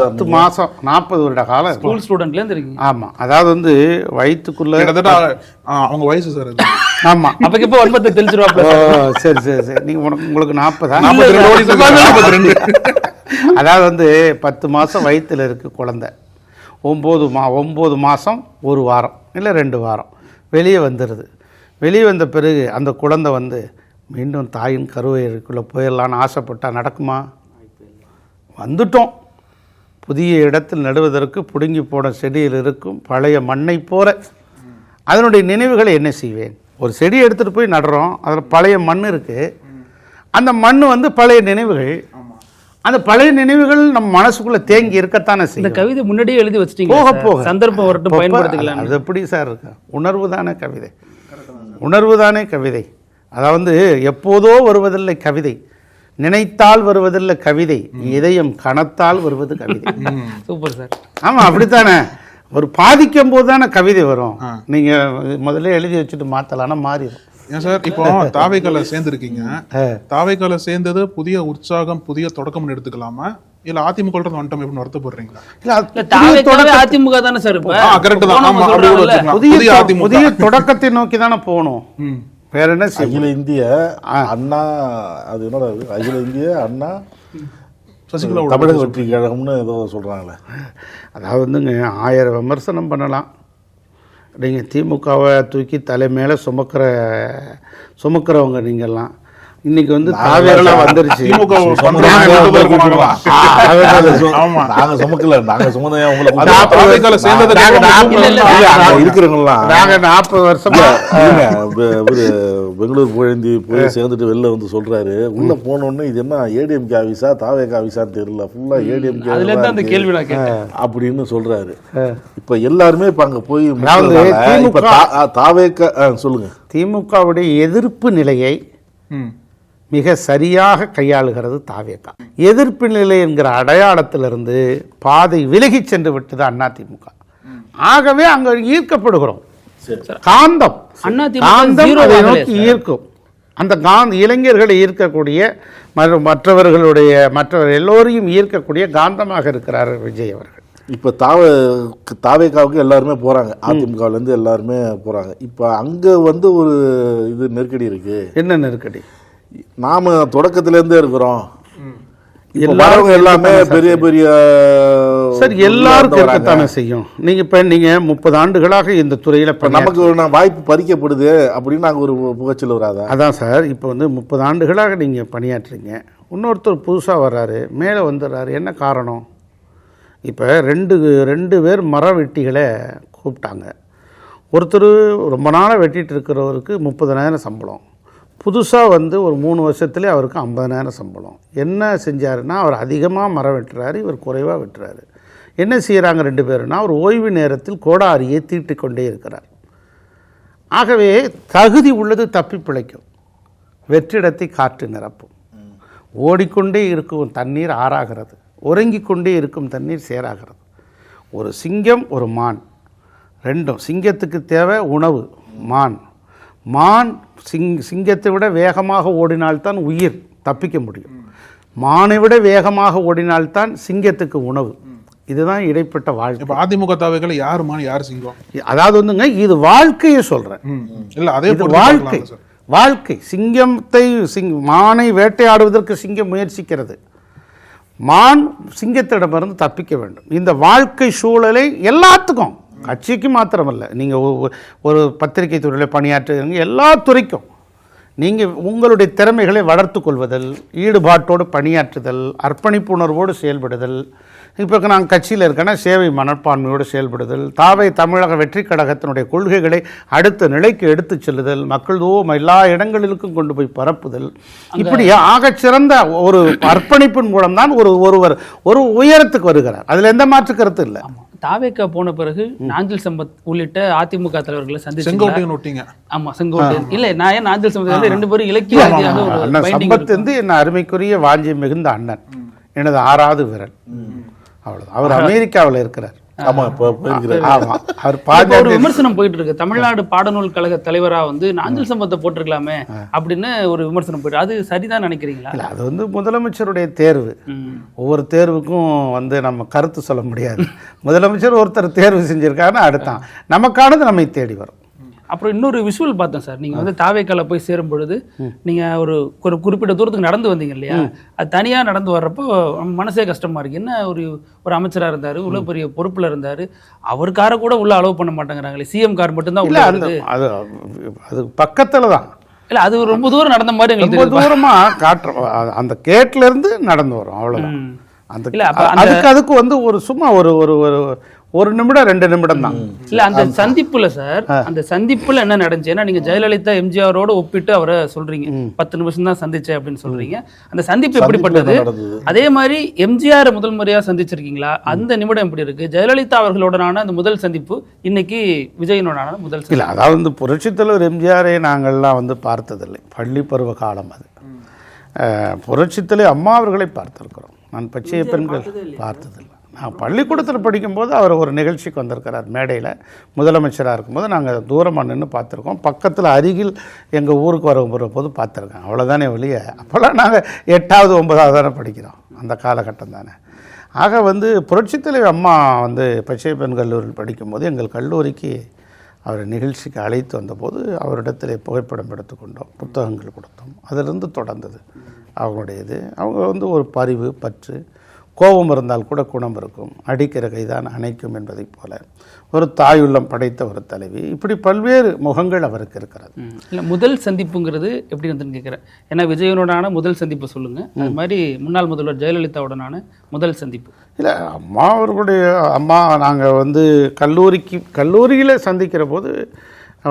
10 மாசம் 40 வருட காலம் ஸ்கூல் ஸ்டூடெண்ட்ல இருந்து இருக்கீங்க. ஆமா, அதாவது வந்து வயிற்றுக்குள்ள அவங்க வயசு சார். ஆமா, அப்பக்கு இப்ப 9 தெளிச்சிருவாப்ல. சரி சரி சரி, நீங்க உங்களுக்கு 40. அதாவது வந்து 10 மாசம் வயிற்றுல இருக்கு குழந்தை, 9 மாதம் 1 வாரம் இல்லை 2 வாரம் வெளியே வந்துடுது. வெளியே வந்த பிறகு அந்த குழந்தை வந்து மீண்டும் தாயின் கருவறைக்குள்ளே போயிடலான்னு ஆசைப்பட்டால் நடக்குமா? வந்துட்டோம். புதிய இடத்தில் நடுவதற்கு பிடுங்கி போன செடியில் இருக்கும் பழைய மண்ணை போல அதனுடைய நினைவுகளை என்ன செய்வேன்? ஒரு செடியை எடுத்துகிட்டு போய் நடுறோம், அதில் பழைய மண் இருக்குது. அந்த மண் வந்து பழைய நினைவுகள். அந்த பழைய நினைவுகள் நம்ம மனசுக்குள்ள தேங்கி இருக்கத்தானே செய்யும். இந்த கவிதை முன்னாடியே எழுதி வச்சிட்டீங்க, போக போக சந்தர்ப்பம் வரட்டும் பயன்படுத்திக்கலாம். அது எப்படி சார் இருக்கு? உணர்வு தானே கவிதை, உணர்வு தானே கவிதை. அதாவது எப்போதோ வருவதில்லை கவிதை, நினைத்தால் வருவதில்லை கவிதை, இதயம் கனத்தால் வருவது கவிதை. Super sir. ஆமா, அப்படித்தானே. ஒரு பாதிக்கும் போது தானே கவிதை வரும். நீங்க முதல்ல எழுதி வச்சுட்டு மாத்தலாம்னா மாறிடும். ஏன் சார், இப்போ தாவேக்கால சேர்ந்துருக்கீங்க, தாவேக்கால சேர்ந்தது புதிய உற்சாகம், புதிய தொடக்கம்னு எடுத்துக்கலாமா? இல்ல அதிமுக வந்துட்டோம் எப்படி வருத்தப்படுறீங்களா? அதிமுக தானே சார் புதிய தொடக்கத்தை நோக்கி தானே போகணும். வேற என்ன? அகில இந்திய அண்ணா, அது என்னோட அகில இந்திய அண்ணா தமிழக வெற்றி கழகம்னு ஏதோ சொல்றாங்களே. அதாவது வந்துங்க 1000 விமர்சனம் பண்ணலாம். நீங்கள் திமுகவை தூக்கி தலை மேலே சுமக்கிறவங்க நீங்கள்லாம் இன்னைக்கு வந்து தாவேரெல்லாம் வந்துருச்சு. நாங்க சுமக்கல, நாங்க சுமந்தையா இருக்கிறவங்கலாம். நாங்க 40 வருஷமா பெங்களூர் போய் சேர்ந்துட்டு வெளில வந்து சொல்றாரு, உள்ள போனோன்னு இது என்ன ஏடிஎம்கே ஆஃபீஸா தாவேகா ஆஃபீஸான்னு தெரியல, ஃபுல்லா ஏடிஎம்கே அப்படின்னு சொல்றாரு. இப்ப எல்லாருமே இப்ப அங்க போய் தாவேகா சொல்லுங்க, திமுகவுடைய எதிர்ப்பு நிலையை மிக சரியாக கையாளுகிறது தாவேகா. எதிர்ப்பு நிலை என்கிற அடையாளத்திலிருந்து பாதை விலகி சென்று விட்டது அதிமுக. ஆகவே அங்க ஈர்க்கப்படுகிறோம். காந்தம் அதை நோக்கி ஈர்க்கும். அந்த இளைஞர்களை ஈர்க்கக்கூடிய மற்றவர் எல்லோரையும் ஈர்க்கக்கூடிய காந்தமாக இருக்கிறார் விஜய் அவர்கள். இப்போ தாவேகாவுக்கு எல்லாருமே போகிறாங்க, அதிமுகலேருந்து எல்லாருமே போகிறாங்க. இப்போ அங்கே வந்து ஒரு இது நெருக்கடி இருக்குது. என்ன நெருக்கடி? நாம் தொடக்கத்துலேருந்தே இருக்கிறோம், எல்லாரும் எல்லாமே பெரிய பெரிய சார் எல்லாருக்கும் இருக்கத்தானே செய்யும். நீங்கள் இப்போ நீங்கள் 30 ஆண்டுகளாக இந்த துறையில் இப்போ நமக்கு வாய்ப்பு பறிக்கப்படுது அப்படின்னு நாங்கள் ஒரு புகைச்சல் வராதா? அதான் சார், இப்போ வந்து 30 ஆண்டுகளாக நீங்கள் பணியாற்றுறீங்க, இன்னொருத்தர் புதுசாக வர்றாரு, மேலே வந்துடுறாரு, என்ன காரணம்? இப்போ ரெண்டு பேர் மர வெட்டிகளை கூப்பிட்டாங்க. ஒருத்தர் ரொம்ப நாளாக வெட்டிகிட்டு இருக்கிறவருக்கு 30,000 சம்பளம், புதுசாக வந்து ஒரு 3 வருஷத்துலேயே அவருக்கு 50,000 சம்பளம். என்ன செஞ்சாருன்னா, அவர் அதிகமாக மரம் வெட்டுறாரு, இவர் குறைவாக வெட்டுறாரு. என்ன செய்கிறாங்க 2 பேருன்னா, அவர் ஓய்வு நேரத்தில் கோடாரியை தீட்டிக் கொண்டே இருக்கிறார். ஆகவே தகுதி உள்ளது தப்பி பிழைக்கும், வெற்றிடத்தை காற்று நிரப்பும். ஓடிக்கொண்டே இருக்கும் தண்ணீர் ஆறாகிறது, உறங்கிக் கொண்டே இருக்கும் தண்ணீர் சேராகிறது. ஒரு சிங்கம் ஒரு மான் ரெண்டும், சிங்கத்துக்கு தேவை உணவு, மான் சிங்கத்தை விட வேகமாக ஓடினால்தான் உயிர் தப்பிக்க முடியும், மானை விட வேகமாக ஓடினால்தான் சிங்கத்துக்கு உணவு. இதுதான் இடைப்பட்ட வாழ்க்கை. அதிமுக தாவைகள் யார் மான் யார் சிங்கம்? அதாவது வந்துங்க, இது வாழ்க்கையை சொல்றேன். இல்ல அதே வாழ்க்கை சிங்கத்தை மானை வேட்டையாடுவதற்கு சிங்கம் முயற்சிக்கிறது, மான் சிங்கத்திடமிருந்து தப்பிக்க வேண்டும். இந்த வாழ்க்கை சூழலை எல்லாத்துக்கும், கட்சிக்கு மாத்திரமல்ல, நீங்கள் ஒரு பத்திரிகை துறையில் பணியாற்றுகிறீங்க, எல்லா துறைக்கும் நீங்கள் உங்களுடைய திறமைகளை வளர்த்து கொள்வதல், ஈடுபாட்டோடு பணியாற்றுதல், அர்ப்பணிப்பு உணர்வோடு செயல்படுதல். இப்போ நாங்கள் கட்சியில் இருக்கேன்னா சேவை மனப்பான்மையோடு செயல்படுதல், தமிழக வெற்றி கழகத்தினுடைய கொள்கைகளை அடுத்த நிலைக்கு எடுத்து செல்லுதல், மக்கள் எல்லா இடங்களிலும் கொண்டு போய் பரப்புதல், இப்படி ஆகச்சிறந்த ஒரு அர்ப்பணிப்பின் மூலம்தான் ஒருவர் ஒரு உயரத்துக்கு வருகிறார். அதில் எந்த மாற்று கருத்து இல்லை. தாவேக்கா போன பிறகு நாஞ்சில் சம்பத் உள்ளிட்ட அதிமுக தலைவர்களை சந்திச்சு செங்கோட்டையன். ஆமா, செங்கோட்டையன் இல்ல, நான் ஏன் நாஞ்சில் சம்பத் 2 பேரும் இலக்கிய சம்பத் வந்து என்ன அருமைக்குரிய வாஞ்சி மிகுந்த அண்ணன், எனது 6வது விரல், அவ்வளவு. அவர் அமெரிக்காவில் இருக்கிறார். ஒரு விமர்சனம் போயிட்டு இருக்கு, தமிழ்நாடு பாடநூல் கழக தலைவரா வந்து நாஞ்சில் சம்பத்தை போட்டிருக்கலாமே அப்படின்னு ஒரு விமர்சனம் போயிட்டு, அது சரிதான் நினைக்கிறீங்களா? இல்ல, அது வந்து முதலமைச்சருடைய தேர்வு. ஒவ்வொரு தேர்வுக்கும் வந்து நம்ம கருத்து சொல்ல முடியாது. முதலமைச்சர் ஒருத்தர் தேர்வு செஞ்சிருக்காருன்னா அடுத்தான் நமக்கானது நம்மை தேடி வரும். அப்புறம் இன்னொரு விஷுவல் பார்த்தேன் சார், நீங்கள் வந்து தாவேக்கால போய் சேரும் பொழுது நீங்கள் ஒரு குறிப்பிட்ட தூரத்துக்கு நடந்து வந்தீங்க இல்லையா, அது தனியாக நடந்து வர்றப்போ மனசே கஷ்டமாக இருக்குது. என்ன ஒரு அமைச்சராக இருந்தார், இவ்வளோ பெரிய பொறுப்பில் இருந்தார், அவர் காரை கூட உள்ள அலோவ் பண்ண மாட்டேங்கிறாங்களே, சிஎம் கார் மட்டும்தான் உள்ள வருது. அது பக்கத்தில் தான், இல்லை அது ரொம்ப தூரம் நடந்த மாதிரி எங்களுக்கு ரொம்ப தூரமாக காட்டுறோம். அந்த கேட்லேருந்து நடந்து வரும், அவ்வளோதான். அதுக்கு வந்து ஒரு சும்மா ஒரு நிமிடம் 2 நிமிடம் தான். இல்ல அந்த சந்திப்புல சார், அந்த சந்திப்புல என்ன நடந்துச்சு? ஏன்னா நீங்க ஜெயலலிதா எம்ஜிஆரோட ஒப்பிட்டு அவரை சொல்றீங்க, 10 நிமிஷம் தான் சந்திச்சேன் அப்படின்னு சொல்றீங்க. அந்த சந்திப்பு எப்படிப்பட்டது? அதே மாதிரி எம்ஜிஆர் முதல் முறையா சந்திச்சிருக்கீங்களா? அந்த நிமிடம் எப்படி இருக்கு? ஜெயலலிதா அவர்களுடனான அந்த முதல் சந்திப்பு, இன்னைக்கு விஜயனுடனான முதல் சந்திப்பு. இல்லை, அதாவது வந்து புரட்சித் தலைவர் எம்ஜிஆரை நாங்கள்லாம் வந்து பார்த்ததில்லை, பள்ளி பருவ காலம் அது. புரட்சித் தலைவர் அம்மா அவர்களை பார்த்திருக்கிறோம், நான் பச்சைய பெண்கள் பார்த்ததில்லை. நான் பள்ளிக்கூடத்தில் படிக்கும்போது அவர் ஒரு நிகழ்ச்சிக்கு வந்திருக்கிறார், மேடையில் முதலமைச்சராக இருக்கும்போது நாங்கள் தூரமாக நின்று பார்த்துருக்கோம். பக்கத்தில் அருகில் எங்கள் ஊருக்கு வர போது பார்த்துருக்கேன், அவ்வளோதானே வெளியே. அப்போல்லாம் நாங்கள் 8வது 9வது தானே படிக்கிறோம், அந்த காலகட்டம் தானே. ஆக வந்து புரட்சித் தலைவர் அம்மா வந்து பச்சை பெண் கல்லூரியில் படிக்கும்போது எங்கள் கல்லூரிக்கு அவர் நிகழ்ச்சிக்கு அழைத்து வந்தபோது அவரிடத்தில் புகைப்படம் எடுத்துக்கொண்டோம், புத்தகங்கள் கொடுத்தோம். அதிலிருந்து தொடர்ந்தது அவங்களுடையது. அவங்க வந்து ஒரு பரிவு, பற்று, கோபம் இருந்தால் கூட குணம் இருக்கும், அடிக்கிற கைதான் அணைக்கும் என்பதைப் போல ஒரு தாயுள்ளம் படைத்த ஒரு தலைவி. இப்படி பல்வேறு முகங்கள் அவருக்கு இருக்கிறது. இல்லை, முதல் சந்திப்புங்கிறது எப்படி வந்துன்னு கேட்குறேன். ஏன்னா விஜயனுடனான முதல் சந்திப்பு சொல்லுங்கள், அது மாதிரி முன்னாள் முதல்வர் ஜெயலலிதாவுடனான முதல் சந்திப்பு. இல்லை, அம்மா அவர்களுடைய அம்மா நாங்கள் வந்து கல்லூரியில் சந்திக்கிற போது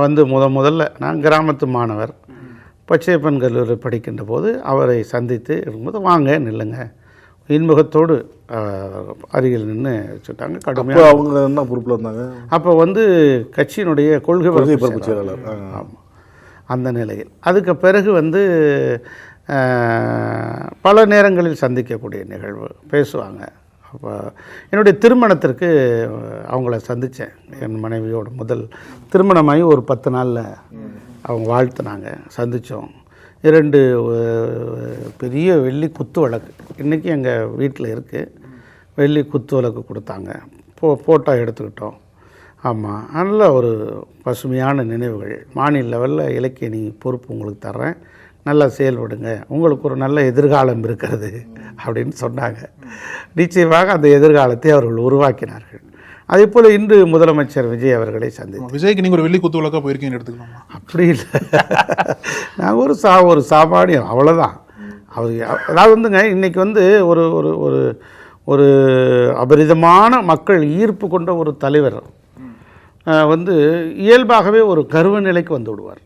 வந்து முதல்ல நான் கிராமத்து மாணவர், பச்சையப்பன் கல்லூரி படிக்கின்ற போது அவரை சந்தித்து இருக்கும்போது வாங்க நில்லுங்க இன்முகத்தோடு அருகில் நின்று வச்சுட்டாங்க. கடுமையாக அவங்க என்ன பொறுப்பில் இருந்தாங்க அப்போ வந்து கட்சியினுடைய கொள்கை பரப்பு செயலாளர். ஆமாம், அந்த நிலையில். அதுக்கு பிறகு வந்து பல நேரங்களில் சந்திக்கக்கூடிய நிகழ்வு, பேசுவாங்க. அப்போ என்னுடைய திருமணத்திற்கு அவங்கள சந்தித்தேன், என் மனைவியோட முதல் திருமணமாகி ஒரு 10 நாளில் அவங்க வாழ்த்துனாங்க, சந்தித்தோம். 2 பெரிய வெள்ளி குத்து விளக்கு இன்றைக்கி எங்கள் வீட்டில் இருக்குது, வெள்ளி குத்து விளக்கு கொடுத்தாங்க, ஃபோட்டோ எடுத்துக்கிட்டோம். ஆமாம், நல்ல ஒரு பசுமையான நினைவுகள். மாநில லெவலில் இலக்கிய நீ பொறுப்பு உங்களுக்கு தர்றேன், நல்லா செயல்படுங்க, உங்களுக்கு ஒரு நல்ல எதிர்காலம் இருக்கிறது அப்படின்னு சொன்னாங்க. நிச்சயமாக அந்த எதிர்காலத்தை அவர்கள் உருவாக்கினார்கள். அதே போல் இன்று முதலமைச்சர் விஜய் அவர்களை சந்தித்தார். விஜய்க்கு நீங்கள் ஒரு வெள்ளி குத்து விளக்கா போயிருக்கீங்கன்னு எடுத்துக்கலாமா? அப்படி இல்லை, நான் ஒரு சாமானியம், அவ்வளோதான். அவர் அதாவது வந்துங்க இன்றைக்கி வந்து ஒரு ஒரு ஒரு ஒரு அபரிதமான மக்கள் ஈர்ப்பு கொண்ட ஒரு தலைவர் வந்து இயல்பாகவே ஒரு கர்வ நிலைக்கு வந்து விடுவார்.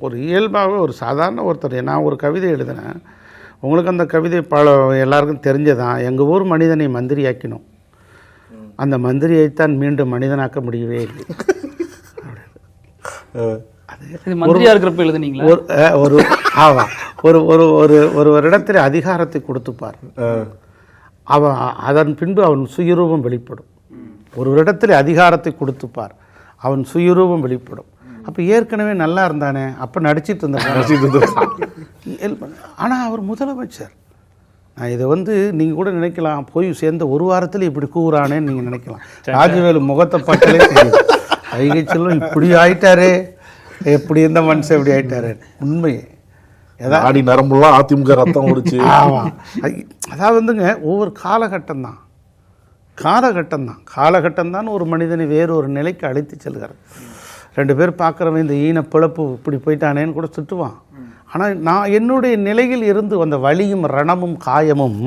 ஒரு இயல்பாகவே ஒரு சாதாரண ஒருத்தர். நான் ஒரு கவிதை எழுதினேன், உங்களுக்கு அந்த கவிதை எல்லாருக்கும் தெரிஞ்சதான். எங்கள் ஊர் மனிதனை மந்திரியாக்கினோம், அந்த மந்திரியைத்தான் மீண்டும் மனிதனாக்க முடியவே இல்லை. மந்திரியா இருக்கிறப்ப எழுதுனீங்களா? ஒரு ஆமாம், ஒரு இடத்துல அதிகாரத்தை கொடுத்துப்பார், அவன் அதன் பின்பு அவன் சுயரூபம் வெளிப்படும். ஒரு இடத்துல அதிகாரத்தை கொடுத்துப்பார், அவன் சுயரூபம் வெளிப்படும். அப்போ ஏற்கனவே நல்லா இருந்தானே, அப்போ நடிச்சிட்டு இருந்தான். ஆனால் அவர் முதலமைச்சர். நான் இதை வந்து நீங்கள் கூட நினைக்கலாம், போய் சேர்ந்த ஒரு வாரத்தில் இப்படி கூறானேன்னு நீங்கள் நினைக்கலாம். ராஜவேலு முகத்தை பார்த்தாலே தெரியும், வைகை செல்வம் இப்படி ஆயிட்டாரே, எப்படி இருந்த மனுஷன் எப்படி ஆயிட்டாரு. உண்மையே ஆடி நரம்புலாம் அதிமுக ரத்தம் ஓடிச்சு. ஆமாம், அதாவது வந்துங்க ஒவ்வொரு காலகட்டம் தான் ஒரு மனிதனை வேறு ஒரு நிலைக்கு அழைத்து செல்கிறார். 2 பேர் பார்க்குறவன் இந்த ஈனப்பிழப்பு இப்படி போயிட்டானேன்னு கூட திட்டுவான். ஆனால் நான் என்னுடைய நிலையில் இருந்து வந்த வலியும் ரணமும் காயமும்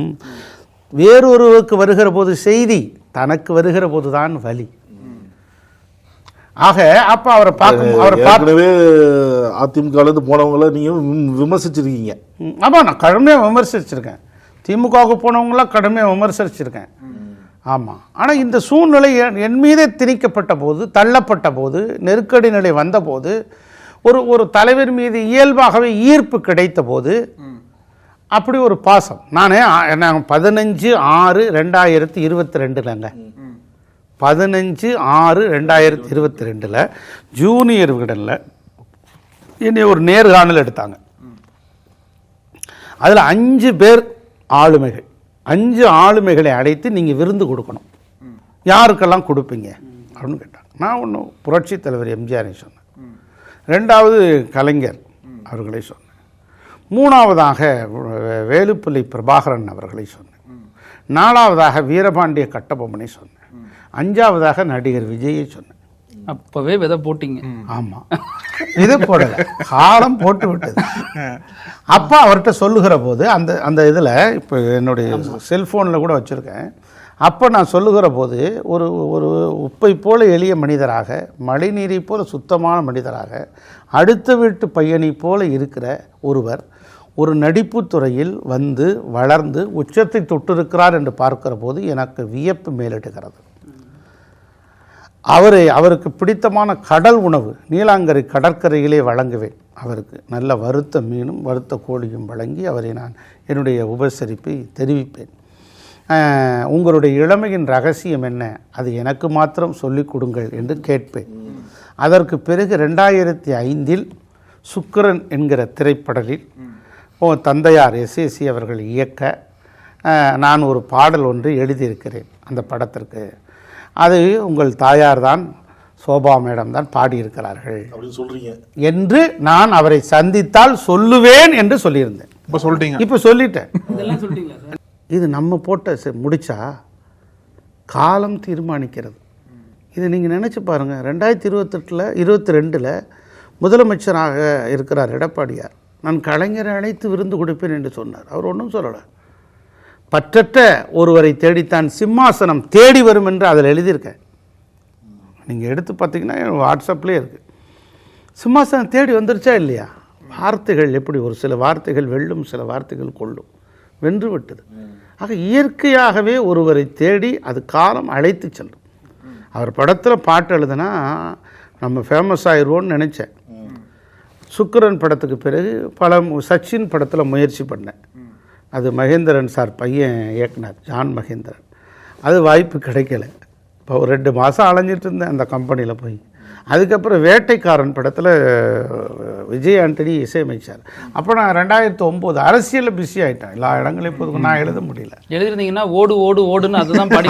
வேறொருவருக்கு வருகிற போது செய்தி, தனக்கு வருகிற போது தான் வலி. ஆக அப்போ அவரை பார்க்கவே அதிமுகலேருந்து போனவங்கள நீங்கள் விமர்சிச்சிருக்கீங்க. ஆமாம், நான் கடுமையாக விமர்சிச்சிருக்கேன். திமுகவுக்கு போனவங்களாம் கடுமையாக விமர்சிச்சிருக்கேன். ஆமாம். ஆனால் இந்த சூழ்நிலை என் மீதே திணிக்கப்பட்ட போது, தள்ளப்பட்ட போது, நெருக்கடி நிலை வந்தபோது, ஒரு தலைவர் மீது இயல்பாகவே ஈர்ப்பு கிடைத்த போது அப்படி ஒரு பாசம். நான் 15/6/2022 15/6/2022 ஜூனியர் விகடனில் என்னை ஒரு நேர்காணல் எடுத்தாங்க. அதில் 5 பேர் ஆளுமைகள், 5 ஆளுமைகளை அழைத்து நீங்கள் விருந்து கொடுக்கணும், யாருக்கெல்லாம் கொடுப்பீங்க அப்படின்னு கேட்டாங்க. நான் ஒன்று புரட்சி தலைவர் எம்ஜிஆரை சொன்னேன், 2வது கலைஞர் அவர்களை சொன்னேன், 3வதாக வேலுப்பிள்ளை பிரபாகரன் அவர்களை சொன்னேன், 4வதாக வீரபாண்டிய கட்டபொம்மனை சொன்னேன், 5வதாக நடிகர் விஜயை சொன்னேன். அப்பவே விதை போட்டிங்க? ஆமாம், விதை போடலை, காலம் போட்டு விட்டது. அப்போ அவர்கிட்ட சொல்லுகிற போது அந்த இதில் இப்போ என்னுடைய செல்ஃபோனில் கூட வச்சுருக்கேன். அப்போ நான் சொல்லுகிற போது ஒரு உப்பை போல எளிய மனிதராக, மழைநீரை போல சுத்தமான மனிதராக, அடுத்த வீட்டு பையனை போல இருக்கிற ஒருவர் ஒரு நடிப்பு துறையில் வந்து வளர்ந்து உச்சத்தை தொட்டிருக்கிறார் என்று பார்க்கிற போது எனக்கு வியப்பு மேலிடுகிறது. அவருக்கு பிடித்தமான கடல் உணவு நீலாங்கரை கடற்கரையிலே வழங்குவேன். அவருக்கு நல்ல வறுத்த மீனும் வறுத்த கோழியும் வழங்கி அவரை நான் என்னுடைய உபசரிப்பை தெரிவிப்பேன். உங்களுடைய இளமையின் ரகசியம் என்ன, அது எனக்கு மாத்திரம் சொல்லிக் கொடுங்கள் என்று கேட்பேன். அதற்கு பிறகு 2005 சுக்கிரன் என்கிற திரைப்படலில் தந்தையார் எஸ்ஏசி அவர்கள் இயக்க நான் ஒரு பாடல் ஒன்று எழுதியிருக்கிறேன். அந்த படத்திற்கு அது உங்கள் தாயார் தான், சோபா மேடம் தான் பாடியிருக்கிறார்கள் என்று நான் அவரை சந்தித்தால் சொல்லுவேன் என்று சொல்லியிருந்தேன். இப்போ சொல்லிட்டேன். இது நம்ம போட்ட முடிச்சா காலம் தீர்மானிக்கிறது. இது நீங்கள் நினச்சி பாருங்கள். 2022 முதலமைச்சராக இருக்கிறார் எடப்பாடியார். நான் கலைஞரை அழைத்து விருந்து கொடுப்பேன் என்று சொன்னார். அவர் ஒன்றும் சொல்லலை. பற்றற்ற ஒருவரை தேடித்தான் சிம்மாசனம் தேடி வரும் என்று அதில் எழுதியிருக்கேன். நீங்கள் எடுத்து பார்த்தீங்கன்னா வாட்ஸ்அப்லேயே இருக்குது. சிம்மாசனம் தேடி வந்துருச்சா இல்லையா? வார்த்தைகள் எப்படி, ஒரு சில வார்த்தைகள் வெல்லும், சில வார்த்தைகள் கொள்ளும். வென்று விட்டது. ஆக இயற்கையாகவே ஒருவரை தேடி அது காலம் அழைத்து செல்லும். அவர் படத்தில் பாட்டு எழுதுனா நம்ம ஃபேமஸ் ஆயிடுவோன்னு நினச்சேன். சுக்கிரன் படத்துக்கு பிறகு சச்சின் படத்தில் முயற்சி பண்ணேன். அது மகேந்திரன் சார் பையன் இயக்குனர், ஜான் மகேந்திரன். அது வாய்ப்பு கிடைக்கல. இப்போ ஒரு 2 மாதம் அலைஞ்சிட்டு இருந்தேன் அந்த கம்பெனியில் போய். அதுக்கப்புறம் வேட்டைக்காரன் படத்தில் விஜய் ஆண்டனி இசையமைச்சார். அப்போ நான் 2009 அரசியலில் பிஸி ஆகிட்டேன். எல்லா இடங்களையும் போதும் நான் எழுத முடியல. எழுதிருந்தீங்கன்னா ஓடு ஓடு ஓடுன்னு அதுதான் பாடி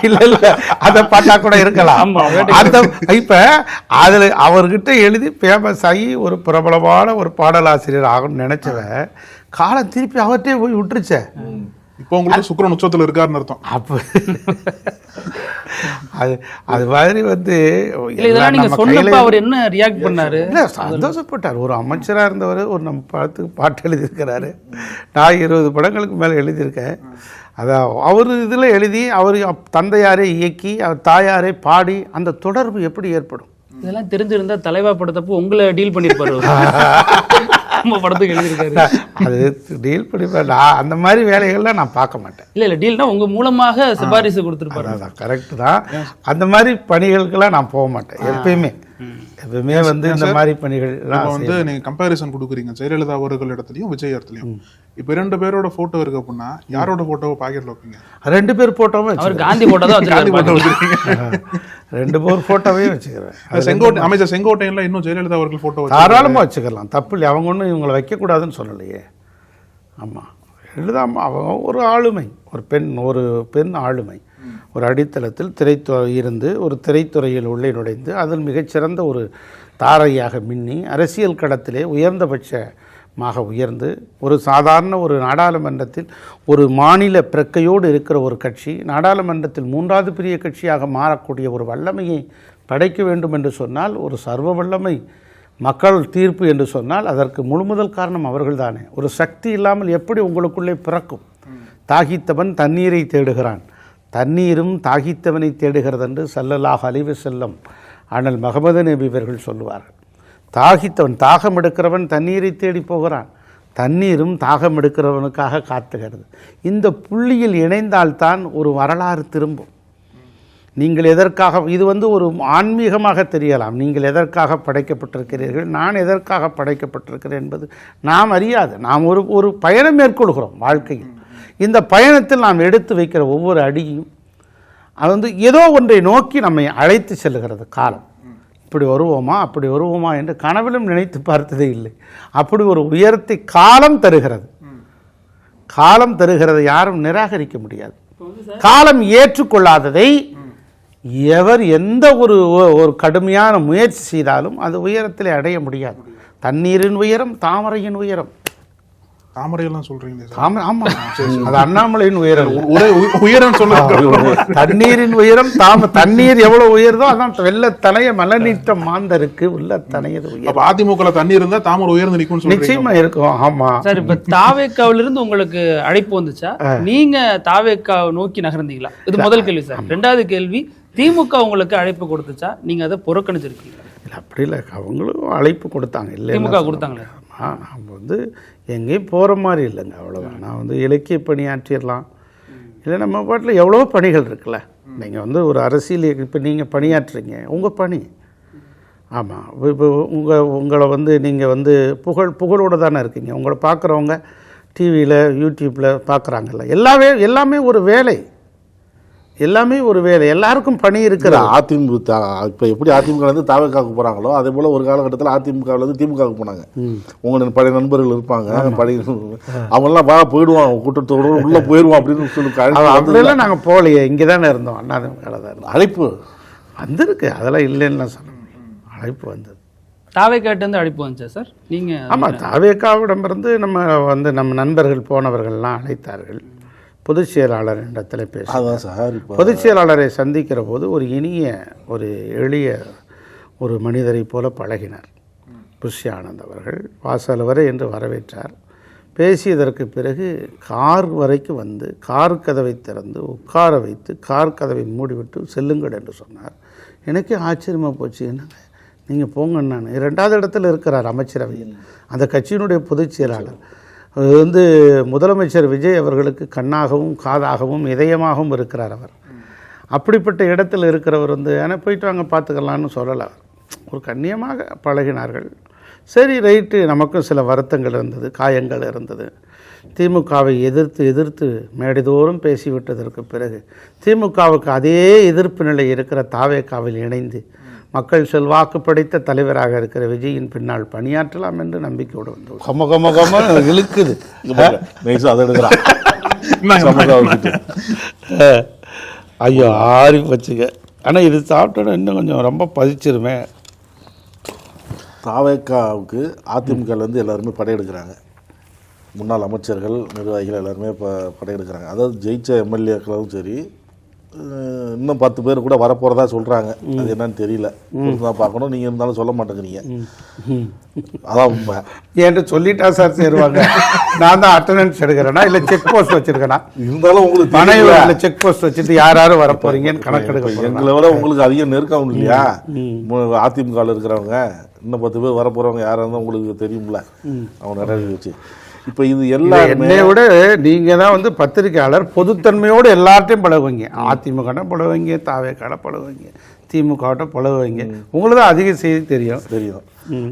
இல்லை அதை பார்த்தா கூட இருக்கலாம். அந்த இப்போ அதில் அவர்கிட்ட எழுதி ஃபேமஸ் ஆகி ஒரு பிரபலமான ஒரு பாடலாசிரியர் ஆகணும்னு நினச்சவன் காலம் திருப்பி அவர்கிட்டே போய் விட்டுருச்சேன். இப்போ உங்களுக்கு சுக்கிரன் உச்சத்தில் இருக்காருன்னு அர்த்தம். அப்போ அது மாதிரி வந்து அவர் என்ன ரியாக்ட் பண்ணாரு? இல்லை சந்தோஷப்பட்டார். ஒரு அமைச்சராக இருந்தவர் ஒரு நம்ம படத்துக்கு பாட்டு எழுதியிருக்கிறாரு. நான் 20 படங்களுக்கு மேலே எழுதியிருக்கேன். அதான் அவர் இதில் எழுதி அவர் தந்தையாரே இயக்கி அவர் தாயாரே பாடி அந்த தொடர்பு எப்படி ஏற்படும்? இதெல்லாம் தெரிஞ்சிருந்தா தலைவா படத்தப்போ உங்களை டீல் பண்ணியிருப்பாரு. நம்ம படத்துக்கு எழுதியிருக்காரு. அது டீல் பண்ணிப்பார். நான் அந்த மாதிரி வேலைகள்லாம் நான் பார்க்க மாட்டேன். இல்லை டீல்னா உங்கள் மூலமாக சிபாரிசு கொடுத்துருப்பாரு. அதான் கரெக்டு தான். அந்த மாதிரி பணிகளுக்கெல்லாம் நான் போக மாட்டேன். எப்பயுமே வந்து இந்த மாதிரி பணிகள் வந்து நீங்க கம்பேரிசன் கொடுக்குறீங்க ஜெயலலிதா அவர்கள் இடத்துலையும் விஜய் இடத்துலையும். இப்போ 2 பேரோட போட்டோ இருக்கு அப்படின்னா யாரோட போட்டோவை பாக்கெட்ல வைப்பீங்க? 2 பேர் போட்டோவும் அவர் காந்தி போட்டோ தான் வச்சிருக்காரு. 2 பேர் போட்டோவையும் வச்சுக்கிறேன். அமைச்சர் செங்கோட்டையன்ல இன்னும் ஜெயலலிதா அவர்கள் போட்டோ தாராளமாக வச்சுக்கலாம், தப்பு இல்லை. அவங்க ஒன்றும் இவங்களை வைக்கக்கூடாதுன்னு சொல்லலையே. ஆமாம் எழுதாமல் அவங்க ஒரு ஆளுமை, ஒரு பெண் ஆளுமை, ஒரு அடித்தளத்தில் இருந்து ஒரு திரைத்துறையில் உள்ளே நுழைந்து அதில் மிகச்சிறந்த ஒரு தாரையாக மின்னி அரசியல் களத்திலே உயர்ந்தபட்சமாக உயர்ந்து ஒரு சாதாரண ஒரு நாடாளுமன்றத்தில் ஒரு மாநில பிரக்கையோடு இருக்கிற ஒரு கட்சி நாடாளுமன்றத்தில் 3வது பெரிய கட்சியாக மாறக்கூடிய ஒரு வல்லமையை படைக்க வேண்டும் என்று சொன்னால், ஒரு சர்வ வல்லமை மக்கள் தீர்ப்பு என்று சொன்னால் அதற்கு முழுமுதல் காரணம் அவர்கள்தானே. ஒரு சக்தி இல்லாமல் எப்படி உங்களுக்குள்ளே பிறக்கும்? தாகித்தவன் தண்ணீரை தேடுகிறான், தண்ணீரும் தாகித்தவனை தேடுகிறது என்று ஸல்லல்லாஹு அலைஹி வஸல்லம் அண்ணல் முஹம்மது நபி அவர்கள் சொல்லுவார்கள். தாகம் எடுக்கிறவன் தண்ணீரை தேடி போகிறான், தண்ணீரும் தாகம் எடுக்கிறவனுக்காக காத்துகிறது. இந்த புள்ளியில் இணைந்தால்தான் ஒரு வரலாறு திரும்பும். நீங்கள் எதற்காக, இது வந்து ஒரு ஆன்மீகமாக தெரியலாம், நீங்கள் எதற்காக படைக்கப்பட்டிருக்கிறீர்கள், நான் எதற்காக படைக்கப்பட்டிருக்கிறேன் என்பது நாம் அறியாது. நாம் ஒரு பயணம் மேற்கொள்கிறோம் வாழ்க்கையில். இந்த பயணத்தில் நாம் எடுத்து வைக்கிற ஒவ்வொரு அடியும் அது வந்து ஏதோ ஒன்றை நோக்கி நம்மை அழைத்து செல்லுகிறது. காலம் இப்படி வருவோமா அப்படி வருவோமா என்று கனவிலும் நினைத்து பார்த்ததே இல்லை. அப்படி ஒரு உயரத்தை காலம் தருகிறது. காலம் தருகிறது, யாரும் நிராகரிக்க முடியாது. காலம் ஏற்றுக்கொள்ளாததை எவர் எந்த ஒரு கடுமையான முயற்சி செய்தாலும் அது உயரத்திலே அடைய முடியாது. தண்ணீரின் உயரம் தாமரையின் உயரம். தாமரையெல்லாம் சொல்றீங்க? ஆமா, அது அண்ணாமலையின் உயரம். உயரம் சொல்லுங்க. தண்ணீரின் உயரம் தண்ணீர் எவ்வளவு உயர்தோ அதான் வெள்ளத்தனைய மலநீட்ட மாந்தருக்கு உள்ளத்தனையது உயரம். அதிமுக தண்ணீர் இருந்தா தாமரை உயர்ந்து நிற்கும். நிச்சயமா இருக்கும். ஆமா சார், இப்ப தாவேக்காவிலிருந்து உங்களுக்கு அழைப்பு வந்துச்சா? நீங்க தாவேக்காவை நோக்கி நகர்ந்தீங்களா? இது முதல் கேள்வி சார். 2வது கேள்வி, திமுக உங்களுக்கு அழைப்பு கொடுத்துச்சா? நீங்க அதை புறக்கணிச்சிருக்கீங்களா? இல்லை அப்படி இல்லை, அவங்களும் அழைப்பு கொடுத்தாங்க. இல்லை திமுக கொடுத்தாங்களே. நம்ம வந்து எங்கேயும் போகிற மாதிரி இல்லைங்க, அவ்வளோதான். நான் வந்து இலக்கிய பணியாற்றிடலாம், இல்லை நம்ம பாட்டில் எவ்வளோ பணிகள் இருக்குல்ல. நீங்கள் வந்து ஒரு அரசியல் இப்போ நீங்கள் பணியாற்றுறீங்க, உங்கள் பணி. ஆமாம், இப்போ உங்களை வந்து நீங்கள் வந்து புகழோடு தானே இருக்கீங்க. உங்களை பார்க்குறவங்க டிவியில் யூடியூப்பில் பார்க்குறாங்கல்ல, எல்லாமே ஒரு வேலை, எல்லாமே ஒரு வேலை, எல்லாருக்கும் பணி இருக்கிற. அதிமுக இப்போ எப்படி அதிமுக வந்து தாவேக்காவுக்கு போகிறாங்களோ அதே போல் ஒரு காலகட்டத்தில் அதிமுகவிலேருந்து திமுகவுக்கு போனாங்க. உங்களோட பழைய நண்பர்கள் இருப்பாங்க, அவங்கெல்லாம் போயிடுவான், கூட்டத்தோடு உள்ளே போயிடுவான் அப்படின்னு சொல்லி நாங்கள் போகலையே, இங்கே தானே இருந்தோம், அதிமுகவில் தான் இருந்தோம். அழைப்பு வந்திருக்கு, அதெல்லாம் இல்லைன்னு சொல்ல முடியும். அழைப்பு வந்தது. தாவேக்காட்டிலேருந்து அழைப்பு வந்துச்சா சார்? நீங்கள்? ஆமாம், தாவேக்காவிடமிருந்து நம்ம நண்பர்கள் போனவர்கள்லாம் அழைத்தார்கள். பொதுச் செயலாளர் இடத்துல பேசுகிறார். பொதுச் செயலாளரை சந்திக்கிற போது ஒரு இனிய ஒரு எளிய ஒரு மனிதரை போல பழகினார் புஷி ஆனந்த் அவர்கள். வாசல் வரை என்று வரவேற்றார். பேசியதற்கு பிறகு கார் வரைக்கும் வந்து கார் கதவை திறந்து உட்கார வைத்து கார் கதவை மூடிவிட்டு செல்லுங்கள் என்று சொன்னார். எனக்கே ஆச்சரியமாக போச்சு, என்னங்க நீங்கள் போங்கன்னு. நான் 2வது இடத்துல இருக்கிறார் அமைச்சரவையில், அந்த கட்சியினுடைய பொதுச் செயலாளர். அது வந்து முதலமைச்சர் விஜய் அவர்களுக்கு கண்ணாகவும் காதாகவும் இதயமாகவும் இருக்கிறார் அவர். அப்படிப்பட்ட இடத்தில் இருக்கிறவர் வந்து ஏன்னா போயிட்டு வாங்க பார்த்துக்கலான்னு சொல்லலை. ஒரு கண்ணியமாக பழகினார்கள். சரி ரைட்டு, நமக்கும் சில வருத்தங்கள் இருந்தது, காயங்கள் இருந்தது. திமுகவை எதிர்த்து மேடைதோறும் பேசிவிட்டதற்கு பிறகு திமுகவுக்கு அதே எதிர்ப்பு நிலை இருக்கிற தாவேக்காவில் இணைந்து மக்கள் செல்வாக்கு படைத்த தலைவராக இருக்கிற விஜயின் பின்னால் பணியாற்றலாம் என்று நம்பிக்கையோடு வந்து கம கம கம இழுக்குது. நைஸா அதை எடுக்கிறான். ஐயோ ஆறி வச்சுக்க. ஆனால் இது சாப்பிட்டோன்னா இன்னும் கொஞ்சம் ரொம்ப பதிச்சிருமே. தாவேக்காவுக்கு அதிமுகலேருந்து எல்லாருமே படையெடுக்கிறாங்க. முன்னாள் அமைச்சர்கள், நிர்வாகிகள் எல்லாருமே இப்போ படையெடுக்கிறாங்க. அதாவது ஜெயிச்ச எம்எல்ஏக்களும் சரி, இன்னும் 10 பேர் கூட வரப்போகிறதா சொல்கிறாங்க. அது என்னன்னு தெரியல, தான் பார்க்கணும். நீங்கள் இருந்தாலும் சொல்ல மாட்டேங்கிறீங்க. அதான் உண்மை. ஏன்ட்டு சொல்லிட்டா சார் சேருவாங்க. நான் தான் அட்டண்டன்ஸ் எடுக்கிறேன்னா இல்லை செக் போஸ்ட் வச்சுருக்கேன்னா, இருந்தாலும் உங்களுக்கு மனைவியில் செக் போஸ்ட் வச்சுட்டு யார் யாரும் வரப்போறீங்கன்னு கணக்கெடுக்க. எங்களை விட உங்களுக்கு அதிகம் நெருக்கம் இல்லையா? அதிமுகவில் இருக்கிறவங்க இன்னும் 10 பேர் வரப்போகிறவங்க யாராக இருந்தால் உங்களுக்கு தெரியும்ல, அவங்க நிறைய வச்சு. இப்போ இது எல்லாருமே விட நீங்கள் தான் வந்து பத்திரிகையாளர், பொதுத்தன்மையோடு எல்லார்ட்டையும் பழகுவீங்க. அதிமுக பழகுவீங்க, தாவேக்காட பழகுவீங்க, திமுகட்ட பழகுவீங்க. உங்களுக்கு தான் அதிக செய்தி தெரியும்.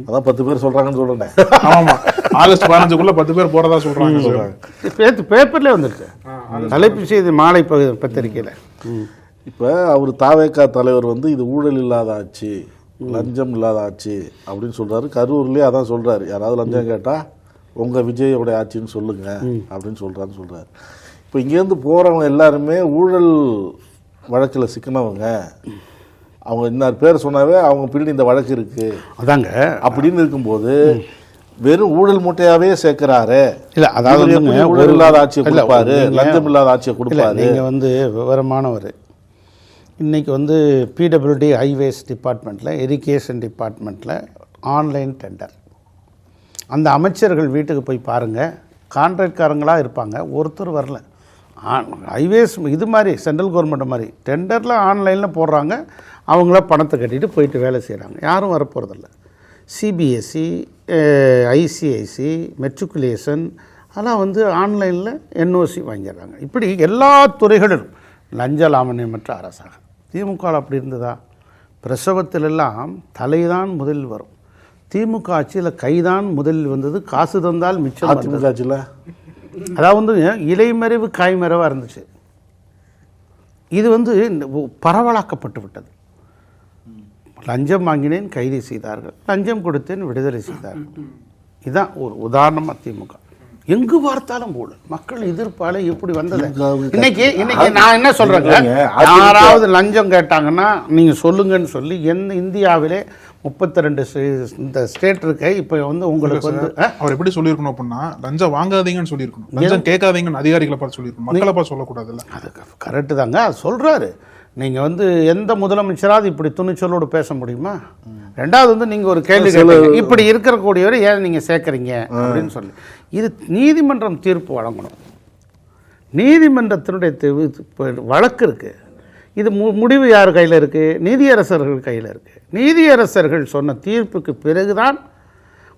அதான் 10 பேர் சொல்கிறாங்கன்னு சொல்கிறேன். ஆமாம், ஆகஸ்ட் 15க்குள்ள 10 பேர் போகிறதா சொல்கிறாங்க. பேப்பர்லேயே வந்துருக்கு, தலைப்பு செய்தி மாலை பத்திரிகையில். இப்போ அவர் தாவேக்கா தலைவர் வந்து இது ஊழல் இல்லாத ஆட்சி, லஞ்சம் இல்லாத ஆட்சி அப்படின்னு சொல்கிறாரு. கரூர்லேயே அதான் சொல்கிறாரு. யாராவது லஞ்சம் கேட்டால் உங்கள் விஜயோட ஆட்சின்னு சொல்லுங்கள் அப்படின்னு சொல்கிறாரு. இப்போ இங்கேருந்து போகிறவங்க எல்லாருமே ஊழல் வழக்கில் சிக்கினவங்க. அவங்க இன்னார் பேர் சொன்னாவே அவங்க பின்னாடி இந்த வழக்கு இருக்குது அதாங்க. அப்படின்னு இருக்கும்போது வெறும் ஊழல் மூட்டையாகவே சேர்க்குறாரு. இல்லை, அதாவது ஊழல் இல்லாத ஆட்சியை கொடுப்பாரு, லஞ்சம் இல்லாத ஆட்சியை கொடுப்பாரு. நீங்கள் வந்து விவரமானவர். இன்றைக்கி வந்து பிடபிள்யூடி ஹைவேஸ் டிபார்ட்மெண்ட்டில், இரிகேஷன் டிபார்ட்மெண்ட்டில் ஆன்லைன் டெண்டர். அந்த அமைச்சர்கள் வீட்டுக்கு போய் பாருங்கள், கான்ட்ராக்ட்காரங்களாக இருப்பாங்க, ஒருத்தர் வரல. ஹைவேஸ் இது மாதிரி சென்ட்ரல் கவர்மெண்ட் மாதிரி டெண்டரில் ஆன்லைனில் போடுறாங்க. அவங்கள பணத்தை கட்டிட்டு போயிட்டு வேலை செய்கிறாங்க, யாரும் வரப்போகிறதில்ல. சிபிஎஸ்சி, ஐசிஐசி, மெட்ரிகுலேஷன் அதெல்லாம் வந்து ஆன்லைனில் என்ஓசி வாங்கிடுறாங்க. இப்படி எல்லா துறைகளிலும் லஞ்ச லாவண்யமற்ற அரசாங்கம். திமுக அப்படி இருந்ததா? பிரசவத்திலெல்லாம் தலைதான் முதலில் வரும். திமுக ஆட்சியில் கைதான் முதலில் வந்தது, காசு தந்தால் மிச்சம். திமுக ஆட்சியில் அதாவது வந்து இலைமறைவு காய்மறைவாக இருந்துச்சு. இது வந்து பரவலாக்கப்பட்டு விட்டது. லஞ்சம் வாங்கினேன் கைது செய்தார்கள், லஞ்சம் கொடுத்தேன் விடுதலை செய்தார்கள். இதுதான் ஒரு உதாரணமாக திமுக. எங்கு பார்த்தாலும் ஊழல், மக்கள் எதிர்ப்பால எப்படி வந்தது. இன்னைக்கு நான் என்ன சொல்றேங்க, யாராவது லஞ்சம் கேட்டாங்கன்னா நீங்க சொல்லுங்கன்னு சொல்லி இந்தியாவிலே 32 இந்த ஸ்டேட் இருக்கு. இப்போ வந்து உங்களுக்கு வந்து அவர் எப்படி சொல்லியிருக்கணும் அப்படின்னா, லஞ்சம் வாங்காதீங்கன்னு சொல்லியிருக்கணும், லஞ்சம் கேட்காதீங்கன்னு அதிகாரிகளை பார்த்து சொல்லியிருக்கணும், மக்களை பார்த்து சொல்லக்கூடாதுல்ல. அது கரெக்டு தாங்க, அது சொல்றாரு. நீங்கள் வந்து எந்த முதலமைச்சராவது இப்படி துணிச்சலோடு பேச முடியுமா? ரெண்டாவது வந்து நீங்கள் ஒரு கேள்வி கேட்குறீங்க, இப்படி இருக்கக்கூடியவரை ஏன் நீங்கள் சேர்க்குறீங்க அப்படின்னு சொல்லி. இது நீதிமன்றம் தீர்ப்பு வழங்கணும். நீதிமன்றத்தினுடைய வழக்கு இருக்குது. இது முடிவு யார் கையில் இருக்குது? நீதியரசர்கள் கையில் இருக்குது. நீதியரசர்கள் சொன்ன தீர்ப்புக்கு பிறகுதான்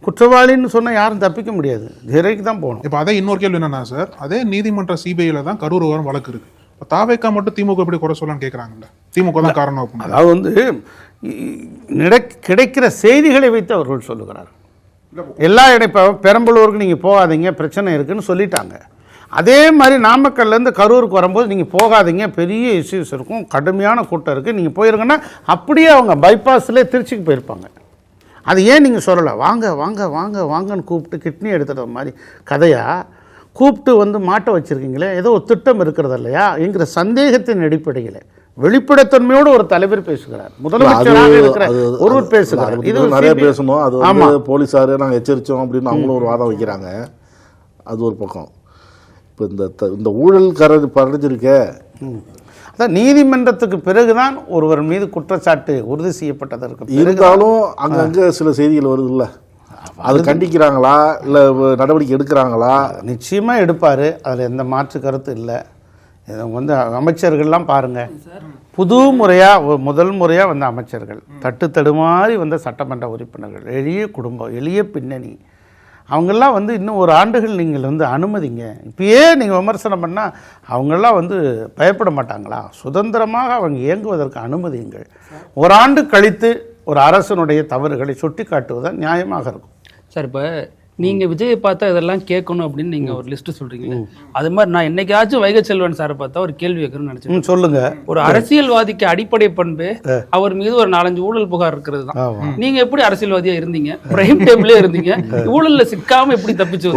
குற்றவாளின்னு சொன்னால் யாரும் தப்பிக்க முடியாது, சிறைக்கு தான் போகணும். இப்போ அதே இன்னொரு கேள்வி என்னன்னா சார், அதே நீதிமன்ற சிபிஐயில் தான் கரூர் வரும் வழக்கு இருக்குது. இப்போ தாவேக்கா மட்டும் திமுக எப்படி குறை சொல்லலான்னு கேட்குறாங்கல்ல, திமுக தான் காரணம் அப்படின்னு. அதாவது வந்து கிடைக்கிற செய்திகளை வைத்து அவர்கள் சொல்லுகிறார். எல்லா இப்போ பெரம்பலூருக்கு நீங்கள் போகாதீங்க பிரச்சனை இருக்குன்னு சொல்லிட்டாங்க. அதே மாதிரி நாமக்கல்லேருந்து கரூருக்கு வரும்போது நீங்கள் போகாதீங்க, பெரிய இஷ்யூஸ் இருக்கும், கடுமையான கூட்டம் இருக்குது, நீங்கள் போயிருங்கன்னா அப்படியே அவங்க பைபாஸ்லேயே திருச்சிக்கு போயிருப்பாங்க. அது ஏன் நீங்கள் சொல்லலை? வாங்க வாங்க வாங்க வாங்கன்னு கூப்பிட்டு கிட்னி எடுத்துகிற மாதிரி கதையாக கூப்பிட்டு வந்து மாட்ட வச்சுருக்கீங்களே, ஏதோ ஒரு திட்டம் இருக்கிறது இல்லையா என்கிற சந்தேகத்தின் அடிப்படையில் வெளிப்படைத்தன்மையோடு ஒரு தலைவர் பேசுகிறார், முதலமைச்சராக இருக்கிற ஒருவர் பேசுகிறார். இது நிறைய பேசணும். அது வந்து போலீஸார் நாங்கள் எச்சரித்தோம் அப்படின்னு அவங்களும் ஒரு வாதம் வைக்கிறாங்க. அது ஒரு பக்கம். இப்போ இந்த ஊழல் படைஞ்சிருக்க அதான் நீதிமன்றத்துக்கு பிறகுதான் ஒருவர் மீது குற்றச்சாட்டு உறுதி செய்யப்பட்டதற்கு இருந்தாலும் அங்கங்கே சில செய்திகள் வருது இல்லை, அது கண்டிக்கிறாங்களா இல்லை நடவடிக்கை எடுக்கிறாங்களா? நிச்சயமாக எடுப்பார், அதில் எந்த மாற்று கருத்து இல்லை. வந்து அமைச்சர்கள்லாம் பாருங்கள், புது முறையாக முதல் முறையாக வந்த அமைச்சர்கள், தட்டு தடுமாறி வந்த சட்டமன்ற உறுப்பினர்கள், எளிய குடும்பம், எளிய பின்னணி, அவங்கெல்லாம் வந்து இன்னும் ஒரு ஆண்டுகள் நீங்கள் வந்து அனுமதிங்க. இப்பயே நீங்கள் விமர்சனம் பண்ணால் அவங்கெல்லாம் வந்து பயப்பட மாட்டாங்களா? சுதந்திரமாக அவங்க இயங்குவதற்கு அனுமதியுங்கள். ஒரு ஆண்டு கழித்து ஒரு அரசனுடைய தவறுகளை சுட்டி காட்டுவதுதான் நியாயமாக இருக்கும். சார், இப்போ நீங்கள் விஜயை பார்த்தா இதெல்லாம் கேட்கணும் அப்படின்னு நீங்கள் ஒரு லிஸ்ட்டு சொல்கிறீங்களே, அது மாதிரி நான் என்னைக்காச்சும் வைகை செல்வன் சாரை பார்த்தா ஒரு கேள்வி கேட்கணும்னு நினச்சேன். சொல்லுங்க. ஒரு அரசியல்வாதிக்கு அடிப்படை பண்பு அவர் மீது ஒரு 4-5 ஊழல் புகார் இருக்கிறது தான். நீங்க எப்படி அரசியல்வாதியா இருந்தீங்க, பிரைம் டைம்ல இருந்தீங்க, ஊழல்ல சிக்காம எப்படி தப்பிச்சு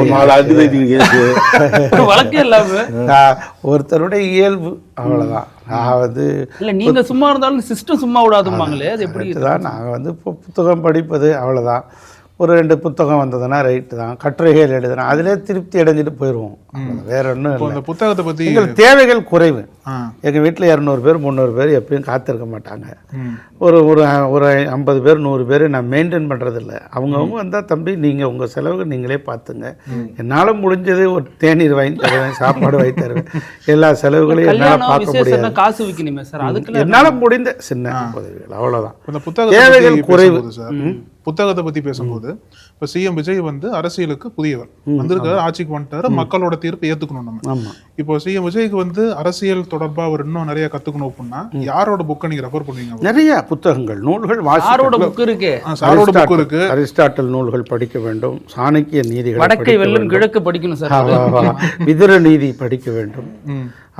வழக்கே இல்லாம? ஒருத்தருடைய இயல்பு, அவ்வளவுதான். நான் வந்து இல்ல, நீங்க சும்மா இருந்தாலும் சிஸ்டம் சும்மா விடாதுமாங்களே, அது எப்படி தான். நாங்கள் வந்து இப்போ புத்தகம் படிப்பது அவ்வளோதான். ஒரு 2 புத்தகம் வந்ததுன்னா ரைட்டு தான். கட்டுரைகள் எழுதுனா அதிலே திருப்தி அடைஞ்சிட்டு போயிடுவோம். வேற ஒன்றும் இல்லை. இந்த புத்தகத்தை பற்றி எங்கள் தேவைகள் குறைவு. எங்கள் வீட்டில் 200 பேர் 300 பேர் எப்பயும் காத்திருக்க மாட்டாங்க. ஒரு ஒரு ஒரு 50 பேர் 100 பேர் நான் மெயின்டைன் பண்ணுறதில்ல. அவங்கவுங்க வந்தால் தம்பி நீங்கள் உங்கள் செலவுக்கு நீங்களே பார்த்துங்க, என்னால் முடிஞ்சது ஒரு தேநீர் வாங்கி தருவேன், சாப்பாடு வாங்கி தருவேன், எல்லா செலவுகளையும் என்னால் பார்க்க முடியாது. காசு வைக்கணுமே சார், அதுக்கு என்னால் முடிந்த சின்ன உதவிகள், அவ்வளோதான். இந்த புத்தகம் தேவைகள் குறைவு. புத்தகத்தை பத்தி பேசும்போது இப்ப சிஎம் விஜய் வந்து அரசியலுக்கு புதியவர் வந்திருக்காரு, ஆட்சிக்கு வந்துட்டாரு, மக்களோட தீர்ப்பை ஏத்துக்கணும் நம்ம. இப்போ சிஎம் விஜய்க்கு வந்து அரசியல் தொடர்பா அவர் இன்னும் நிறைய கத்துக்கணும் அப்படின்னா யாரோட புக்கை நீங்க ரெஃபர் பண்ணுவீங்க? நிறைய புத்தகங்கள், நூல்கள் புக் இருக்கு. அரிஸ்டாட்டில் நூல்கள் படிக்க வேண்டும், சாணக்கிய நீதிகள், வடக்கை வெல்லும் கிழக்கு படிக்கணும் சார், விதுர நீதி படிக்க வேண்டும்.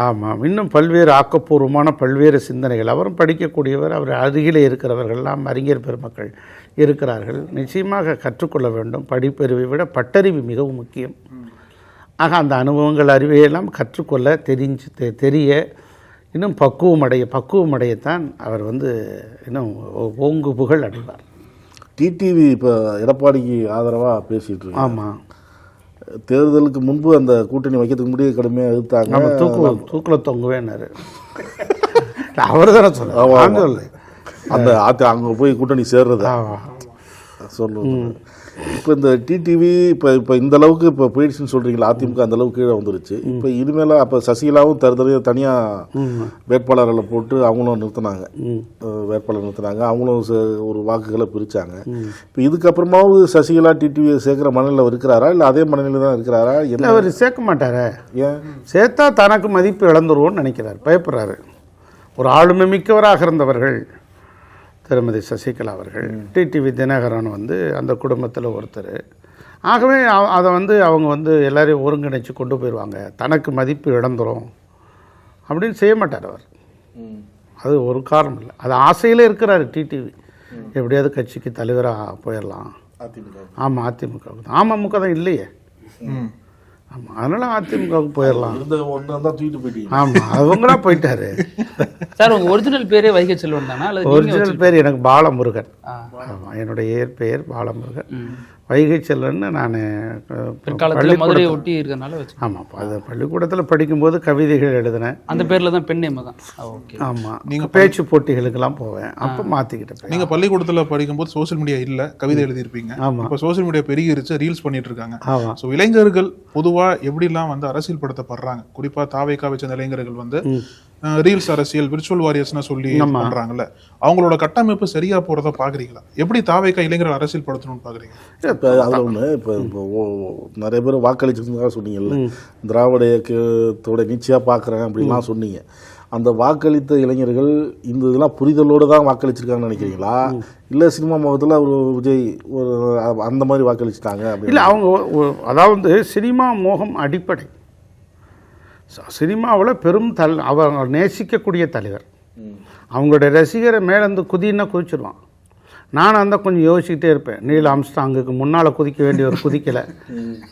ஆமாம், இன்னும் பல்வேறு ஆக்கப்பூர்வமான பல்வேறு சிந்தனைகள் அவரும் படிக்கக்கூடியவர். அவர் அருகிலே இருக்கிறவர்கள்லாம் அறிஞர் பெருமக்கள் இருக்கிறார்கள். நிச்சயமாக கற்றுக்கொள்ள வேண்டும். படிப்பறிவை விட பட்டறிவு மிகவும் முக்கியம். ஆக அந்த அனுபவங்கள் அறிவையெல்லாம் கற்றுக்கொள்ள தெரிய இன்னும் பக்குவமடையத்தான் அவர் வந்து இன்னும் ஓங்கு புகழ் அடைவார். டிடிவி இப்போ எடப்பாடிக்கு ஆதரவாக பேசிகிட்டு இருக்கு. ஆமாம், தேர்தலுக்கு முன்பு அந்த கூட்டணி வைக்கிறதுக்கு முடிய கடுமையாக எதிர்த்தாங்க. நம்ம தூக்கில் தொங்குவேன்னாரு. அவர் தானே சொல்ல அந்த அங்கே போய் கூட்டணி சேர்றது சொல்லுவோம். இப்போ இந்த டிடிவி இப்போ இந்த அளவுக்கு இப்போ போயிடுச்சுன்னு சொல்கிறீங்களா? அதிமுக அந்த அளவுக்கு கீழே வந்துருச்சு. இப்போ இனிமேல் அப்போ சசிகலாவும் தனியாக வேட்பாளர்களை போட்டு அவங்களும் நிறுத்தினாங்க, அவங்களும் ஒரு வாக்குகளை பிரித்தாங்க. இப்போ இதுக்கப்புறமாவது சசிகலா டிடிவி சேர்க்குற மனநிலையில் இருக்கிறாரா, இல்லை அதே மனநிலையில் தான் இருக்கிறாரா? இல்லை, அவர் சேர்க்க மாட்டாரா? ஏன் சேர்த்தா தனக்கு மதிப்பு இழந்துருவோன்னு நினைக்கிறார், பயப்படுறாரு. ஒரு ஆளுமை மிக்கவராக இருந்தவர்கள் திருமதி சசிகலா அவர்கள், டிடிவி தினகரன் வந்து அந்த குடும்பத்தில் ஒருத்தர். ஆகவே அதை வந்து அவங்க வந்து எல்லாரையும் ஒருங்கிணைச்சு கொண்டு போயிடுவாங்க, தனக்கு மதிப்பு இழந்துரும் அப்படின்னு செய்ய மாட்டார் அவர். அது ஒரு காரணம் இல்லை, அது ஆசையில் இருக்கிறார் டிடிவி. எப்படியாவது கட்சிக்கு தலைவராக போயிடலாம். ஆமாம், அதிமுகவுக்கு தான். அமமுக தான் இல்லையே. ஆமாம், அதனால் அதிமுகவுக்கு போயிடலாம். ஆமாம், அவங்களா போயிட்டாரு. சார், உங்கள் ஒரிஜினல் பேரே வைகை செல்வன் தானா? ஒரிஜினல் பேர் எனக்கு பாலமுருகன். ஆமாம், என்னுடைய பேர் பாலமுருகன். வைகை செல்வன். நான் பிற்காலத்தில் மதுரையை ஒட்டி இருக்கிறதுனால வச்சு. ஆமாம், அது பள்ளிக்கூடத்தில் படிக்கும்போது கவிதைகள் எழுதினேன். அந்த பேரில் தான் பெண்ணேமா தான். ஓகே. ஆமாம், நீங்கள் பேச்சு போட்டிகளுக்கெல்லாம் போவேன், அப்போ மாற்றிக்கிட்டேன். நீங்கள் பள்ளிக்கூடத்தில் படிக்கும்போது சோசியல் மீடியா இல்லை, கவிதை எழுதியிருப்பீங்க. ஆமாம், இப்போ சோசியல் மீடியா பெருகிருச்சு, ரீல்ஸ் பண்ணிட்டு இருக்காங்க. ஆமாம். ஸோ இளைஞர்கள் பொதுவாக எப்படிலாம் வந்து அரசியல் படுத்தப்படுறாங்க, குறிப்பாக தாவேக்கா வச்ச இளைஞர்கள் வந்து ரீல்ஸ் அரசியல், விர்ச்சுவல் வாரியர்ஸ்னா சொல்லி பண்றாங்கல்ல, அவங்களோட கட்டமைப்பு சரியா போறத பாக்குறீங்களா? எப்படி தாவேக்கா இளைஞர்கள் அரசியல் படுத்தணும்னு பாக்குறீங்க? இப்போ அதில் ஒன்று, இப்போ நிறைய பேர் வாக்களிச்சிருந்தா சொன்னீங்கல்ல, திராவிட இயக்கத்தோட நீச்சியாக பார்க்குறேன் அப்படின்லாம் சொன்னீங்க. அந்த வாக்களித்த இளைஞர்கள் இந்த இதெல்லாம் புரிதலோடு தான் வாக்களிச்சிருக்காங்கன்னு நினைக்கிறீங்களா, இல்லை சினிமா முகத்தில் ஒரு விஜய் ஒரு அந்த மாதிரி வாக்களிச்சிட்டாங்க அப்படி? இல்லை, அவங்க அதாவது சினிமா மோகம் அடிப்படை. சினிமாவில் பெரும் அவங்க நேசிக்கக்கூடிய தலைவர், அவங்களுடைய ரசிகரை மேலேருந்து குதின்னா குதிச்சிடுவான். நானும் அந்த கொஞ்சம் யோசிச்சுக்கிட்டே இருப்பேன். நீல் ஆம்ஸ்டாங்குக்கு முன்னால் குதிக்க வேண்டியவர் குதிக்கலை,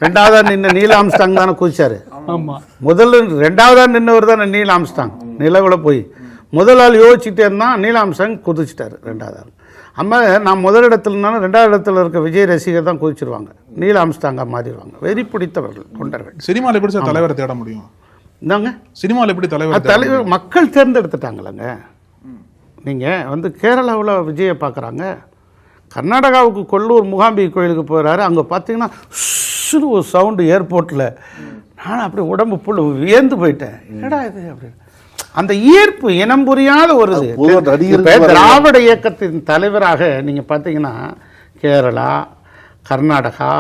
ரெண்டாவதாக நின்று நீல் ஆம்ஸ்டாங் தானே குதிச்சார். ஆமாம், முதல்ல ரெண்டாவதாக நின்றவர் தானே நீல் ஆம்ஸ்டாங். நிலவில் போய் முதல் ஆள் யோசிச்சுட்டே இருந்தான், நீல் ஆம்ஸ்டாங் குதிச்சிட்டார் ரெண்டாவது ஆள். அம்மா, நான் முதல் இடத்துலனாலும் ரெண்டாவது இடத்துல இருக்க விஜய் ரசிகர் தான் குதிச்சிருவாங்க, நீல் ஆம்ஸ்டாங்காக மாறிடுவாங்க. வெறி பிடித்தவர்கள் தொண்டர்கள். சினிமாவில் எப்படி சார் தலைவரை தேட முடியும்? இந்தாங்க, சினிமாவில் எப்படி தலைவர் மக்கள் தேர்ந்தெடுத்துட்டாங்களங்க. நீங்கள் வந்து கேரளாவில் விஜயை பார்க்குறாங்க, கர்நாடகாவுக்கு கொல்லூர் முகாம்பி கோயிலுக்கு போகிறாரு, அங்கே பார்த்தீங்கன்னா ஒரு சவுண்டு ஏர்போர்ட்டில். நான் அப்படி உடம்பு புல் வியந்து போயிட்டேன், என்னடா இது அப்படின்னு. அந்த ஈர்ப்பு இனம் புரியாத ஒரு திராவிட இயக்கத்தின் தலைவராக நீங்கள் பார்த்தீங்கன்னா கேரளா, கர்நாடகா,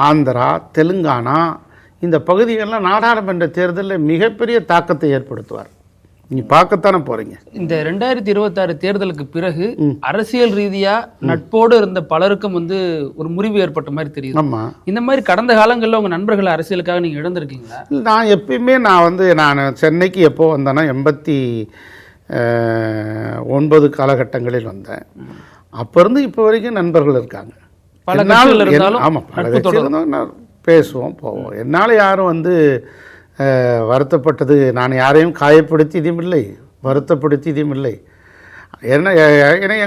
ஆந்திரா, தெலுங்கானா இந்த பகுதிகளெலாம் நாடாளுமன்ற தேர்தலில் மிகப்பெரிய தாக்கத்தை ஏற்படுத்துவார். நீ பார்க்கத்தானே போறீங்க. இந்த 2026 தேர்தலுக்கு பிறகு அரசியல் ரீதியா நட்போடு இருந்த பலருக்கும் வந்து ஒரு முறிவு ஏற்பட்ட மாதிரி தெரியுது. ஆமா, இந்த மாதிரி கடந்த காலங்களில் உங்க நண்பர்கள் அரசியலுக்காக நீங்க இழந்திருக்கீங்களா? நான் எப்பயுமே நான் சென்னைக்கு எப்போ வந்தேன்னா 89 காலகட்டங்களில் வந்தேன். அப்போ இருந்து இப்போ வரைக்கும் நண்பர்கள் இருக்காங்க. பல கட்சிகள் இருந்தாலும் ஆமாம், பல கட்சிகள் இருந்தாலும் பேசுவோம் போவோம். என்னால் யாரும் வந்து வருத்தப்பட்டது, நான் யாரையும் காயப்படுத்தியதும் இல்லை, வருத்தப்படுத்தியதும் இல்லை. ஏன்னா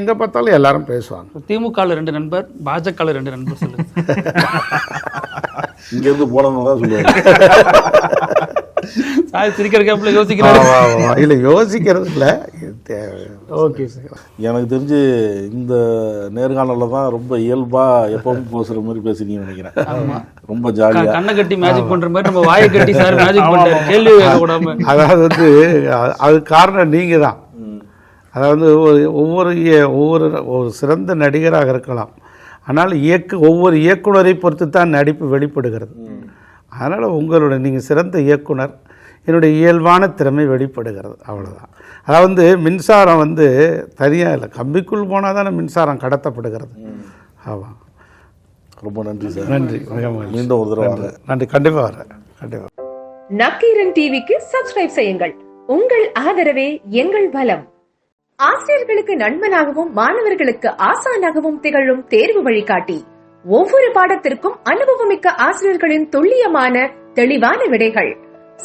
எங்கே பார்த்தாலும் எல்லாரும் பேசுவாங்க. திமுகவில் 2 நண்பர், பாஜகவில் 2 நண்பர் சொல்லுங்க. இங்கேருந்து போனவங்க தான் சொல்லுவாங்க. சிரிக்கிற கேப்ல யோசிக்கிறாங்க. இல்லை, யோசிக்கிறது இல்லை. Okay sir. எனக்கு தெரிஞ்சு இந்த நேர்காணலில் தான் ரொம்ப இயல்பாக எப்பவும் பேசுகிற மாதிரி பேசுறீங்கன்னு நினைக்கிறேன். ரொம்ப ஜாலியாக கண்ணை கட்டி மேஜிக் பண்ற மாதிரி நம்ம வாயை கட்டி சார் மேஜிக் பண்றாரு, கேள்வி கேட்க கூடாம. அதாவது வந்து அது காரணம் நீங்க தான். அதாவது ஒவ்வொரு சிறந்த நடிகராக இருக்கலாம், ஆனால் ஒவ்வொரு இயக்குனரை பொறுத்து தான் நடிப்பு வெளிப்படுகிறது. அதனால் உங்களோட நீங்கள் சிறந்த இயக்குனர், என்னுடைய இயல்பான திறமை வெளிப்படுகிறது, அவ்வளோதான். அதாவது மின்சாரம் வந்து தனியாக இல்லை, கம்பிக்குள் போனால் தானே மின்சாரம் கடத்தப்படுகிறது. ஆமாம். ரொம்ப நன்றி சார். நன்றி. மீண்டும் ஒரு தடவை நன்றி. கண்டிப்பாக வரேன், கண்டிப்பாக. நக்கீரன் டிவிக்கு சப்ஸ்கிரைப் செய்யுங்கள். உங்கள் ஆதரவே எங்கள் பலம். ஆசிரியர்களுக்கு நண்பனாகவும் மாணவர்களுக்கு ஆசானாகவும் திகழும் தேர்வு வழிகாட்டி. ஒவ்வொரு பாடத்திற்கும் அனுபவமிக்க ஆசிரியர்களின் துல்லியமான தெளிவான விடைகள்.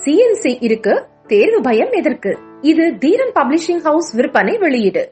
CNC இருக்கு, தேர்வு பயம் எதற்கு? இது தீரன் பப்ளிஷிங் ஹவுஸ் விற்பனை வெளியீடு.